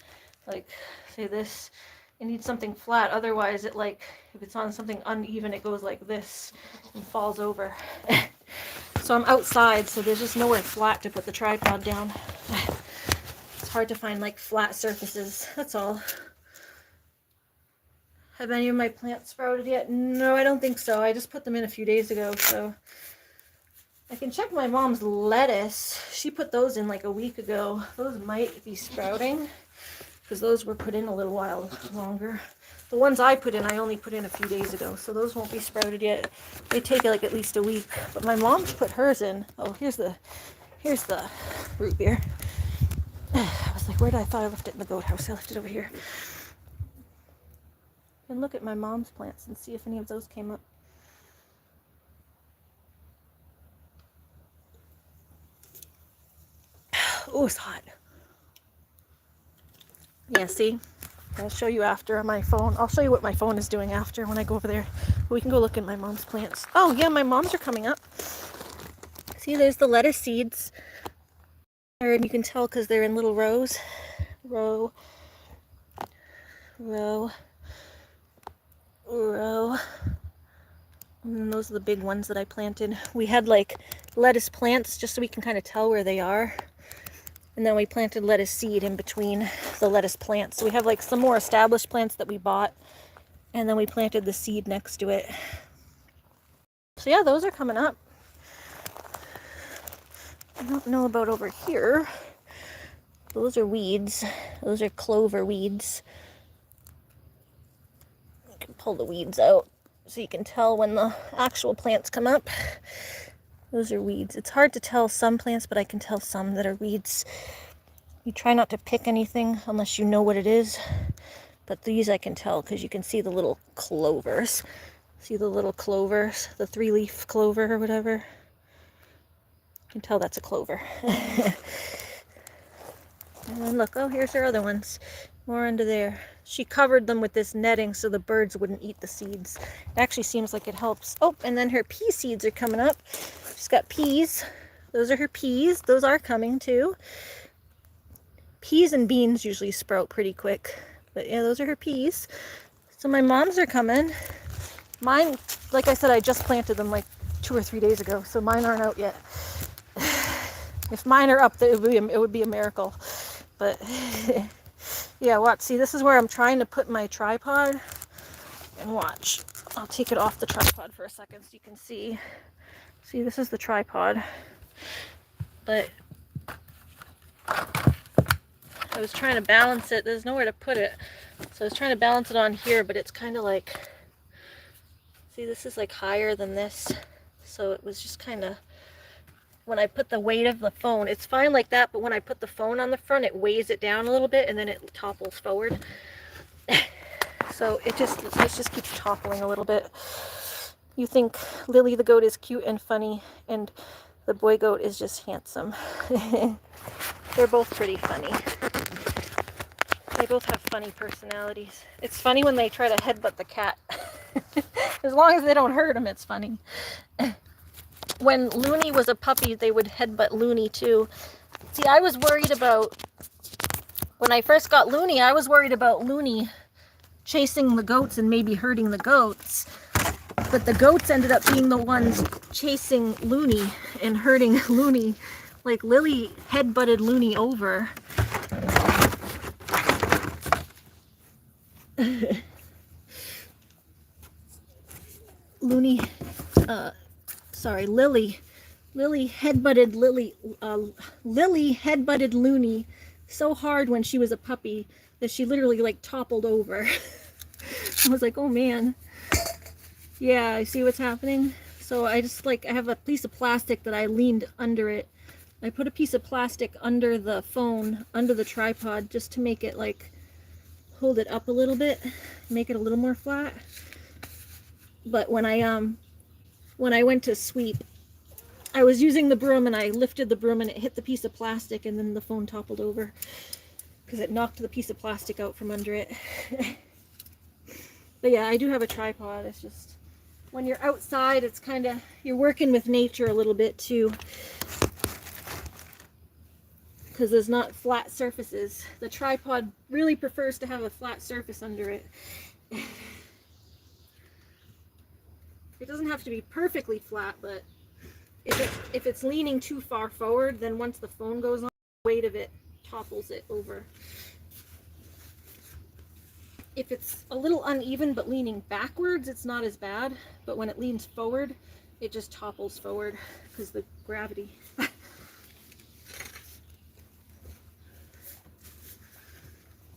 Speaker 1: like say this, it needs something flat. Otherwise it like, if it's on something uneven, it goes like this and falls over. So I'm outside, so there's just nowhere flat to put the tripod down. It's hard to find like flat surfaces, that's all. Have any of my plants sprouted yet? No, I don't think so. I just put them in a few days ago, so. I can check my mom's lettuce. She put those in like a week ago. Those might be sprouting, because those were put in a little while longer. The ones I put in, I only put in a few days ago, so those won't be sprouted yet. They take like at least a week. But my mom's put hers in. Oh, here's the root beer. I was like, where did I thought I left it in the goat house? I left it over here. And look at my mom's plants and see if any of those came up. Oh, it's hot. Yeah, see? I'll show you after on my phone. I'll show you what my phone is doing after when I go over there. We can go look at my mom's plants. Oh, yeah, my mom's are coming up. See, there's the lettuce seeds. And you can tell because they're in little rows. Row. Row. Row. And those are the big ones that I planted. We had like lettuce plants just so we can kind of tell where they are. And then we planted lettuce seed in between the lettuce plants. So we have like some more established plants that we bought. And then we planted the seed next to it. So yeah, those are coming up. I don't know about over here. Those are weeds. Those are clover weeds. You can pull the weeds out so you can tell when the actual plants come up. Those are weeds. It's hard to tell some plants, but I can tell some that are weeds. You try not to pick anything unless you know what it is. But these I can tell because you can see the little clovers. See the little clovers? The 3-leaf clover or whatever. You can tell that's a clover. And then look, oh, here's her other ones. More under there. She covered them with this netting so the birds wouldn't eat the seeds. It actually seems like it helps. Oh, and then her pea seeds are coming up. She's got peas. Those are her peas. Those are coming too. Peas and beans usually sprout pretty quick. But yeah, those are her peas. So my mom's are coming. Mine, like I said, I just planted them like 2 or 3 days ago. So mine aren't out yet. If mine are up, it would be a miracle. But yeah, watch. See, this is where I'm trying to put my tripod. And watch. I'll take it off the tripod for a second so you can see. See, this is the tripod. But I was trying to balance it. There's nowhere to put it. So I was trying to balance it on here, but it's kind of like, see, this is like higher than this. So it was just kind of, when I put the weight of the phone, it's fine like that, but when I put the phone on the front, it weighs it down a little bit and then it topples forward. So it just keeps toppling a little bit. You think Lily the goat is cute and funny, and the boy goat is just handsome. They're both pretty funny. They both have funny personalities. It's funny when they try to headbutt the cat. As long as they don't hurt him, it's funny. When Looney was a puppy, they would headbutt Looney too. See, I was worried about, when I first got Looney, I was worried about Looney chasing the goats and maybe hurting the goats. But the goats ended up being the ones chasing Looney and hurting Looney. Like Lily headbutted Looney over. Lily headbutted Lily headbutted Looney so hard when she was a puppy that she literally like toppled over. I was like, oh man. Yeah, I see what's happening. So I just I have a piece of plastic that I leaned under it. I put a piece of plastic under the phone, under the tripod, just to make it like hold it up a little bit, make it a little more flat. But when I went to sweep, I was using the broom and I lifted the broom and it hit the piece of plastic and then the phone toppled over because it knocked the piece of plastic out from under it. But yeah, I do have a tripod. It's just when you're outside, it's kind of, you're working with nature a little bit too, because there's not flat surfaces. The tripod really prefers to have a flat surface under it. It doesn't have to be perfectly flat, but if it's leaning too far forward, then once the phone goes on, the weight of it topples it over. If it's a little uneven but leaning backwards, it's not as bad, but when it leans forward, it just topples forward because the gravity.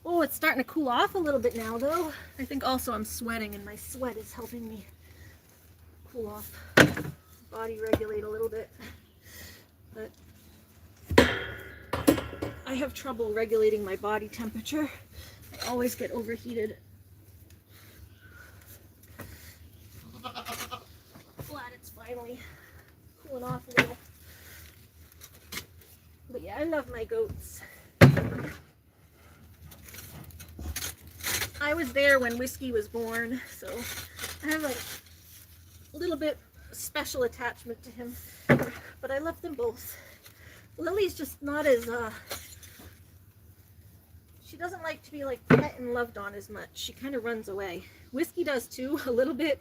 Speaker 1: Oh, it's starting to cool off a little bit now though. I think also I'm sweating and my sweat is helping me cool off, body regulate a little bit. But I have trouble regulating my body temperature. I always get overheated. Glad it's finally cooling off a little. But yeah, I love my goats. I was there when Whiskey was born, so I have like a little bit special attachment to him. But I love them both. Lily's just not as she doesn't like to be like pet and loved on as much. She kind of runs away. Whiskey does too, a little bit,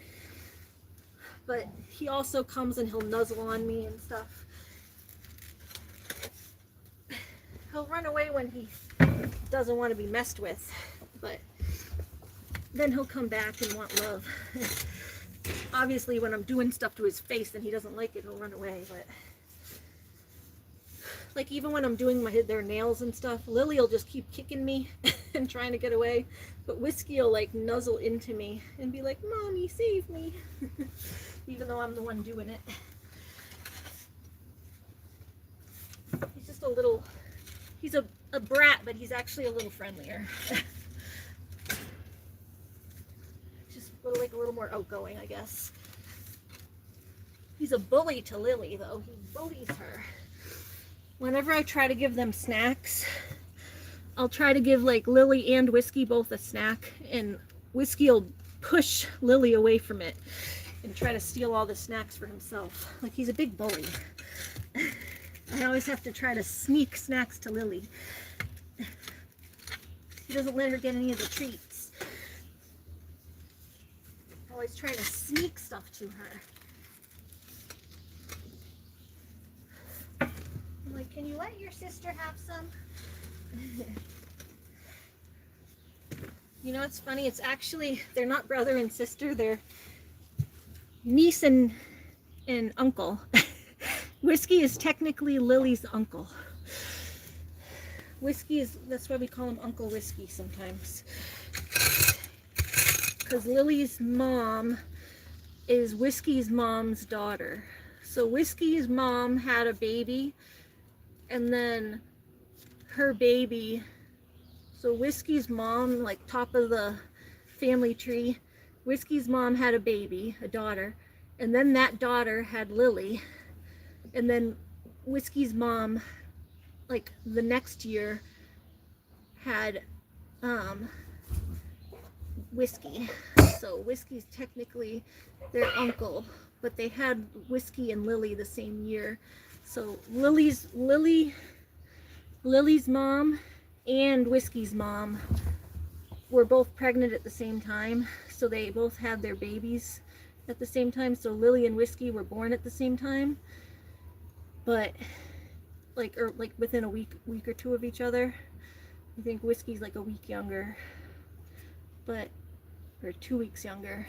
Speaker 1: but he also comes and he'll nuzzle on me and stuff. He'll run away when he doesn't want to be messed with, but then he'll come back and want love. Obviously when I'm doing stuff to his face and he doesn't like it, he'll run away. But like even when I'm doing their nails and stuff, Lily will just keep kicking me and trying to get away, but Whiskey will like nuzzle into me and be like, "Mommy, save me," even though I'm the one doing it. He's just a little, he's a brat, but he's actually a little friendlier. Just like a little more outgoing, I guess. He's a bully to Lily though. He bullies her. Whenever I try to give them snacks, I'll try to give like Lily and Whiskey both a snack, and Whiskey will push Lily away from it and try to steal all the snacks for himself. Like he's a big bully. I always have to try to sneak snacks to Lily. He doesn't let her get any of the treats. Always trying to sneak stuff to her. Like, can you let your sister have some? You know, it's funny. It's actually, they're not brother and sister. They're niece and uncle. Whiskey is technically Lily's uncle. Whiskey is, that's why we call him Uncle Whiskey sometimes. Because Lily's mom is Whiskey's mom's daughter. So Whiskey's mom had a baby, and then her baby, so Whiskey's mom, like top of the family tree, Whiskey's mom had a baby, a daughter, and then that daughter had Lily, and then Whiskey's mom, like the next year, had Whiskey. So Whiskey's technically their uncle, but they had Whiskey and Lily the same year. So Lily's mom and Whiskey's mom were both pregnant at the same time, so they both had their babies at the same time. So Lily and Whiskey were born at the same time, but like within a week or two of each other. I think Whiskey's like a week younger, or 2 weeks younger.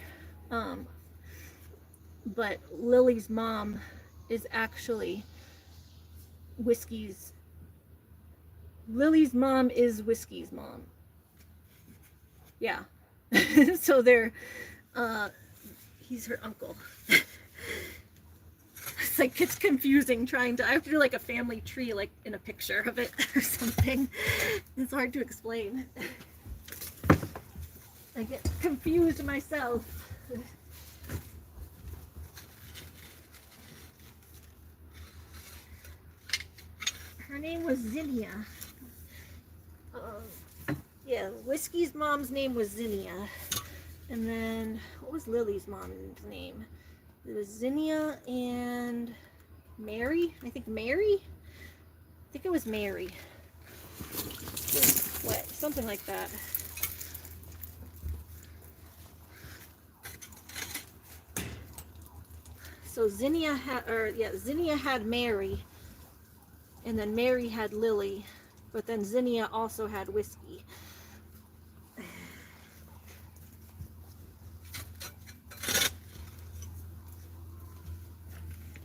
Speaker 1: But Lily's mom is actually Lily's mom is Whiskey's mom. Yeah. So they're, he's her uncle. It's like, it's confusing I have to do like a family tree, like in a picture of it or something. It's hard to explain. I get confused myself. Her name was Zinnia. Yeah, Whiskey's mom's name was Zinnia. And then, what was Lily's mom's name? It was Zinnia and Mary? I think Mary? I think it was Mary. What? Something like that. So Zinnia had Mary, and then Mary had Lily, but then Zinnia also had Whiskey.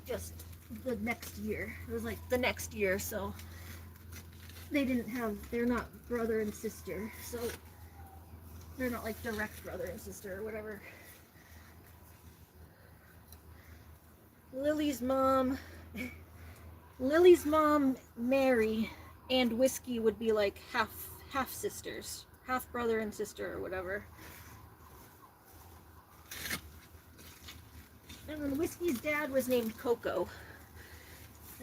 Speaker 1: Just the next year. It was like the next year, so they're not brother and sister, so they're not like direct brother and sister or whatever. Lily's mom, Mary, and Whiskey would be like half sisters, half brother and sister or whatever. And then Whiskey's dad was named Coco.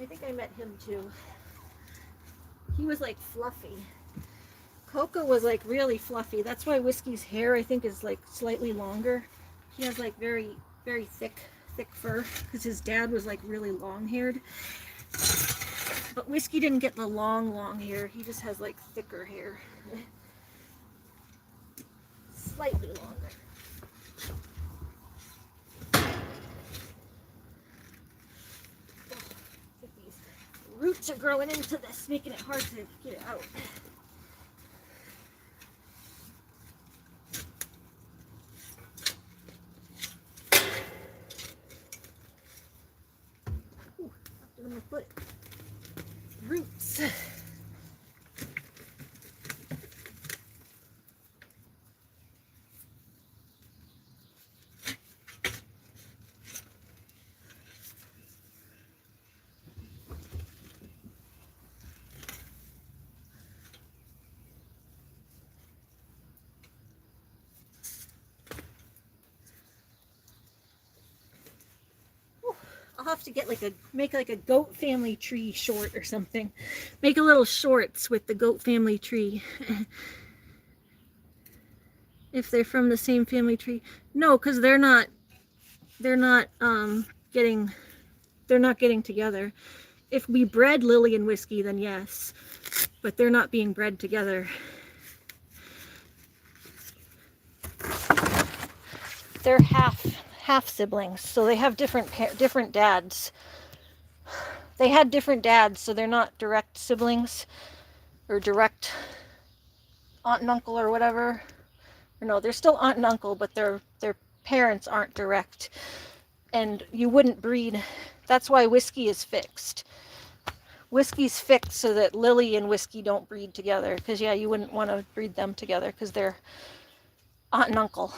Speaker 1: I think I met him too. He was like fluffy. Coco was like really fluffy. That's why Whiskey's hair, I think, is like slightly longer. He has like very, very thick fur because his dad was like really long-haired. But Whiskey didn't get the long hair. He just has like thicker hair. Slightly longer. These roots are growing into this, making it hard to get it out. On my foot. Roots. I'll have to get make like a goat family tree short or something. Make a little shorts with the goat family tree. If they're from the same family tree. No, because they're not getting together. If we bred Lily and Whiskey, then yes. But they're not being bred together. They're half siblings, so they have different dads. They had different dads, so they're not direct siblings or direct aunt and uncle or whatever. Or no, they're still aunt and uncle, but their parents aren't direct. And you wouldn't breed. That's why Whiskey is fixed. Whiskey's fixed so that Lily and Whiskey don't breed together. Because yeah, you wouldn't want to breed them together because they're aunt and uncle.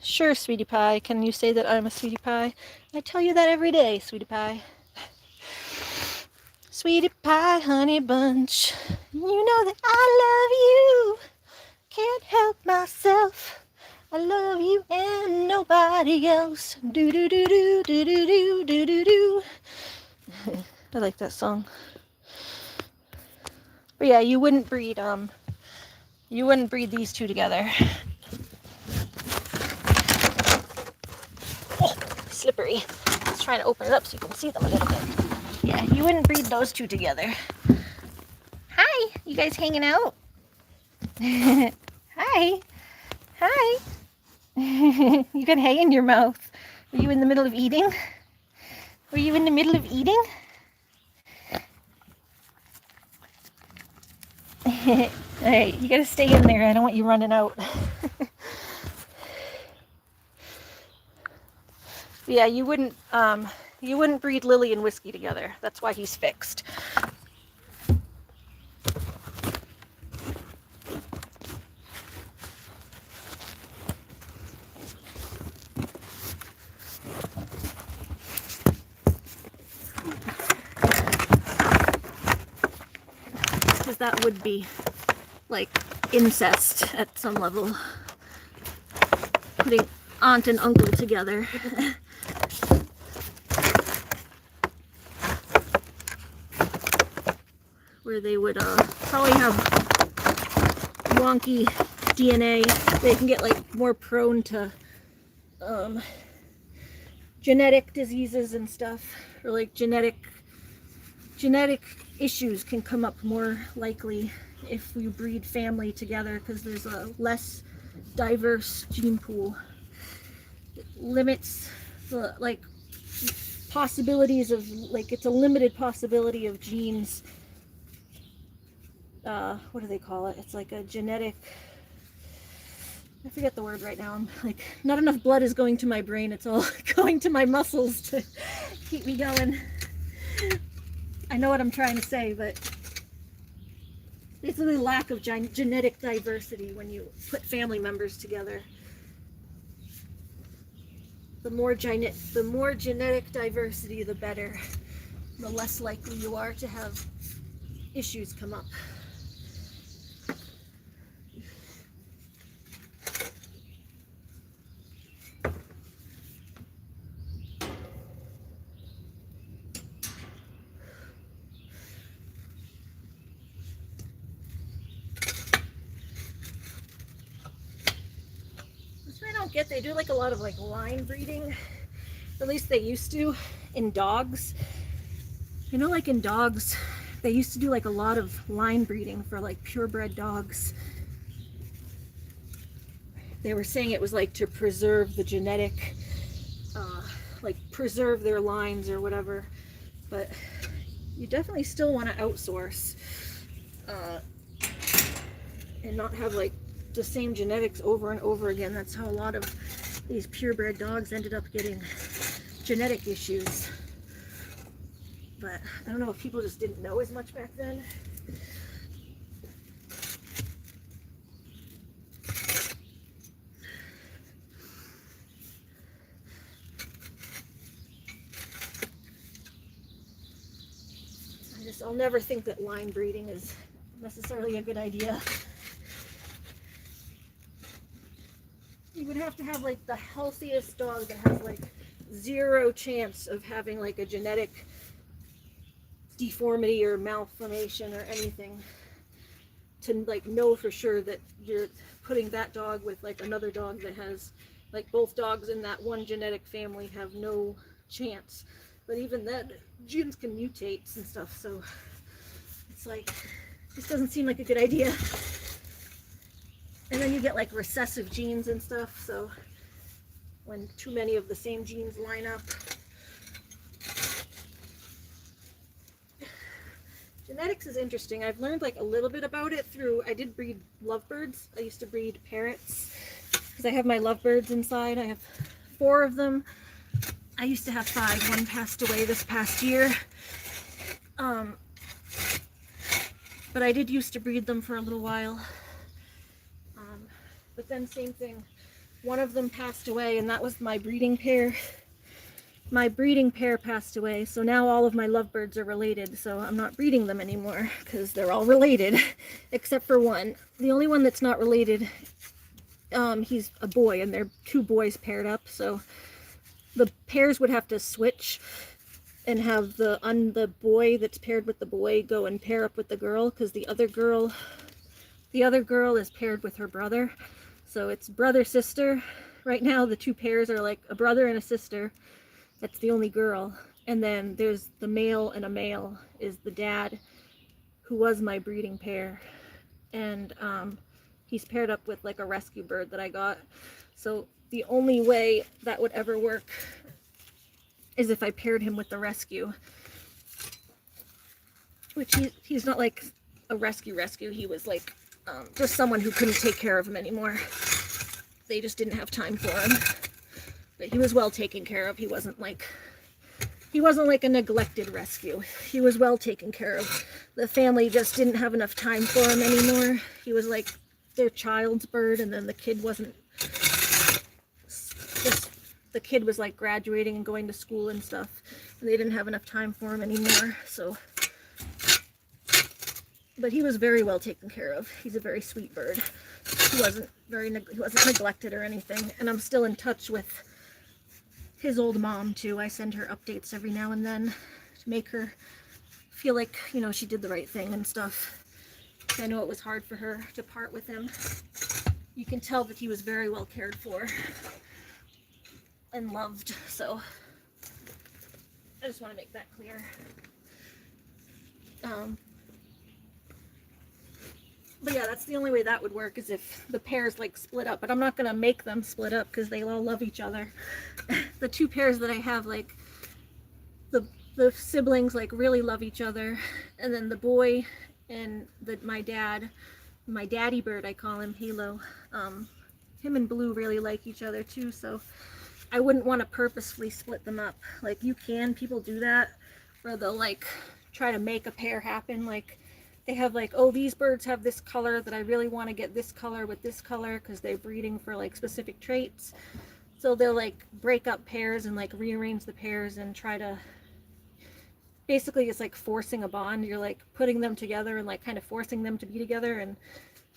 Speaker 1: Sure, sweetie pie. Can you say that I'm a sweetie pie? I tell you that every day, sweetie pie. Sweetie pie, honey bunch. You know that I love you. Can't help myself. I love you and nobody else. Do do do do do do do do do do. I like that song. But yeah, you wouldn't breed these two together. Oh, slippery. Let's try to open it up so you can see them a little bit. Yeah, you wouldn't breed those two together. Hi, you guys hanging out? Hi. Hi. You got hay in your mouth. Were you in the middle of eating? Were you in the middle of eating? Alright, you gotta stay in there. I don't want you running out. Yeah, you wouldn't breed Lily and Whiskey together. That's why he's fixed. Because that would be like incest at some level. Putting aunt and uncle together. where they would probably have wonky DNA. They can get like more prone to genetic diseases and stuff, or like genetic issues can come up more likely if we breed family together, because there's a less diverse gene pool. It limits the like possibilities of, like, it's a limited possibility of genes. What do they call it? It's like a genetic, I forget the word right now. I'm like, not enough blood is going to my brain. It's all going to my muscles to keep me going. I know what I'm trying to say, but basically lack of genetic diversity when you put family members together. The more genetic diversity, the better. The less likely you are to have issues come up. Get, they do like a lot of like line breeding, at least they used to, in dogs. You know, like in dogs they used to do like a lot of line breeding for like purebred dogs. They were saying it was like to preserve the genetic, like preserve their lines or whatever, but you definitely still want to outsource and not have like the same genetics over and over again. That's how a lot of these purebred dogs ended up getting genetic issues. But I don't know if people just didn't know as much back then. I'll never think that line breeding is necessarily a good idea. You would have to have like the healthiest dog that has like 0 chance of having like a genetic deformity or malformation or anything to like know for sure that you're putting that dog with like another dog that has, like, both dogs in that one genetic family have no chance. But even then, genes can mutate and stuff, so it's like, this doesn't seem like a good idea. And then you get like recessive genes and stuff, so when too many of the same genes line up. Genetics is interesting. I've learned like a little bit about it through, I did breed lovebirds. I used to breed parrots because I have my lovebirds inside. I have 4 of them. I used to have 5. One passed away this past year. But I did used to breed them for a little while. But then same thing, one of them passed away, and that was my breeding pair. My breeding pair passed away, so now all of my lovebirds are related, so I'm not breeding them anymore because they're all related except for one. The only one that's not related, he's a boy, and they're 2 boys paired up, so the pairs would have to switch and have the boy that's paired with the boy go and pair up with the girl, because the other girl is paired with her brother. So it's brother sister. Right now the 2 pairs are like a brother and a sister. That's the only girl. And then there's the male and a male is the dad, who was my breeding pair. And he's paired up with like a rescue bird that I got. So the only way that would ever work is if I paired him with the rescue. Which he's not like a rescue. He was like just someone who couldn't take care of him anymore. They just didn't have time for him. But he was well taken care of. He wasn't like a neglected rescue. He was well taken care of. The family just didn't have enough time for him anymore. He was like their child's bird, and then the kid wasn't, the kid was like graduating and going to school and stuff, and they didn't have enough time for him anymore. So, but he was very well taken care of. He's a very sweet bird. He wasn't neglected or anything. And I'm still in touch with his old mom too. I send her updates every now and then to make her feel like, you know, she did the right thing and stuff. I know it was hard for her to part with him. You can tell that he was very well cared for and loved, so I just want to make that clear. But yeah, that's the only way that would work, is if the pairs like split up. But I'm not gonna make them split up because they all love each other. The two pairs that I have, like the siblings like really love each other, and then the boy and my daddy bird, I call him Halo. Him and Blue really like each other too, so I wouldn't want to purposefully split them up. Like, people do that, where they'll like try to make a pair happen. Like, they have like, oh, these birds have this color that I really want to get this color with this color because they're breeding for like specific traits. So they'll like break up pairs and like rearrange the pairs and try to, basically it's like forcing a bond. You're like putting them together and like kind of forcing them to be together, and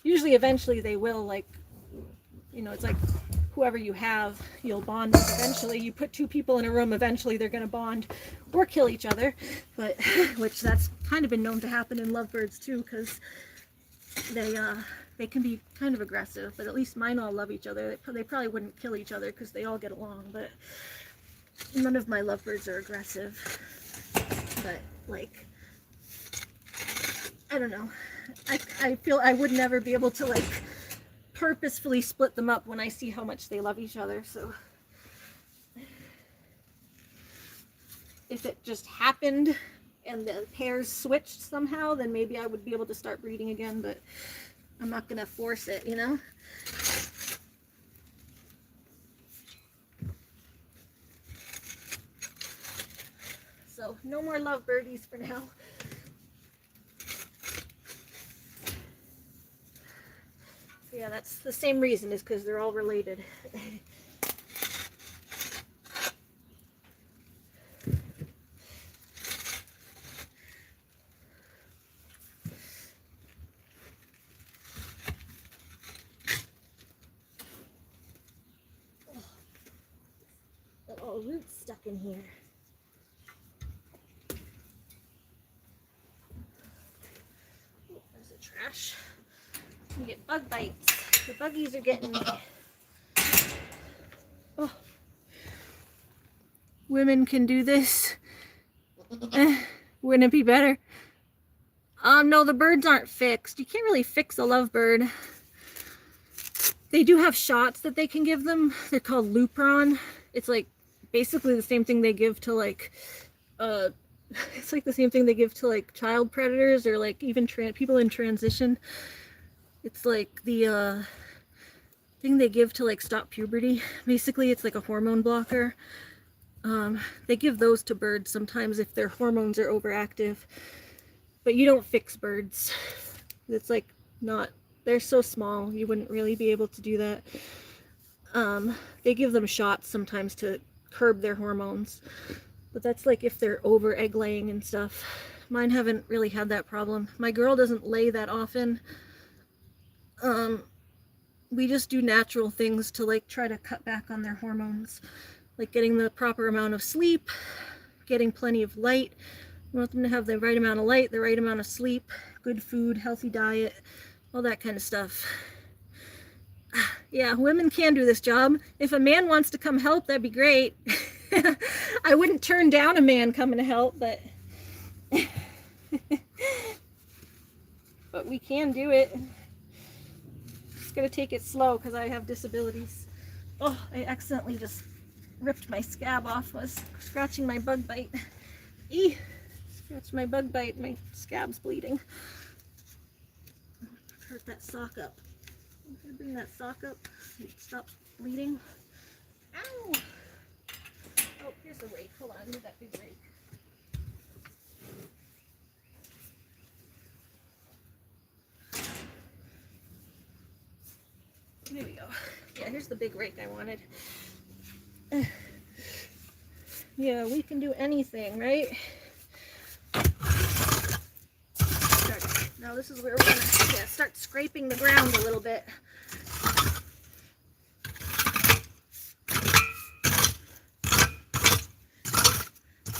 Speaker 1: usually eventually they will, like, you know, it's like whoever you have, you'll bond with eventually. You put two people in a room, eventually they're going to bond or kill each other, but which that's kind of been known to happen in lovebirds too, because they can be kind of aggressive, but at least mine all love each other. They probably wouldn't kill each other because they all get along, but none of my lovebirds are aggressive. But like, I don't know, I feel I would never be able to like purposefully split them up when I see how much they love each other. So if it just happened and the pairs switched somehow, then maybe I would be able to start breeding again, but I'm not gonna force it, you know. So no more lovebirdies for now. Yeah, that's the same reason, is because they're all related. Got all roots stuck in here. Oh, there's the trash. You get bug bites. The buggies are getting me. Oh. Women can do this. Wouldn't it be better? No, the birds aren't fixed. You can't really fix a lovebird. They do have shots that they can give them. They're called Lupron. It's like basically the same thing they give to like it's like the same thing they give to like child predators, or like even people in transition. It's like the thing they give to like stop puberty. Basically, it's like a hormone blocker. They give those to birds sometimes if their hormones are overactive. But you don't fix birds. It's like not, they're so small, you wouldn't really be able to do that. They give them shots sometimes to curb their hormones. But that's like if they're over egg laying and stuff. Mine haven't really had that problem. My girl doesn't lay that often. We just do natural things to like try to cut back on their hormones, like getting the proper amount of sleep, getting plenty of light. We want them to have the right amount of light, the right amount of sleep, good food, healthy diet, all that kind of stuff. Yeah, women can do this job. If a man wants to come help, that'd be great. I wouldn't turn down a man coming to help, but but we can do it. Gonna take it slow because I have disabilities. Oh, I accidentally just ripped my scab off. I was scratching my bug bite. Eee! Scratched my bug bite. My scab's bleeding. Hurt that sock up. I'm gonna bring that sock up so it stops bleeding. Ow! Oh, here's the rake. Hold on, I need that big rake. There we go. Yeah, here's the big rake I wanted. Yeah, we can do anything, right? Now this is where we're gonna start scraping the ground a little bit.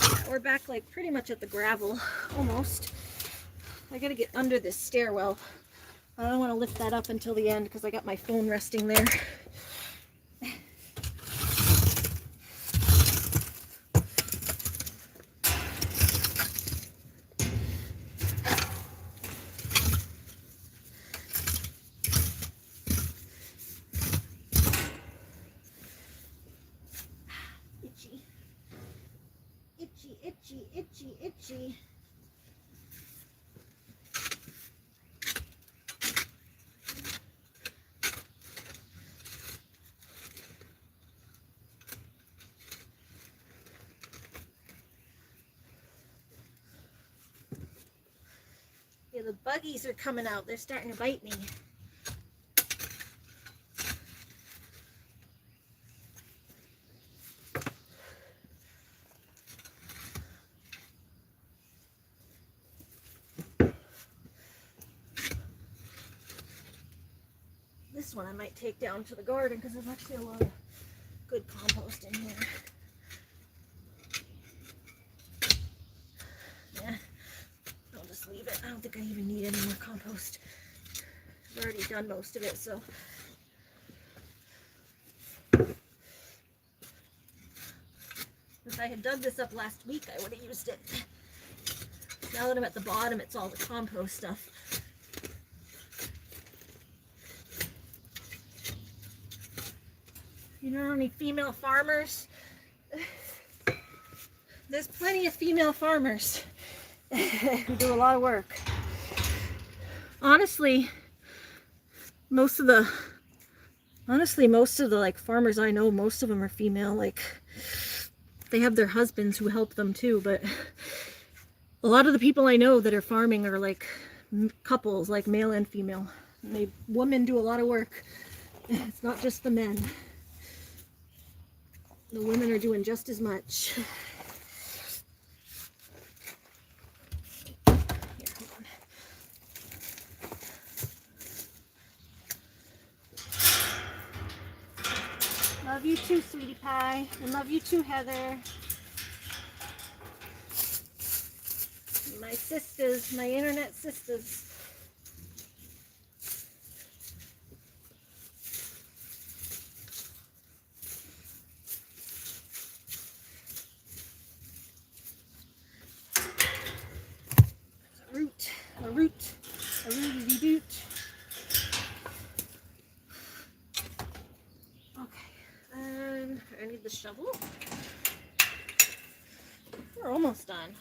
Speaker 1: Yeah, We're back like pretty much at the gravel, almost. I gotta get under this stairwell. I don't want to lift that up until the end because I got my phone resting there. Itchy. Itchy, itchy, itchy, itchy. Yeah, the buggies are coming out. They're starting to bite me. This one I might take down to the garden because there's actually a lot of good compost in here. Yeah, I'll just leave it. I don't think I even need any more compost. I've already done most of it, so. If I had dug this up last week, I would have used it. Now that I'm at the bottom, it's all the compost stuff. You know any female farmers? There's plenty of female farmers who do a lot of work. Honestly, most of the like farmers I know, most of them are female. Like, they have their husbands who help them too, but a lot of the people I know that are farming are like couples, like male and female. And women do a lot of work. It's not just the men. The women are doing just as much. Here, hold on. Love you too, sweetie pie. And love you too, Heather. My sisters, my internet sisters. A rootity doot. Okay, and I need the shovel. We're almost done.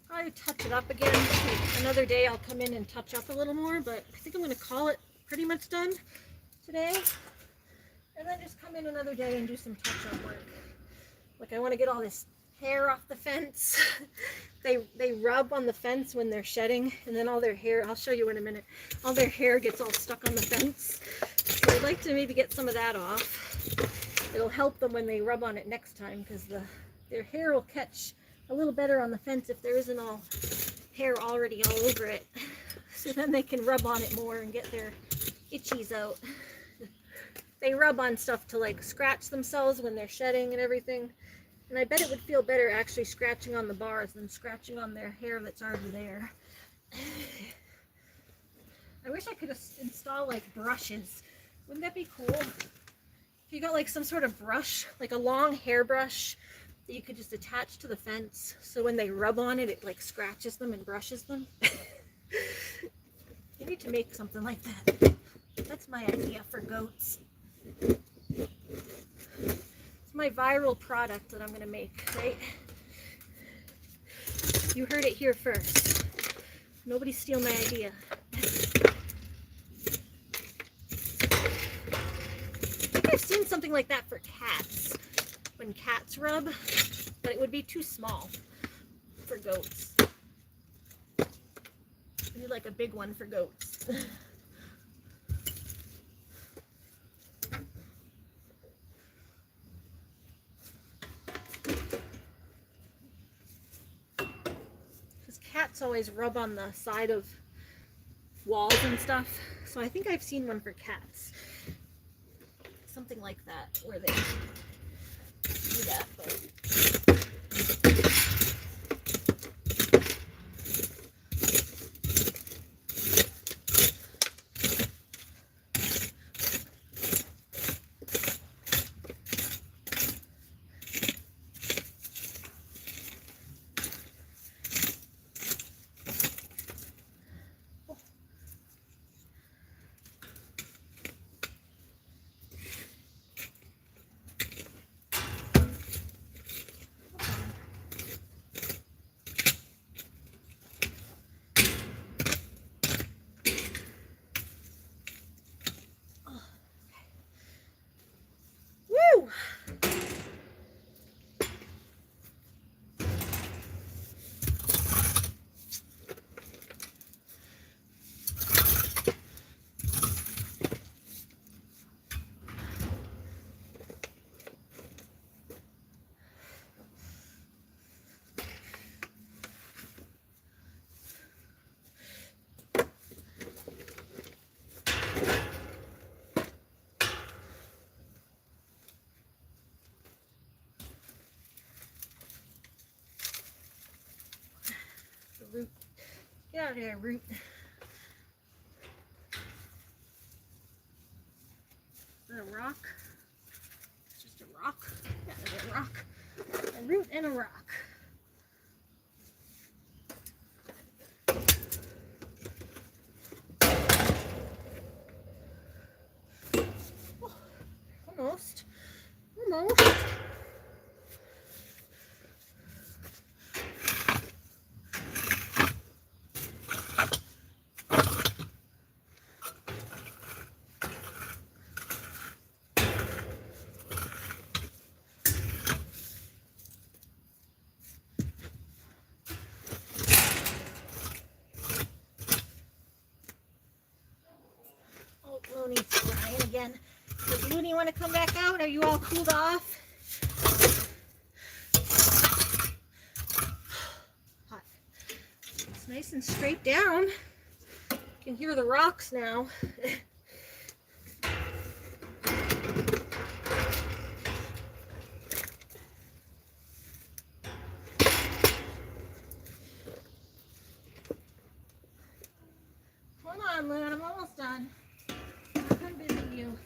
Speaker 1: Probably touch it up again. Like another day I'll come in and touch up a little more, but I think I'm going to call it pretty much done today. And then just come in another day and do some touch-up work. Like, I want to get all this hair off the fence. They rub on the fence when they're shedding, and then all their hair, I'll show you in a minute, all their hair gets all stuck on the fence. So I'd like to maybe get some of that off. It'll help them when they rub on it next time, because their hair will catch a little better on the fence if there isn't all hair already all over it. So then they can rub on it more and get their itchies out. They rub on stuff to like scratch themselves when they're shedding and everything. And I bet it would feel better actually scratching on the bars than scratching on their hair that's already there. I wish I could install like brushes. Wouldn't that be cool? If you got like some sort of brush, like a long hairbrush that you could just attach to the fence, so when they rub on it, it like scratches them and brushes them. You need to make something like that. That's my idea for goats. It's my viral product that I'm going to make, right? You heard it here first. Nobody steal my idea. I think I've seen something like that for cats, when cats rub, but it would be too small for goats. I need like a big one for goats. Cats always rub on the side of walls and stuff, so I think I've seen one for cats. something like that where they do that. But woo! Root. Get out of there, root. Is that a rock? It's just a rock. Get out of there, rock. A root and a rock. Oh, almost. Almost. Looney's crying again. Does Looney want to come back out? Are you all cooled off? Hot. It's nice and straight down. You can hear the rocks now. Hold on, Loon. I'm almost done. I'm busy you.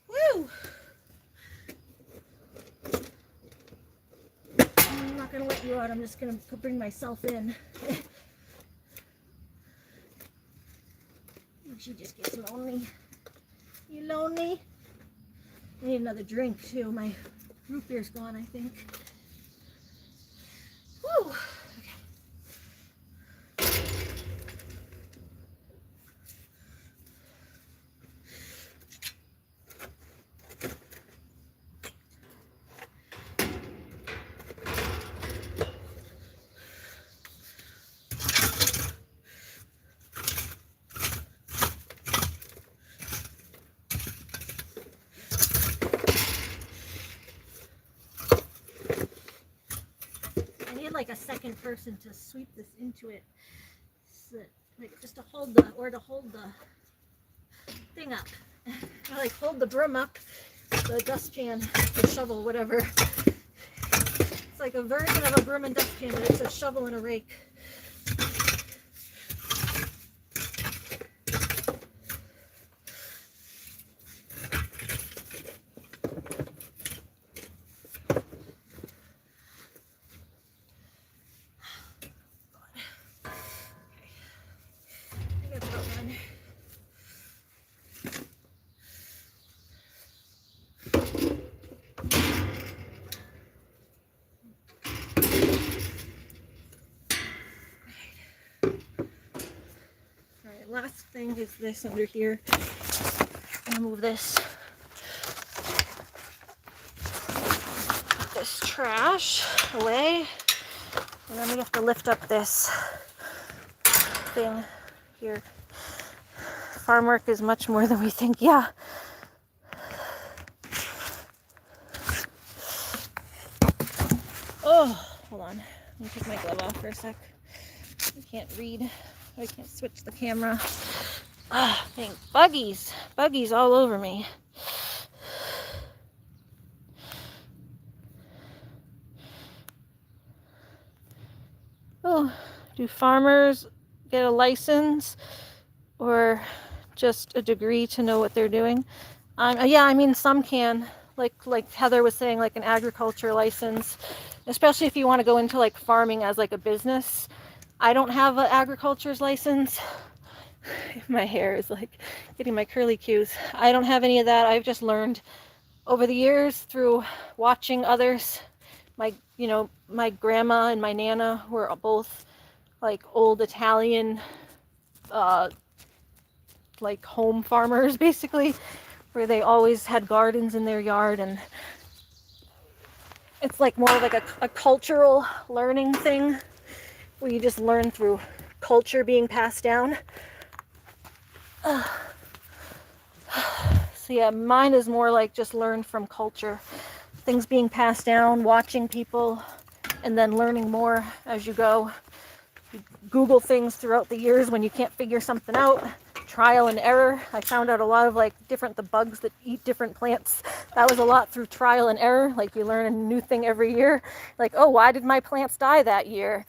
Speaker 1: Woo! I'm not gonna let you out. I'm just gonna bring myself in. She just gets lonely. You lonely? I need another drink too. My root beer's gone, I think. Woo! Like a second person to sweep this into it, so, like just to hold the thing up, or like hold the broom up, the dustpan, the shovel, whatever. It's like a version of a broom and dustpan, but it's a shovel and a rake. Last thing is this under here. I'm gonna move this trash away, and then we have to lift up this thing here. Farm work is much more than we think. Yeah. Oh, hold on. Let me take my glove off for a sec. I can't read. I can't switch the camera. Ah, dang, buggies all over me. Oh, do farmers get a license or just a degree to know what they're doing? Yeah, I mean, some can. Like Heather was saying, like an agriculture license, especially if you want to go into like farming as like a business. I don't have an agriculture's license. My hair is like getting my curly cues. I don't have any of that. I've just learned over the years through watching others. My grandma and my nana were both like old Italian, like home farmers basically, where they always had gardens in their yard, and it's like more like a cultural learning thing where you just learn through culture being passed down. So yeah, mine is more like just learn from culture, things being passed down, watching people, and then learning more as you go. You Google things throughout the years when you can't figure something out. Trial and error. I found out a lot of like the bugs that eat different plants. That was a lot through trial and error. Like you learn a new thing every year. Like, oh, why did my plants die that year?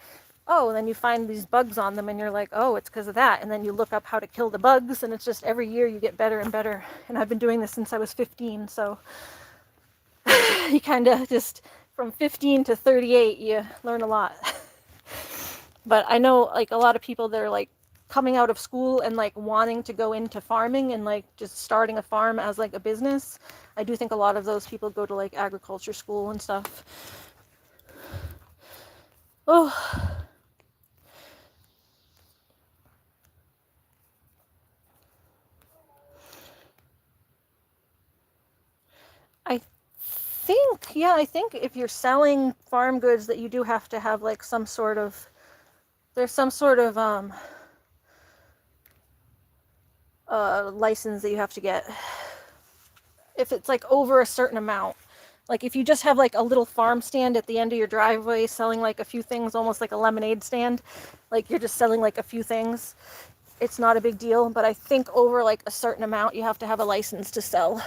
Speaker 1: Oh, and then you find these bugs on them and you're like, oh, it's because of that. And then you look up how to kill the bugs, and it's just every year you get better and better. And I've been doing this since I was 15, so you kind of just from 15 to 38, you learn a lot. But I know like a lot of people that are like coming out of school and like wanting to go into farming and like just starting a farm as like a business. I do think a lot of those people go to like agriculture school and stuff. Oh, I think if you're selling farm goods that you do have to have like there's some sort of license that you have to get if it's like over a certain amount. Like if you just have like a little farm stand at the end of your driveway selling like a few things, almost like a lemonade stand, like you're just selling like a few things, it's not a big deal. But I think over like a certain amount you have to have a license to sell,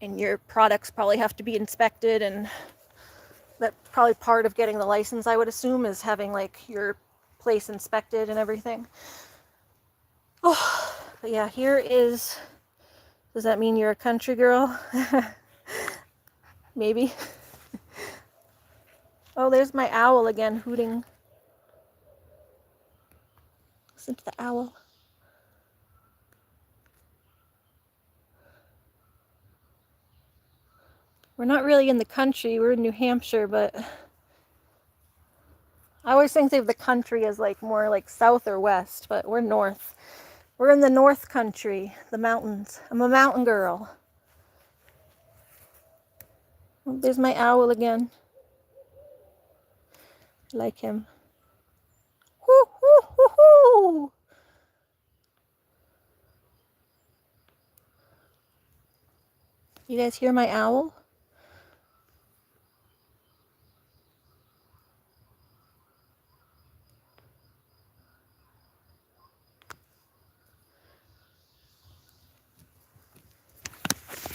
Speaker 1: and your products probably have to be inspected, and that's probably part of getting the license, I would assume, is having like your place inspected and everything. Oh, but yeah, does that mean you're a country girl? Maybe. Oh, there's my owl again hooting. Listen to the owl. We're not really in the country, we're in New Hampshire, but I always think of the country as like more like south or west, but we're north. We're in the North Country, the mountains. I'm a mountain girl. Oh, there's my owl again. I like him. Whoo, whoo, whoo, whoo. You guys hear my owl?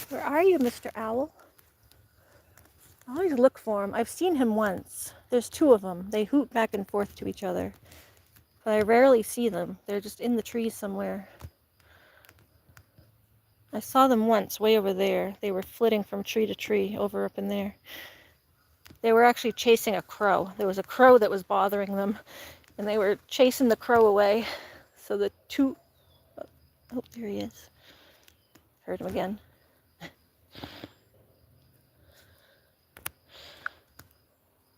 Speaker 1: Where are you, Mr. Owl? I always look for him. I've seen him once. There's two of them. They hoot back and forth to each other. But I rarely see them. They're just in the trees somewhere. I saw them once, way over there. They were flitting from tree to tree, over up in there. They were actually chasing a crow. There was a crow that was bothering them, and they were chasing the crow away. So the two... Oh, there he is. Heard him again.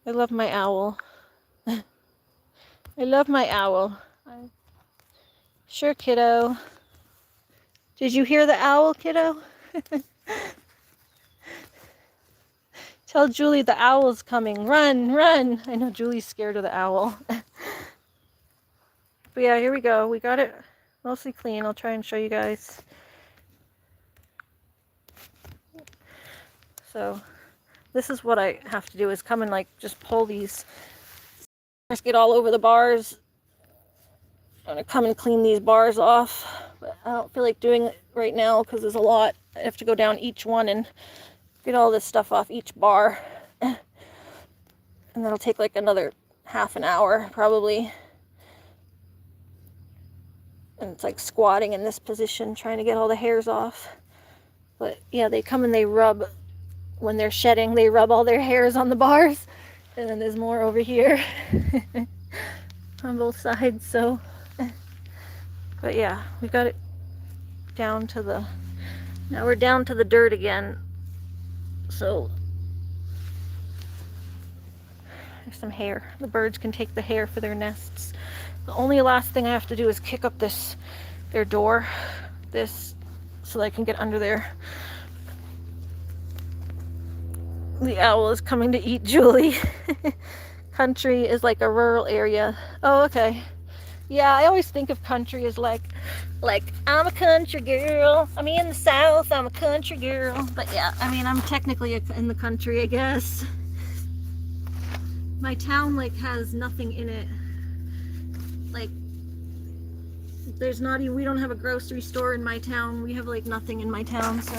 Speaker 1: I love my owl. I love my owl. Sure, kiddo. Did you hear the owl, kiddo? Tell Julie the owl's coming. Run, run. I know Julie's scared of the owl. But yeah, here we go. We got it mostly clean. I'll try and show you guys. So this is what I have to do, is come and like just pull these. Just get all over the bars. I'm gonna come and clean these bars off, but I don't feel like doing it right now because there's a lot. I have to go down each one and get all this stuff off each bar, and that'll take like another half an hour probably. And it's like squatting in this position, trying to get all the hairs off. But yeah, they come and they rub, when they're shedding, they rub all their hairs on the bars. And then there's more over here on both sides, so. But yeah, we got it down to the, now we're down to the dirt again. So there's some hair. The birds can take the hair for their nests. The only last thing I have to do is kick up their door, so they can get under there. The owl is coming to eat Julie. Country is like a rural area. Oh, okay. Yeah, I always think of country as like I'm a country girl. I'm in the South. I'm a country girl. But yeah, I mean, I'm technically in the country, I guess. My town like has nothing in it. Like, there's not even, we don't have a grocery store in my town. We have like nothing in my town, so.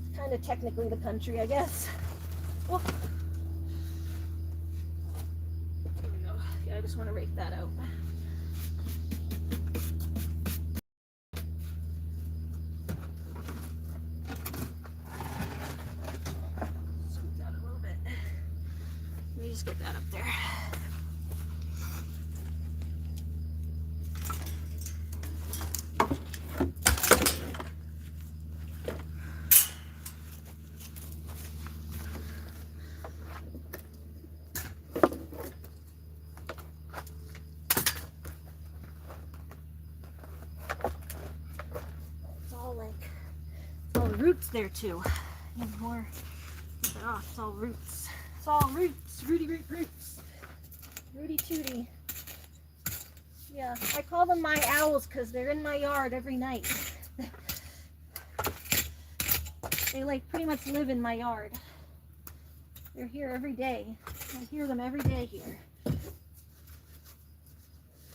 Speaker 1: It's kind of technically the country, I guess. Oh. Here we go. Yeah, I just want to rake that out. Scoot that a little bit. Let me just get that up there. It's all roots there too. Need more. Get that off. It's all roots. It's all roots. Rooty root roots. Rooty tooty. Yeah, I call them my owls because they're in my yard every night. They like pretty much live in my yard. They're here every day. I hear them every day here.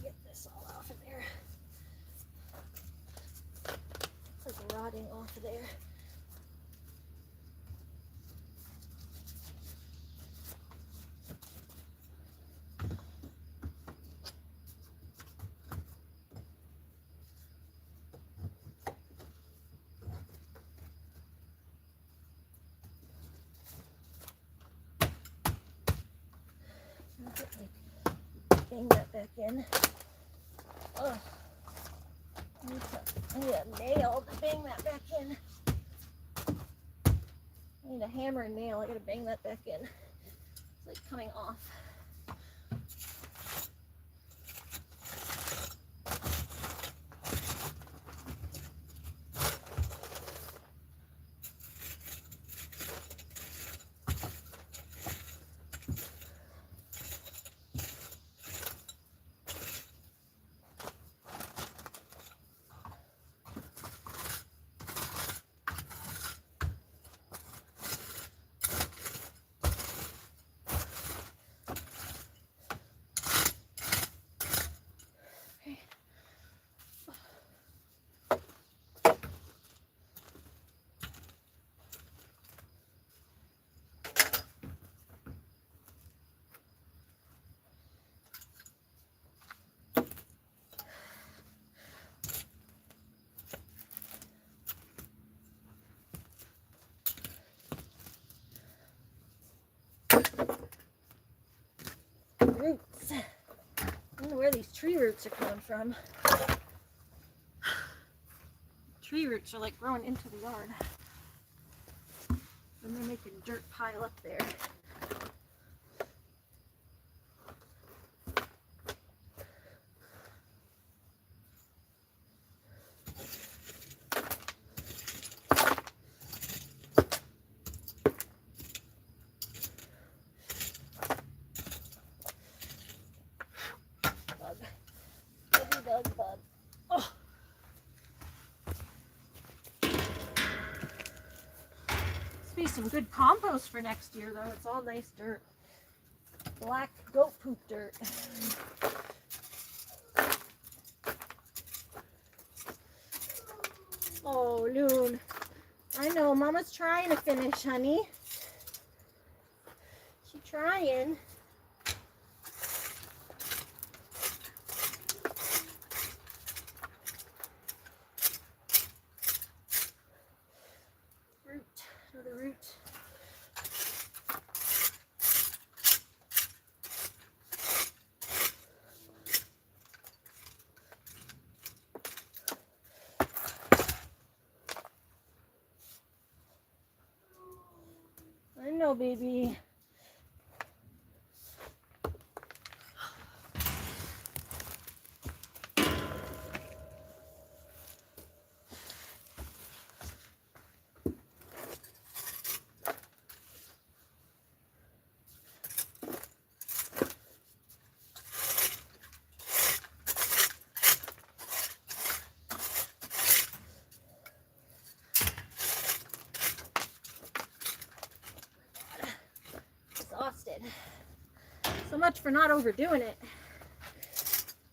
Speaker 1: Get this all off of there. It's like rotting off of there. Bang that back in. Ugh. I need a nail to bang that back in. I need a hammer and nail. I gotta bang that back in. It's like coming off. Roots. I don't know where these tree roots are coming from. Tree roots are like growing into the yard. And they're making dirt pile up there. Bug. Oh. This be some good compost for next year, though. It's all nice dirt. Black goat poop dirt. Oh, Loon. I know, Mama's trying to finish, honey. She's trying. Root, another root. I know, baby. Exhausted. So much for not overdoing it.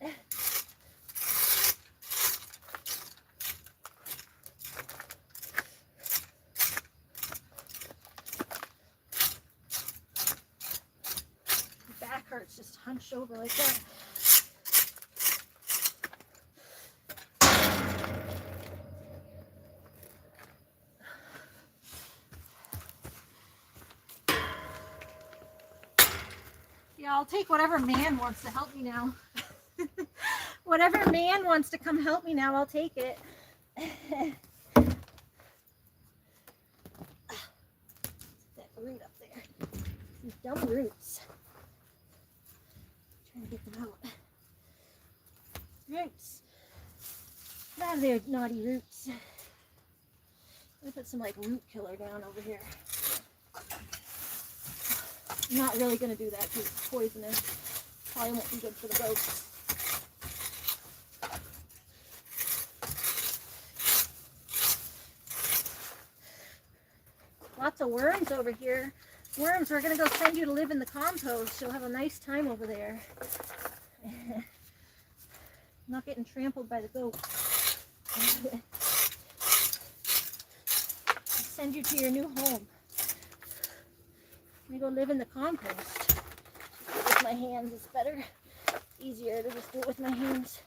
Speaker 1: My back hurts just hunched over like that. Yeah, I'll take whatever man wants to help me now. Whatever man wants to come help me now, I'll take it. That root up there. These dumb roots. I'm trying to get them out. Roots. Get out of there, naughty roots. I'm gonna put some like root killer down over here. I'm not really going to do that because it's poisonous. Probably won't be good for the goats. Lots of worms over here. Worms, we're going to go send you to live in the compost. You'll have a nice time over there. Not getting trampled by the goats. Send you to your new home. I'm gonna go live in the compost. With my hands, it's better. Easier to just do it with my hands.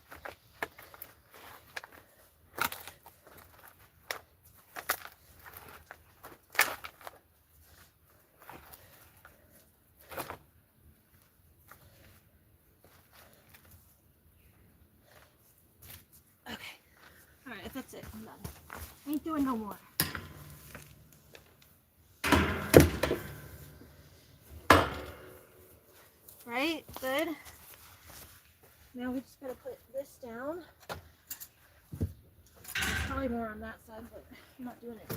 Speaker 1: Okay. Alright, that's it. I'm done. Ain't doing no more. Right? Good. Now we just gotta put this down. There's probably more on that side, but I'm not doing it.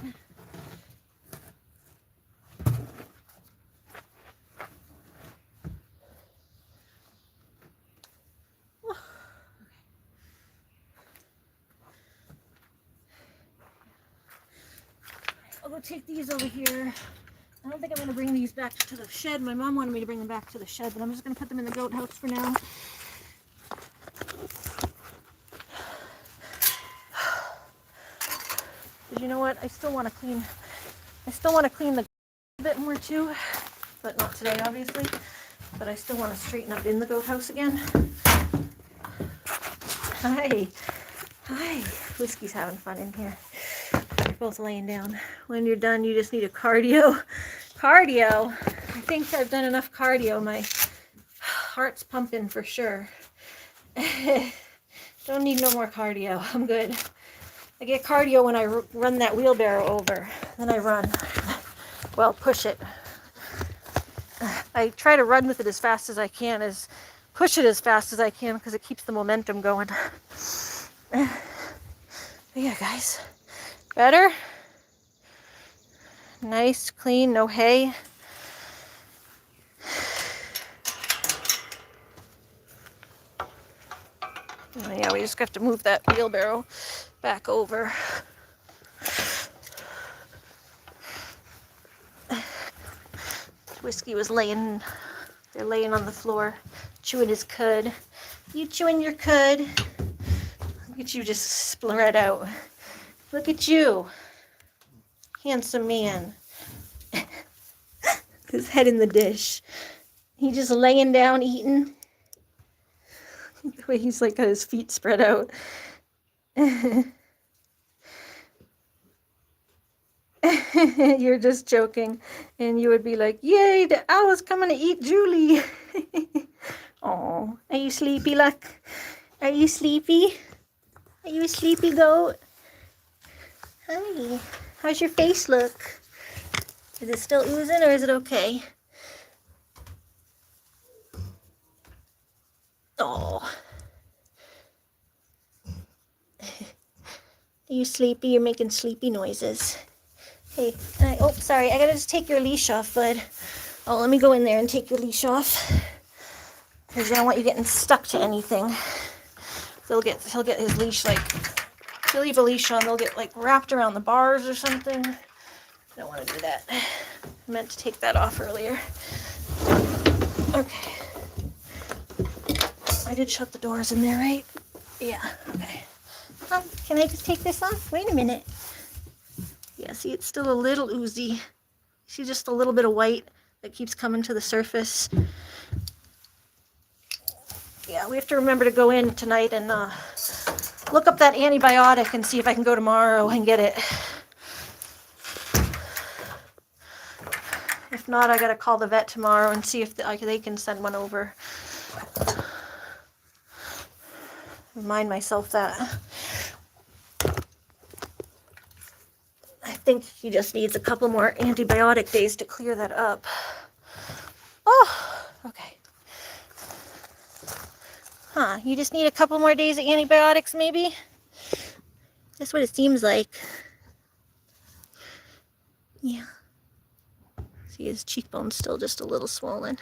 Speaker 1: I'll go take these over here. I don't think I'm going to bring these back to the shed. My mom wanted me to bring them back to the shed, but I'm just going to put them in the goat house for now. Because you know what? I still want to clean the a bit more too, but not today, obviously. But I still want to straighten up in the goat house again. Hi. Hi. Whiskey's having fun in here. They're both laying down. When you're done, you just need a cardio. Cardio. I think I've done enough cardio. My heart's pumping for sure. Don't need no more cardio. I'm good. I get cardio when I run that wheelbarrow over. Then I run. Well, push it. I try to run with it as fast as I can, push it as fast as I can because it keeps the momentum going. But yeah, guys. Better? Nice, clean, no hay. Oh, yeah, we just have to move that wheelbarrow back over. Whiskey was they're laying on the floor, chewing his cud. You chewing your cud? Look at you just spread out. Look at you. handsome man. His head in the dish. He just laying down eating. The way he's like got his feet spread out. You're just joking. And you would be like, yay, the owl is coming to eat Julie. Oh, are you sleepy, Luck? Are you sleepy? Are you a sleepy goat? Hi. How's your face look? Is it still oozing or is it okay? Oh. Are you sleepy? You're making sleepy noises. Hey, oh, sorry, I gotta just take your leash off, bud. Oh, let me go in there and take your leash off. Because I don't want you getting stuck to anything. He'll get his leash, like, if you leave a leash on, they'll get, like, wrapped around the bars or something. I don't want to do that. I meant to take that off earlier. Okay. I did shut the doors in there, right? Yeah, okay. Can I just take this off? Wait a minute. Yeah, see, it's still a little oozy. See just a little bit of white that keeps coming to the surface. Yeah, we have to remember to go in tonight and look up that antibiotic and see if I can go tomorrow and get it. If not, I gotta call the vet tomorrow and see if they can send one over. Remind myself that. I think he just needs a couple more antibiotic days to clear that up. Oh, okay. Huh, you just need a couple more days of antibiotics, maybe? That's what it seems like. Yeah. See, his cheekbone's still just a little swollen.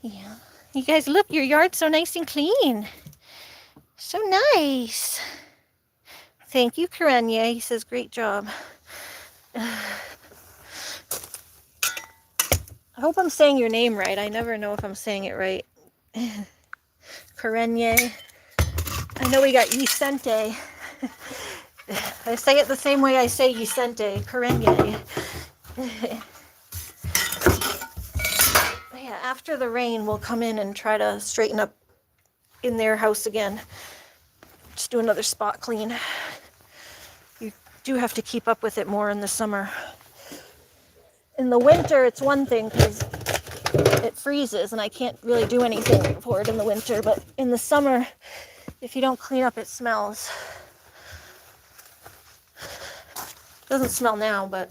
Speaker 1: Yeah. You guys, look, your yard's so nice and clean. So nice. Thank you, Karenya. He says, great job. I hope I'm saying your name right. I never know if I'm saying it right. Karenya. I know we got Yicente. I say it the same way I say Yicente. Karenya. Yeah, after the rain, we'll come in and try to straighten up in their house again. Just do another spot clean. You do have to keep up with it more in the summer. In the winter, it's one thing because it freezes and I can't really do anything for it in the winter. But in the summer, if you don't clean up, it smells. It doesn't smell now, but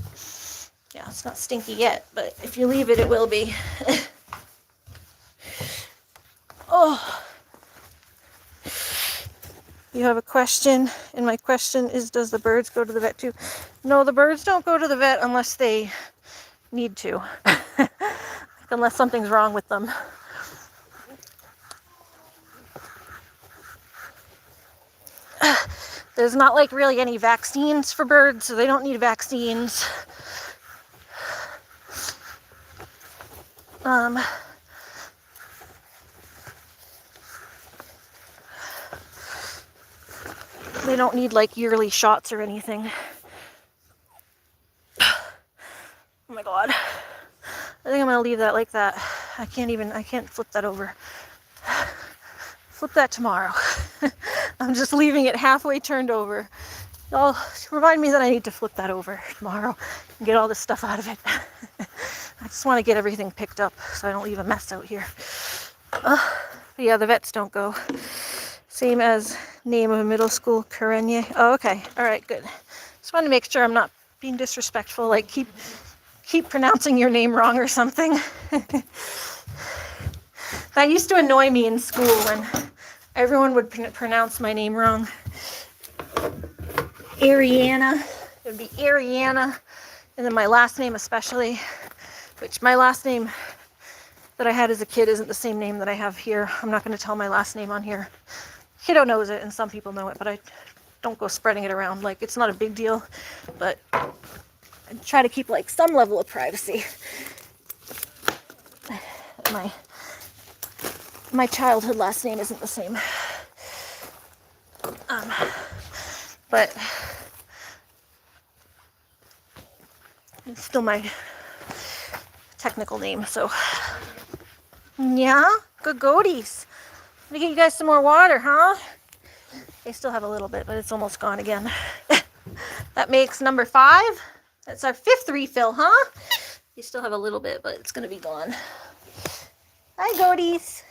Speaker 1: yeah, it's not stinky yet. But if you leave it, it will be. Oh. You have a question, and my question is, does the birds go to the vet too? No, the birds don't go to the vet unless they need to. Unless something's wrong with them. There's not like really any vaccines for birds, so they don't need vaccines. They don't need like yearly shots or anything. Oh my god. I think I'm gonna leave that like that. I can't flip that over. Flip that tomorrow. I'm just leaving it halfway turned over. Y'all remind me that I need to flip that over tomorrow and get all this stuff out of it. I just want to get everything picked up so I don't leave a mess out here. But yeah, the vets don't go. Same as name of a middle school, Karenya. Oh, okay. All right, good. Just want to make sure I'm not being disrespectful, like keep pronouncing your name wrong or something. That used to annoy me in school when everyone would pronounce my name wrong. Ariana. It would be Ariana. And then my last name especially, which my last name that I had as a kid isn't the same name that I have here. I'm not going to tell my last name on here. Kiddo knows it and some people know it, but I don't go spreading it around. Like, it's not a big deal, but I try to keep like some level of privacy. My childhood last name isn't the same. But It's still my technical name, so. Yeah, good goaties. Let me get you guys some more water, huh? They still have a little bit, but it's almost gone again. That makes number 5. That's our 5th refill, huh? You still have a little bit, but it's gonna be gone. Hi, goaties.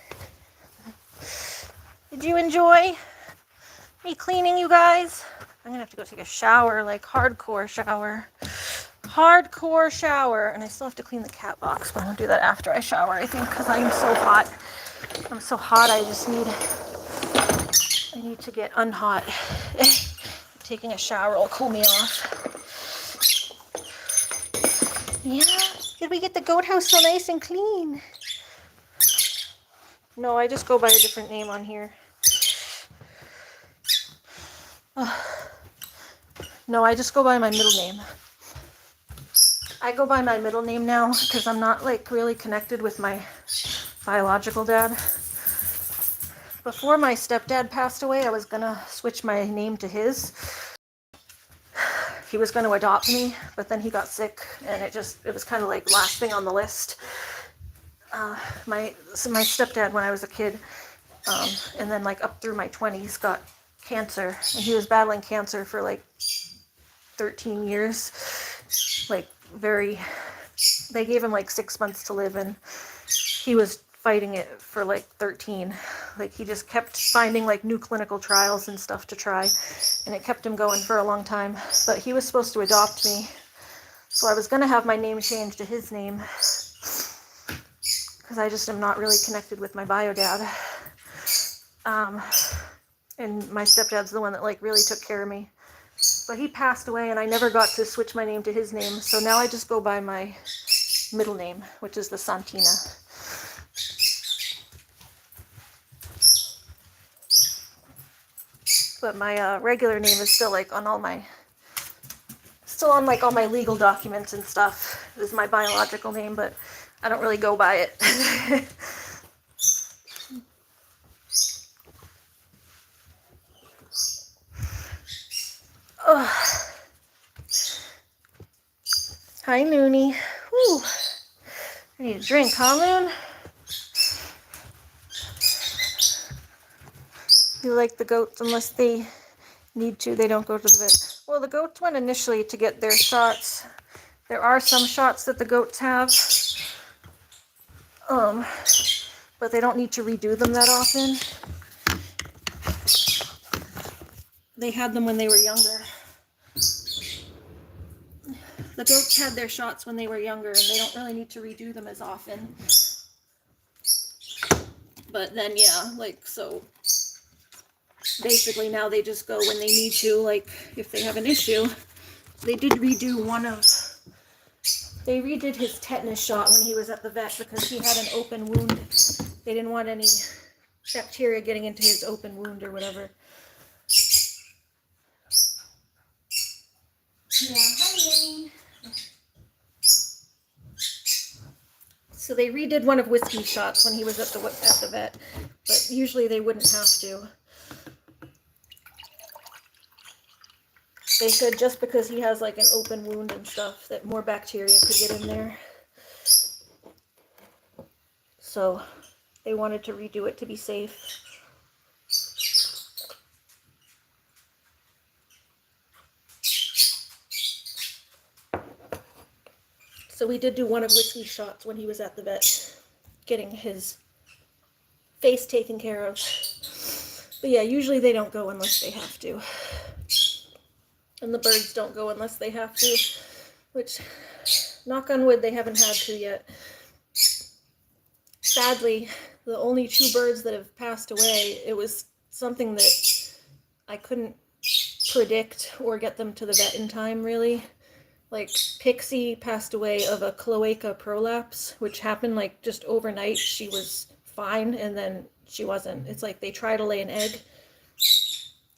Speaker 1: Did you enjoy me cleaning, you guys? I'm gonna have to go take a shower, like hardcore shower. Hardcore shower. And I still have to clean the cat box, but I'll do that after I shower, I think, because I'm so hot. I'm so hot, I need to get unhot. Taking a shower will cool me off. Yeah, did we get the goat house so nice and clean? No, I just go by a different name on here. No, I just go by my middle name. I go by my middle name now because I'm not like really connected with my biological dad. Before my stepdad passed away, I was gonna switch my name to his. He was gonna adopt me, but then he got sick and it was kind of like last thing on the list. My stepdad, when I was a kid, and then like up through my 20s, got cancer, and he was battling cancer for like 13 years. Like they gave him like 6 months to live, and he was fighting it for like 13. Like he just kept finding like new clinical trials and stuff to try, and it kept him going for a long time. But he was supposed to adopt me, so I was gonna have my name changed to his name, because I just am not really connected with my bio dad. And my stepdad's the one that like really took care of me. But he passed away and I never got to switch my name to his name. So now I just go by my middle name, which is the Santina. But my regular name is still like on all my legal documents and stuff. It is my biological name, but I don't really go by it. Oh. Hi, Looney. Whew. I need a drink, huh, Loon? You like the goats unless they need to, they don't go to the vet. Well, the goats went initially to get their shots. There are some shots that the goats have, but they don't need to redo them that often. They had them when they were younger. The goats had their shots when they were younger, and they don't really need to redo them as often. But then, yeah, like, so basically now they just go when they need to, like, if they have an issue. They did redo they redid his tetanus shot when he was at the vet because he had an open wound. They didn't want any bacteria getting into his open wound or whatever. Yeah, hi, Annie. So they redid one of Whiskey's shots when he was at the vet, but usually they wouldn't have to. They said just because he has like an open wound and stuff that more bacteria could get in there. So they wanted to redo it to be safe. So we did do one of Whiskey's shots when he was at the vet, getting his face taken care of. But yeah, usually they don't go unless they have to. And the birds don't go unless they have to, which, knock on wood, they haven't had to yet. Sadly, the only 2 birds that have passed away, it was something that I couldn't predict or get them to the vet in time, really. Like, Pixie passed away of a cloaca prolapse, which happened like just overnight. She was fine, and then she wasn't. It's like they try to lay an egg.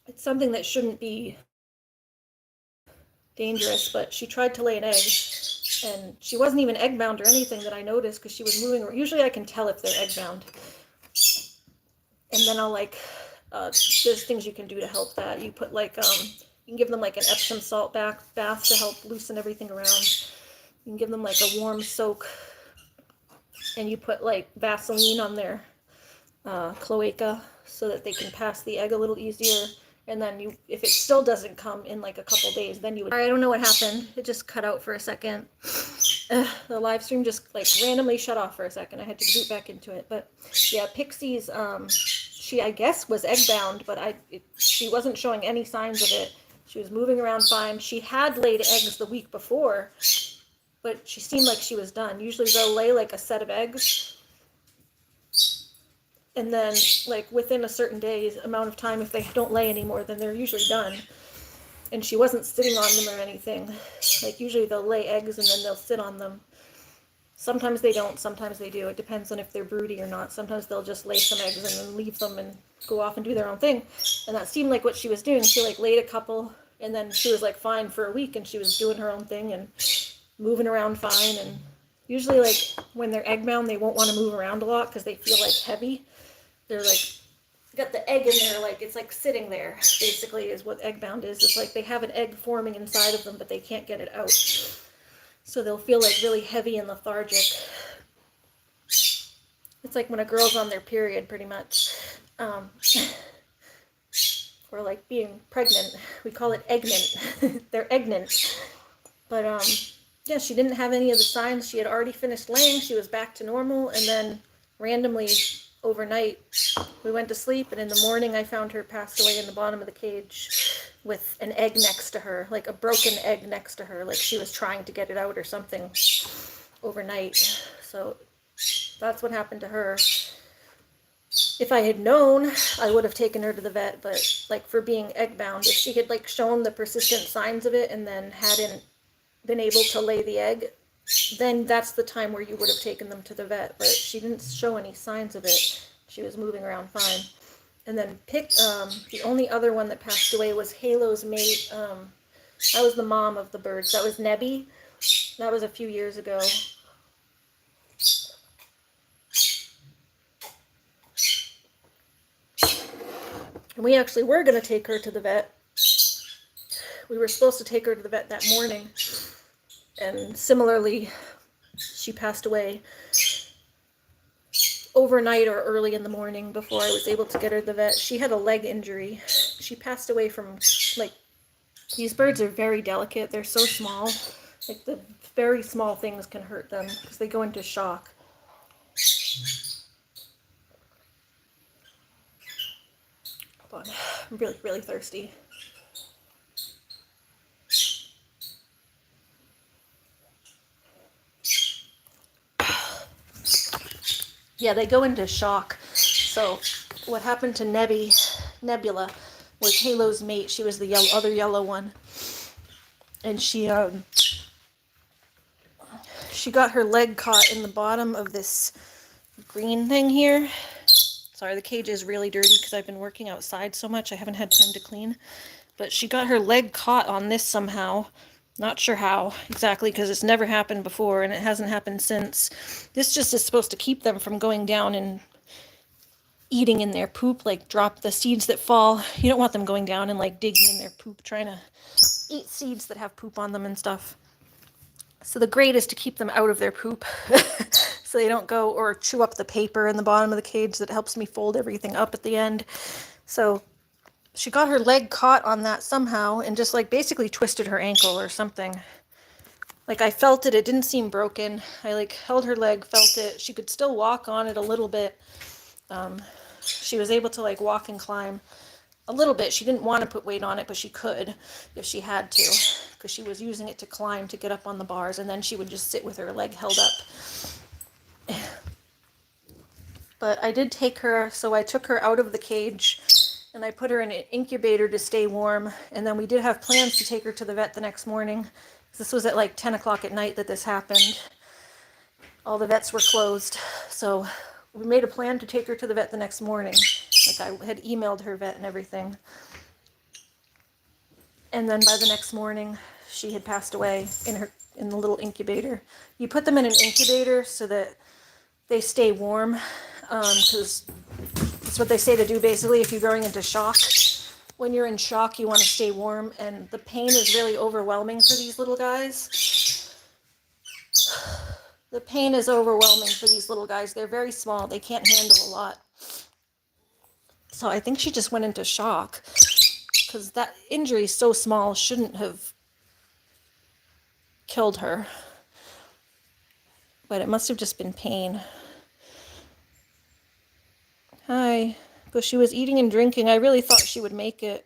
Speaker 1: It's something that shouldn't be dangerous, but she tried to lay an egg, and she wasn't even egg bound or anything that I noticed because she was moving. Usually I can tell if they're egg bound. And then I'll like, there's things you can do to help that. You put like, you can give them like an Epsom salt bath to help loosen everything around. You can give them like a warm soak, and you put like Vaseline on their cloaca so that they can pass the egg a little easier. And then you, if it still doesn't come in like a couple days, then you would. I don't know what happened. It just cut out for a second. The live stream just like randomly shut off for a second. I had to boot back into it. But yeah, Pixie's, she I guess was egg bound, but she wasn't showing any signs of it. She was moving around fine. She had laid eggs the week before, but she seemed like she was done. Usually they'll lay like a set of eggs, and then like within a certain day's amount of time, if they don't lay anymore, then they're usually done. And she wasn't sitting on them or anything. Like usually they'll lay eggs and then they'll sit on them. Sometimes they don't, sometimes they do. It depends on if they're broody or not. Sometimes they'll just lay some eggs and then leave them and go off and do their own thing. And that seemed like what she was doing. She like laid a couple, and then she was like fine for a week, and she was doing her own thing and moving around fine. And usually like when they're egg bound, they won't want to move around a lot because they feel like heavy. They're like got the egg in there, like it's like sitting there basically is what egg bound is. It's like they have an egg forming inside of them, but they can't get it out. So they'll feel like really heavy and lethargic. It's like when a girl's on their period, pretty much. Or like being pregnant. We call it eggnant. They're eggnant. But yeah, she didn't have any of the signs. She had already finished laying. She was back to normal. And then randomly overnight, we went to sleep. And in the morning, I found her passed away in the bottom of the cage with an egg next to her, like a broken egg next to her, like she was trying to get it out or something overnight. So that's what happened to her. If I had known, I would have taken her to the vet, but like for being egg bound, if she had like shown the persistent signs of it and then hadn't been able to lay the egg, then that's the time where you would have taken them to the vet. But she didn't show any signs of it. She was moving around fine. And then the only other one that passed away was Halo's mate. That was the mom of the birds. That was Nebby. That was a few years ago. And we actually were going to take her to the vet. We were supposed to take her to the vet that morning. And similarly, she passed away overnight or early in the morning before I was able to get her to the vet. She had a leg injury. She passed away from, like, these birds are very delicate. They're so small. Like, the very small things can hurt them because they go into shock. Hold on. I'm really, really thirsty. Yeah, they go into shock. So what happened to Nebula was Halo's mate. She was the other yellow one. And she got her leg caught in the bottom of this green thing here. Sorry, the cage is really dirty because I've been working outside so much. I haven't had time to clean. But she got her leg caught on this somehow. Not sure how exactly, because it's never happened before and it hasn't happened since. This just is supposed to keep them from going down and eating in their poop, like drop the seeds that fall. You don't want them going down and like digging in their poop, trying to eat seeds that have poop on them and stuff. So the grate is to keep them out of their poop so they don't go or chew up the paper in the bottom of the cage that helps me fold everything up at the end. So she got her leg caught on that somehow and just like basically twisted her ankle or something. Like I felt it. It didn't seem broken. I like held her leg, felt it. She could still walk on it a little bit. She was able to like walk and climb a little bit. She didn't want to put weight on it, but she could if she had to, because she was using it to climb to get up on the bars, and then she would just sit with her leg held up. But I did take her, so I took her out of the cage and I put her in an incubator to stay warm. And then we did have plans to take her to the vet the next morning. This was at like 10 o'clock at night that this happened. All the vets were closed. So we made a plan to take her to the vet the next morning. Like I had emailed her vet and everything. And then by the next morning, she had passed away in the little incubator. You put them in an incubator so that they stay warm, because that's what they say to do basically if you're going into shock. When you're in shock, you want to stay warm, and the pain is really overwhelming for these little guys. The pain is overwhelming for these little guys. They're very small. They can't handle a lot. So I think she just went into shock because that injury so small shouldn't have killed her. But it must have just been pain. Hi. But she was eating and drinking. I really thought she would make it.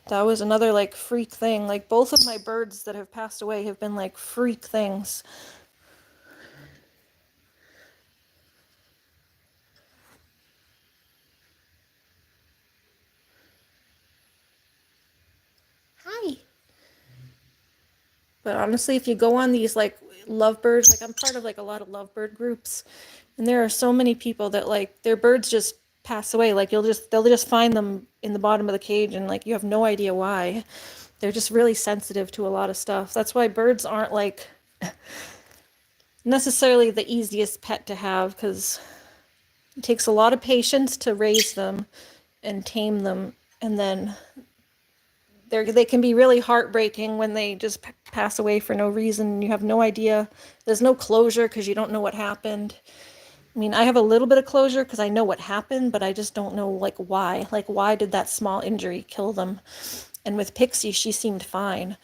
Speaker 1: That was another like freak thing. Like both of my birds that have passed away have been like freak things. Hi. But honestly, if you go on these like lovebirds, like I'm part of like a lot of lovebird groups, and there are so many people that like their birds just pass away. Like they'll just find them in the bottom of the cage and like you have no idea why. They're just really sensitive to a lot of stuff. That's why birds aren't like necessarily the easiest pet to have because it takes a lot of patience to raise them and tame them, and then they can be really heartbreaking when they just pass away for no reason. You have no idea. There's no closure because you don't know what happened. I mean, I have a little bit of closure because I know what happened, but I just don't know like why. Like why did that small injury kill them? And with Pixie, she seemed fine.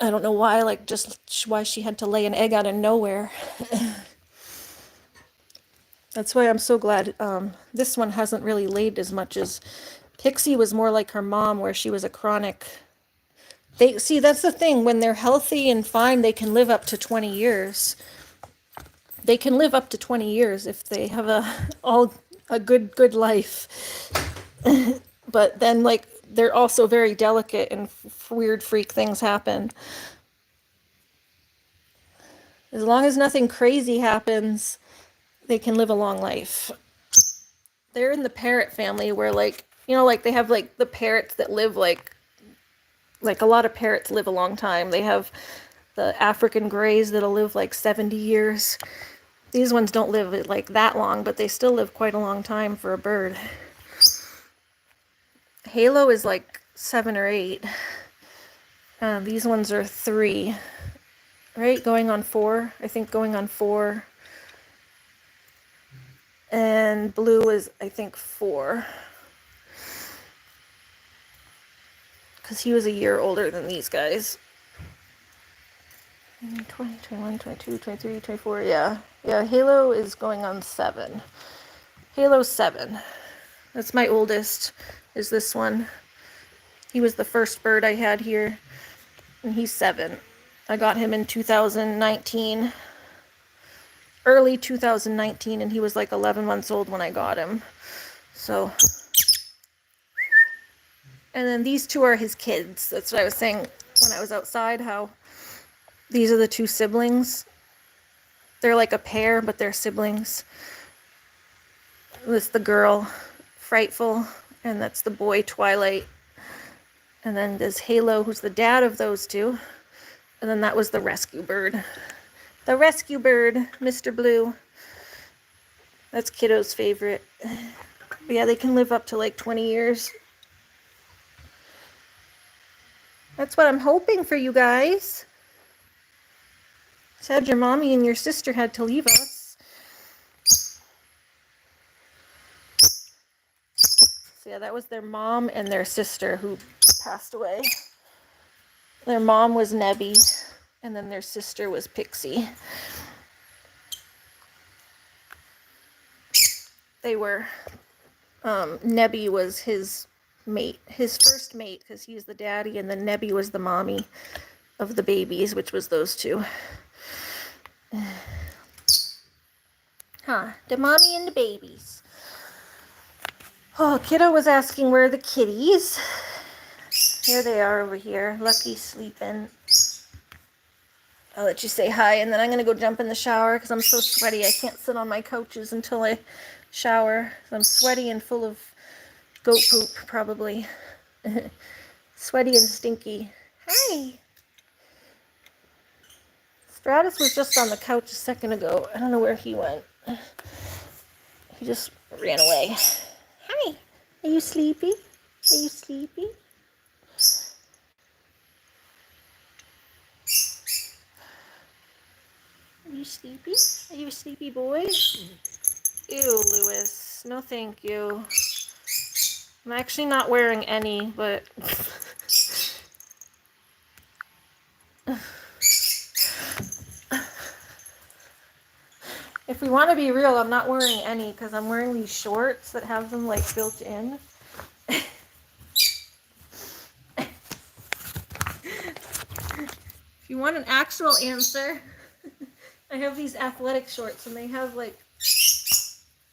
Speaker 1: I don't know why, like just why she had to lay an egg out of nowhere. That's why I'm so glad this one hasn't really laid as much as Pixie was more like her mom, where she was a chronic. They see that's the thing. When they're healthy and fine, they can live up to 20 years. They can live up to 20 years if they have a good life. But then like they're also very delicate and weird freak things happen. As long as nothing crazy happens, they can live a long life. They're in the parrot family where like, you know, like they have like the parrots that live like a lot of parrots live a long time. They have the African greys that'll live like 70 years. These ones don't live like that long, but they still live quite a long time for a bird. Halo is like 7 or 8. These ones are 3, right? Going on 4. I think going on 4. And Blue is, I think, 4. Because he was a year older than these guys. 20, 21, 22, 23, 24, yeah. Yeah, Halo is going on 7. Halo's 7. That's my oldest, is this one. He was the first bird I had here, and he's 7. I got him in 2019, early 2019, and he was like 11 months old when I got him. So, and then these two are his kids. That's what I was saying when I was outside, how these are the 2 siblings. They're like a pair, but they're siblings. This the girl, Frightful, and that's the boy, Twilight. And then there's Halo, who's the dad of those 2. And then that was the rescue bird. The rescue bird, Mr. Blue. That's Kiddo's favorite. But yeah, they can live up to like 20 years. That's what I'm hoping for you guys. Sad your mommy and your sister had to leave us. So yeah, that was their mom and their sister who passed away. Their mom was Nebby, and then their sister was Pixie. They were, Nebby was his mate, his first mate, because he was the daddy, and then Nebby was the mommy of the babies, which was those 2. Huh, the mommy and the babies. Oh, Kiddo was asking where are the kitties. Here they are over here. Lucky's sleeping. I'll let you say hi, and then I'm going to go jump in the shower because I'm so sweaty. I can't sit on my couches until I shower. I'm sweaty and full of goat poop, probably. Sweaty and stinky. Hi! Stratus was just on the couch a second ago. I don't know where he went. He just ran away. Hi! Are you sleepy? Are you sleepy? sleepy? Are you a sleepy boy? Ew, Lewis. No thank you. I'm actually not wearing any, but... If we want to be real, I'm not wearing any because I'm wearing these shorts that have them like built in. If you want an actual answer, I have these athletic shorts and they have like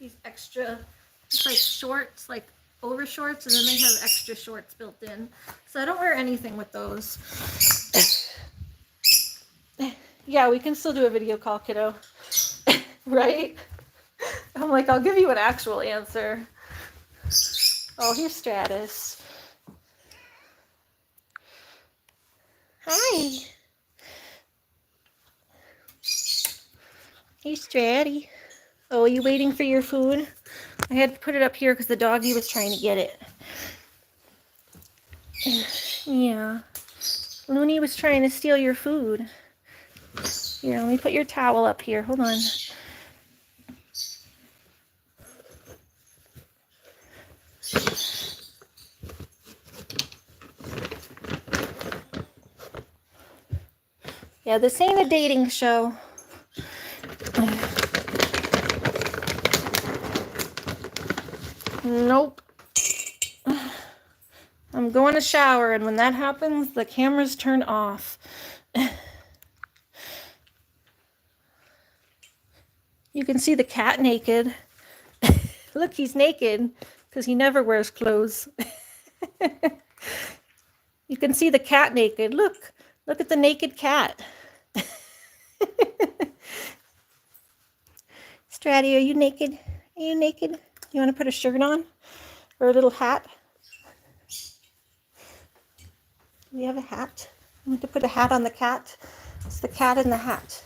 Speaker 1: these extra, it's like shorts, like over shorts, and then they have extra shorts built in. So I don't wear anything with those. Yeah, we can still do a video call, kiddo. Right? I'm like, I'll give you an actual answer. Oh, here's Stratus. Hi. Hey, Stratty. Oh, are you waiting for your food? I had to put it up here because the doggy was trying to get it. Yeah. Looney was trying to steal your food. Here, let me put your towel up here. Hold on. Yeah, this ain't a dating show. Nope. I'm going to shower, and when that happens, the cameras turn off. You can see the cat naked. Look, he's naked because he never wears clothes. You can see the cat naked. Look at the naked cat. Stratty, are you naked? Are you naked? You want to put a shirt on or a little hat? Do we have a hat? I want to put a hat on the cat. It's the cat in the hat.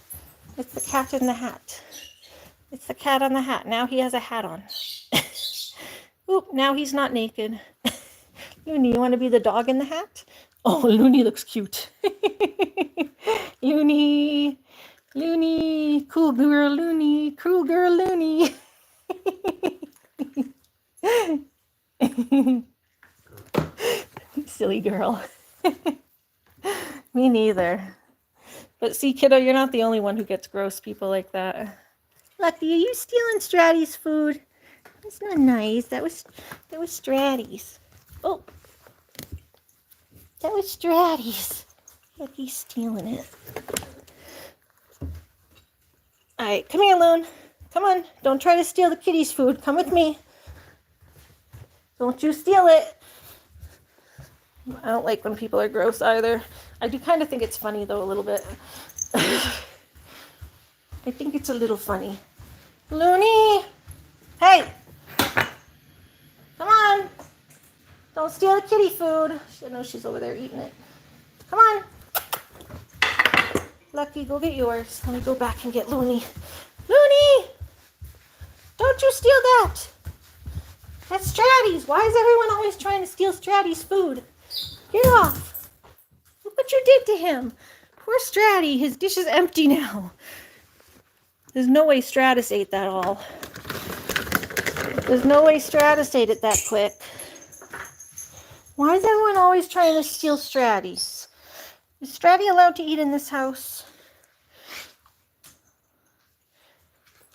Speaker 1: It's the cat in the hat. It's the cat on the hat. Now he has a hat on. Oop, now he's not naked. Looney, you want to be the dog in the hat? Oh, Looney looks cute. Looney. Looney. Cool girl Looney. Cool girl Looney. Silly girl. Me neither. But see, kiddo, you're not the only one who gets gross people like that. Lucky, are you stealing Stratty's food? That's not nice. That was Stratty's. Oh, that was Stratty's. Lucky's stealing it. All right, come here, Loon. Come on, don't try to steal the kitty's food. Come with me. Don't you steal it. I don't like when people are gross either. I do kind of think it's funny though, a little bit. I think it's a little funny. Looney! Hey! Come on! Don't steal the kitty food. I know she's over there eating it. Come on! Lucky, go get yours. Let me go back and get Looney. Looney! Don't you steal that! That's Stratty's. Why is everyone always trying to steal Stratty's food? Get off! Look what you did to him. Poor Stratty. His dish is empty now. There's no way Stratus ate that all. There's no way Stratus ate it that quick. Why is everyone always trying to steal Stratty's? Is Stratty allowed to eat in this house?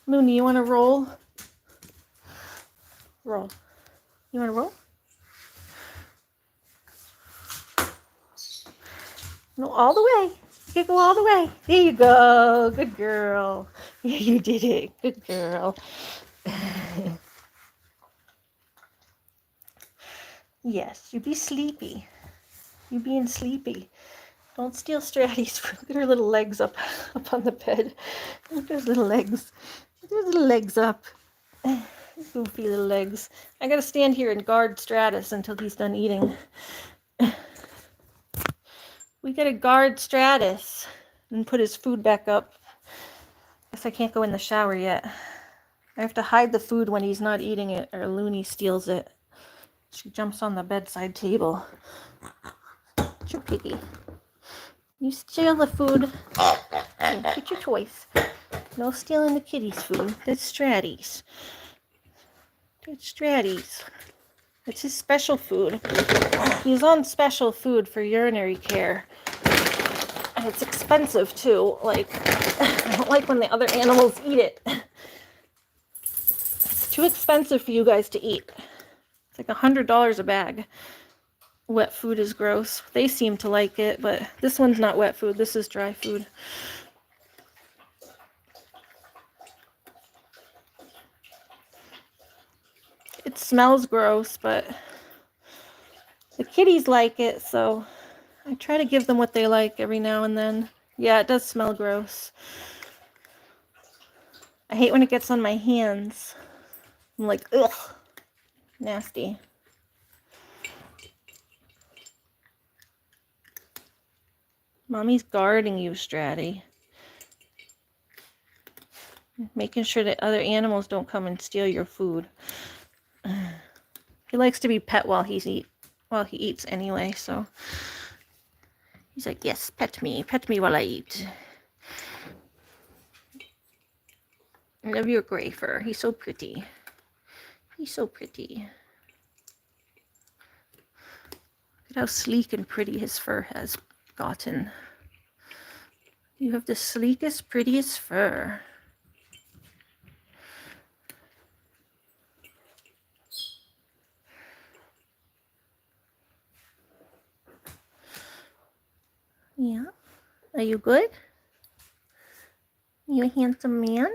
Speaker 1: Looney, you want to roll? Roll. You want to roll? No, all the way. You can go all the way. There you go. Good girl. Yeah, you did it. Good girl. Yes, you be sleepy. You being sleepy. Don't steal Stratty's food. Look at her little legs up on the bed. Look at those little legs. Look at those little legs up. Goofy little legs. I gotta stand here and guard Stratus until he's done eating. We gotta guard Stratus and put his food back up. Guess I can't go in the shower yet. I have to hide the food when he's not eating it or Looney steals it. She jumps on the bedside table. It's your piggy. You steal the food. Here, get your toys. No stealing the kitty's food. That's Stratty's. That's Stratty's. It's his special food. He's on special food for urinary care. And it's expensive too. Like, I don't like when the other animals eat it. It's too expensive for you guys to eat. It's like $100 a bag. Wet food is gross. They seem to like it, but this one's not wet food. This is dry food. It smells gross, but the kitties like it, so I try to give them what they like every now and then. Yeah, it does smell gross. I hate when it gets on my hands. I'm like, ugh, nasty. Mommy's guarding you, Stratty. Making sure that other animals don't come and steal your food. He likes to be pet while he eats anyway, so he's like, yes, pet me while I eat. I love your gray fur. He's so pretty. He's so pretty. Look at how sleek and pretty his fur has gotten. You have the sleekest, prettiest fur. Yeah. Are you good? You a handsome man?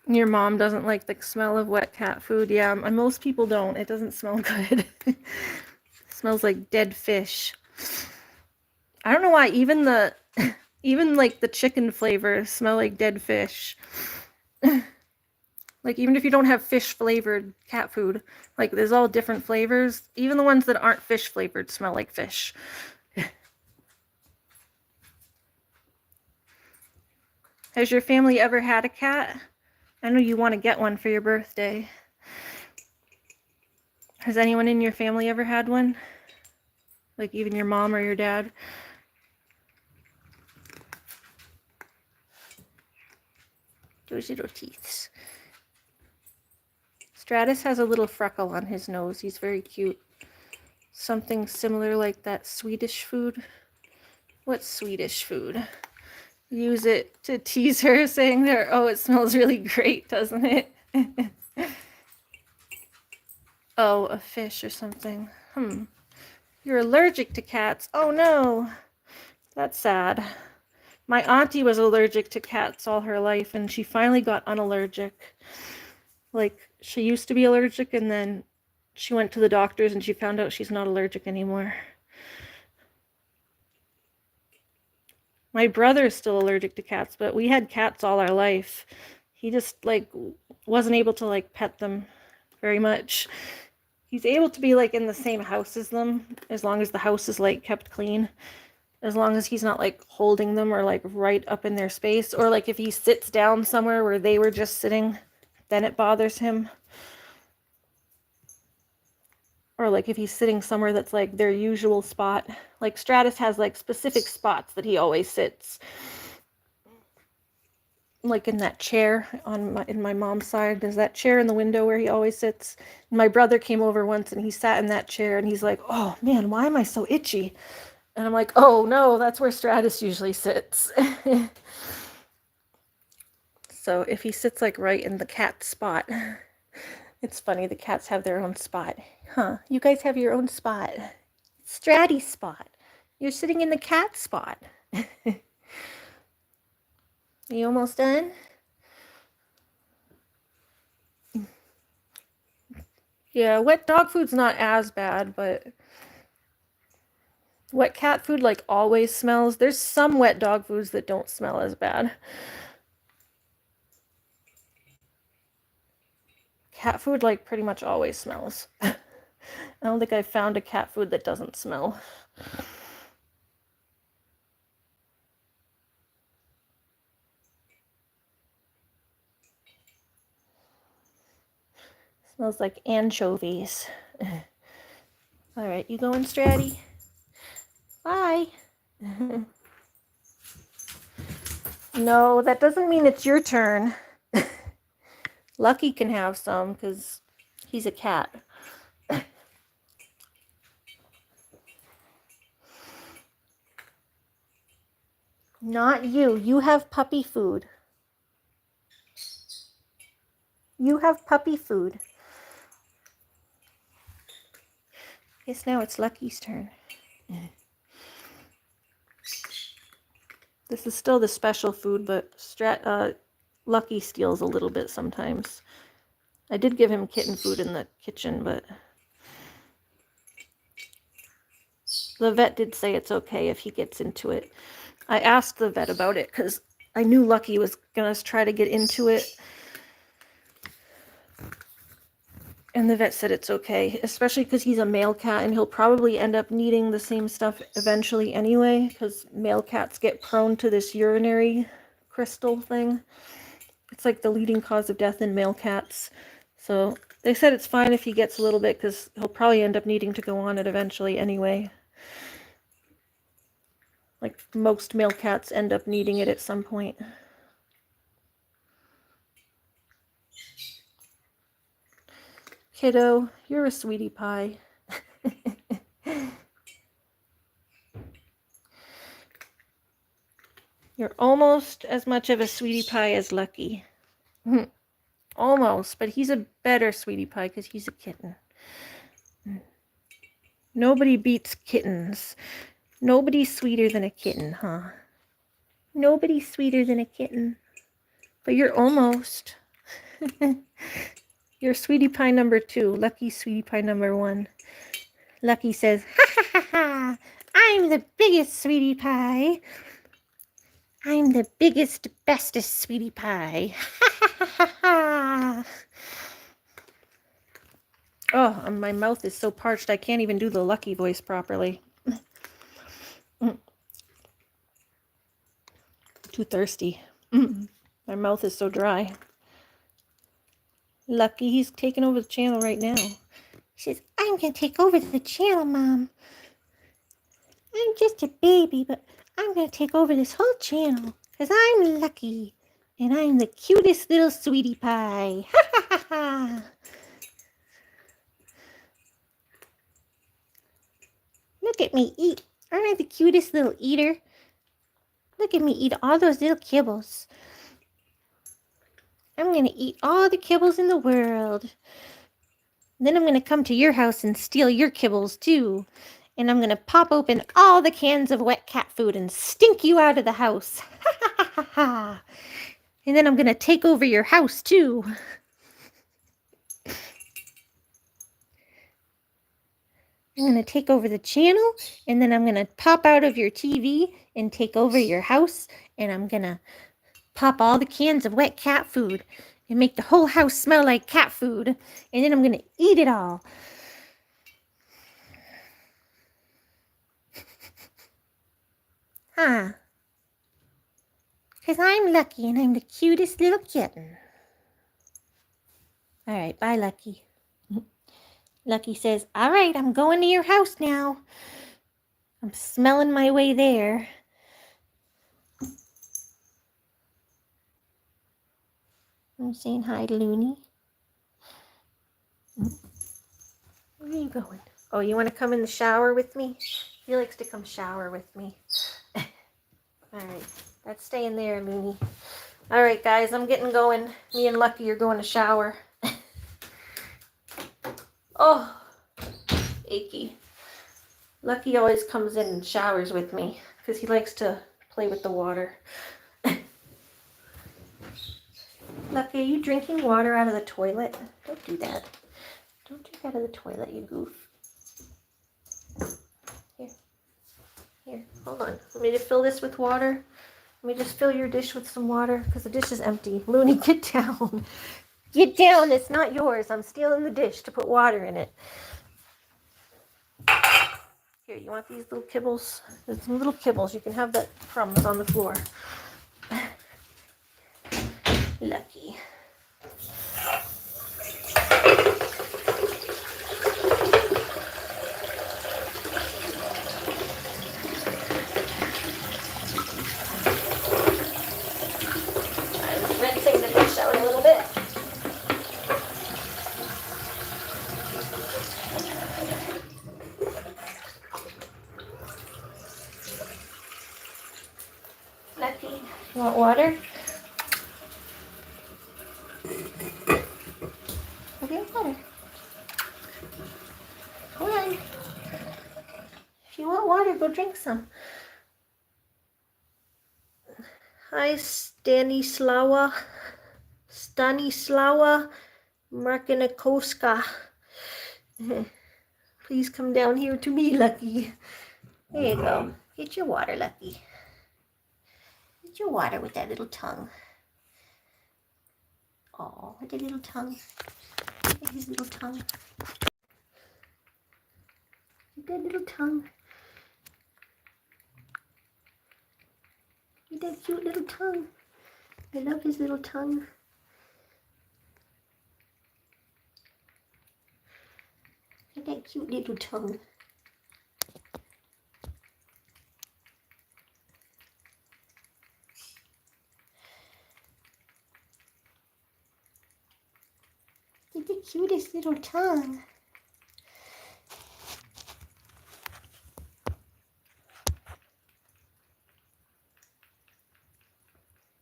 Speaker 1: Your mom doesn't like the smell of wet cat food. Yeah, most people don't. It doesn't smell good. It smells like dead fish. I don't know why even like the chicken flavors smell like dead fish. Like, even if you don't have fish flavored cat food, like, there's all different flavors. Even the ones that aren't fish flavored smell like fish. Has your family ever had a cat? I know you want to get one for your birthday. Has anyone in your family ever had one? Like, even your mom or your dad? Those little teeth. Stratus has a little freckle on his nose. He's very cute. Something similar like that Swedish food. What's Swedish food? Use it to tease her, saying there, oh, it smells really great, doesn't it? Oh, a fish or something. You're allergic to cats. Oh no. That's sad. My auntie was allergic to cats all her life, and she finally got unallergic. Like, she used to be allergic, and then she went to the doctors, and she found out she's not allergic anymore. My brother's still allergic to cats, but we had cats all our life. He just, like, wasn't able to, like, pet them very much. He's able to be, like, in the same house as them, as long as the house is, like, kept clean. As long as he's not, like, holding them or, like, right up in their space. Or, like, if he sits down somewhere where they were just sitting, then it bothers him. Or, like, if he's sitting somewhere that's, like, their usual spot. Like, Stratus has, like, specific spots that he always sits. Like, in that chair in my mom's side. There's that chair in the window where he always sits. My brother came over once, and he sat in that chair, and he's like, oh, man, why am I so itchy? And I'm like, oh, no, that's where Stratus usually sits. So if he sits, like, right in the cat spot... It's funny, the cats have their own spot. Huh, you guys have your own spot. Stratty's spot. You're sitting in the cat spot. You almost done? Yeah, wet dog food's not as bad, but wet cat food, like, always smells. There's some wet dog foods that don't smell as bad. Cat food, like, pretty much always smells. I don't think I've found a cat food that doesn't smell. Smells like anchovies. Alright, you going, Stratty? Bye! No, that doesn't mean it's your turn. Lucky can have some because he's a cat. Not you. You have puppy food. You have puppy food. Guess now it's Lucky's turn. This is still the special food, but Lucky steals a little bit sometimes. I did give him kitten food in the kitchen, but the vet did say it's okay if he gets into it. I asked the vet about it because I knew Lucky was going to try to get into it. And the vet said it's okay, especially because he's a male cat and he'll probably end up needing the same stuff eventually anyway, because male cats get prone to this urinary crystal thing. It's like the leading cause of death in male cats. So they said it's fine if he gets a little bit because he'll probably end up needing to go on it eventually anyway. Like most male cats end up needing it at some point. Kiddo, you're a sweetie pie. You're almost as much of a sweetie pie as Lucky. Almost, but he's a better sweetie pie because he's a kitten. Nobody beats kittens. Nobody's sweeter than a kitten, huh? Nobody's sweeter than a kitten. But you're almost. You're sweetie pie number 2. Lucky's sweetie pie number 1. Lucky says, ha ha ha ha, I'm the biggest sweetie pie. I'm the biggest, bestest sweetie pie. Ha ha ha ha ha. Oh, my mouth is so parched I can't even do the Lucky voice properly. Too thirsty. My mouth is so dry. Lucky, he's taking over the channel right now. He says, I'm going to take over the channel, Mom. I'm just a baby, but I'm going to take over this whole channel because I'm Lucky and I'm the cutest little sweetie pie. Ha ha ha ha. Look at me eat. Aren't I the cutest little eater? Look at me eat all those little kibbles. I'm going to eat all the kibbles in the world. Then I'm going to come to your house and steal your kibbles too. And I'm going to pop open all the cans of wet cat food and stink you out of the house. Ha ha ha ha ha. And then I'm going to take over your house too. I'm going to take over the channel, and then I'm going to pop out of your TV and take over your house, and I'm going to pop all the cans of wet cat food and make the whole house smell like cat food, and then I'm going to eat it all. Huh? Because I'm Lucky, and I'm the cutest little kitten. All right, bye, Lucky. Lucky says, all right, I'm going to your house now. I'm smelling my way there. I'm saying hi to Looney. Where are you going? Oh, you want to come in the shower with me? He likes to come shower with me. All right, that's staying there, Looney. All right, guys, I'm getting going. Me and Lucky are going to shower. Oh, achy. Lucky always comes in and showers with me because he likes to play with the water. Lucky, are you drinking water out of the toilet? Don't do that. Don't drink out of the toilet, you goof. Here, hold on. Want me to fill this with water? Let me just fill your dish with some water because the dish is empty. Looney, get down. Get down, it's not yours. I'm stealing the dish to put water in it. Here, you want these little kibbles? There's some little kibbles. You can have the crumbs on the floor. Lucky. You want water? I'll get water. Come on. If you want water, go drink some. Hi, Stanislawa Markinakoska. Please come down here to me, Lucky. There you go. Get your water, Lucky. Get your water with that little tongue. Oh, with the little tongue. Look at his little tongue. With that little tongue. With that cute little tongue. I love his little tongue. With that cute little tongue. With the cutest little tongue.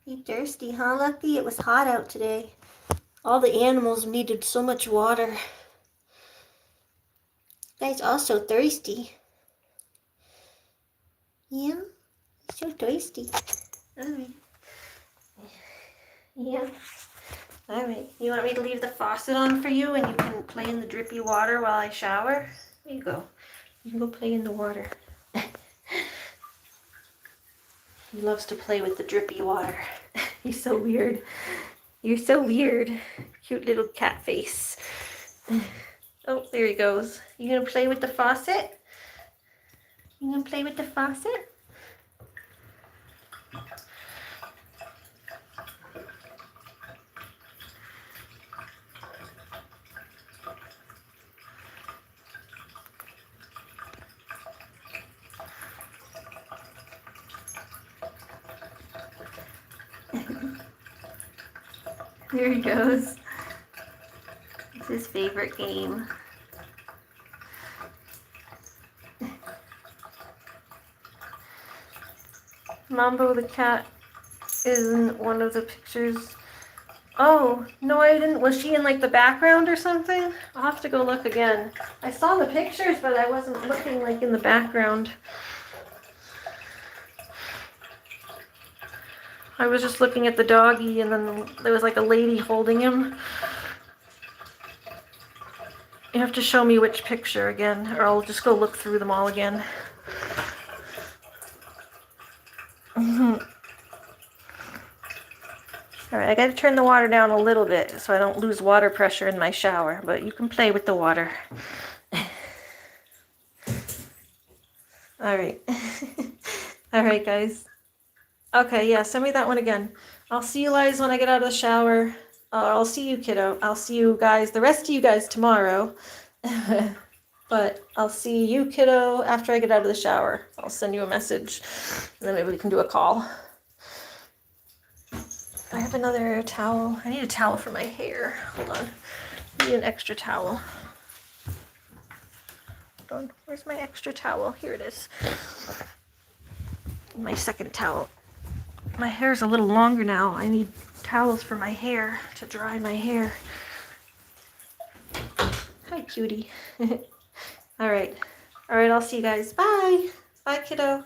Speaker 1: You thirsty, huh, Lucky? It was hot out today. All the animals needed so much water. You guys also thirsty. Yeah? So thirsty. Alright. Yeah. Alright. You want me to leave the faucet on for you and you can play in the drippy water while I shower? There you go. You can go play in the water. He loves to play with the drippy water. He's so weird. You're so weird. Cute little cat face. Oh, there he goes. You gonna play with the faucet? You gonna play with the faucet? There he goes. It's his favorite game. Mambo the cat is in one of the pictures. Oh, no, I didn't. Was she in like the background or something? I'll have to go look again. I saw the pictures, but I wasn't looking like in the background. I was just looking at the doggy and then there was like a lady holding him. You have to show me which picture again, or I'll just go look through them all again. Alright, I gotta turn the water down a little bit so I don't lose water pressure in my shower, but you can play with the water. Alright. Alright, guys. Okay, yeah, send me that one again. I'll see you guys when I get out of the shower. I'll see you, kiddo. I'll see you guys, the rest of you guys tomorrow. But I'll see you, kiddo, after I get out of the shower. I'll send you a message, and then maybe we can do a call. I have another towel. I need a towel for my hair. Hold on. I need an extra towel. Hold on. Where's my extra towel? Here it is. My second towel. My hair's a little longer now. I need towels for my hair to dry my hair. Hi, cutie. All right. All right, I'll see you guys. Bye. Bye, kiddo.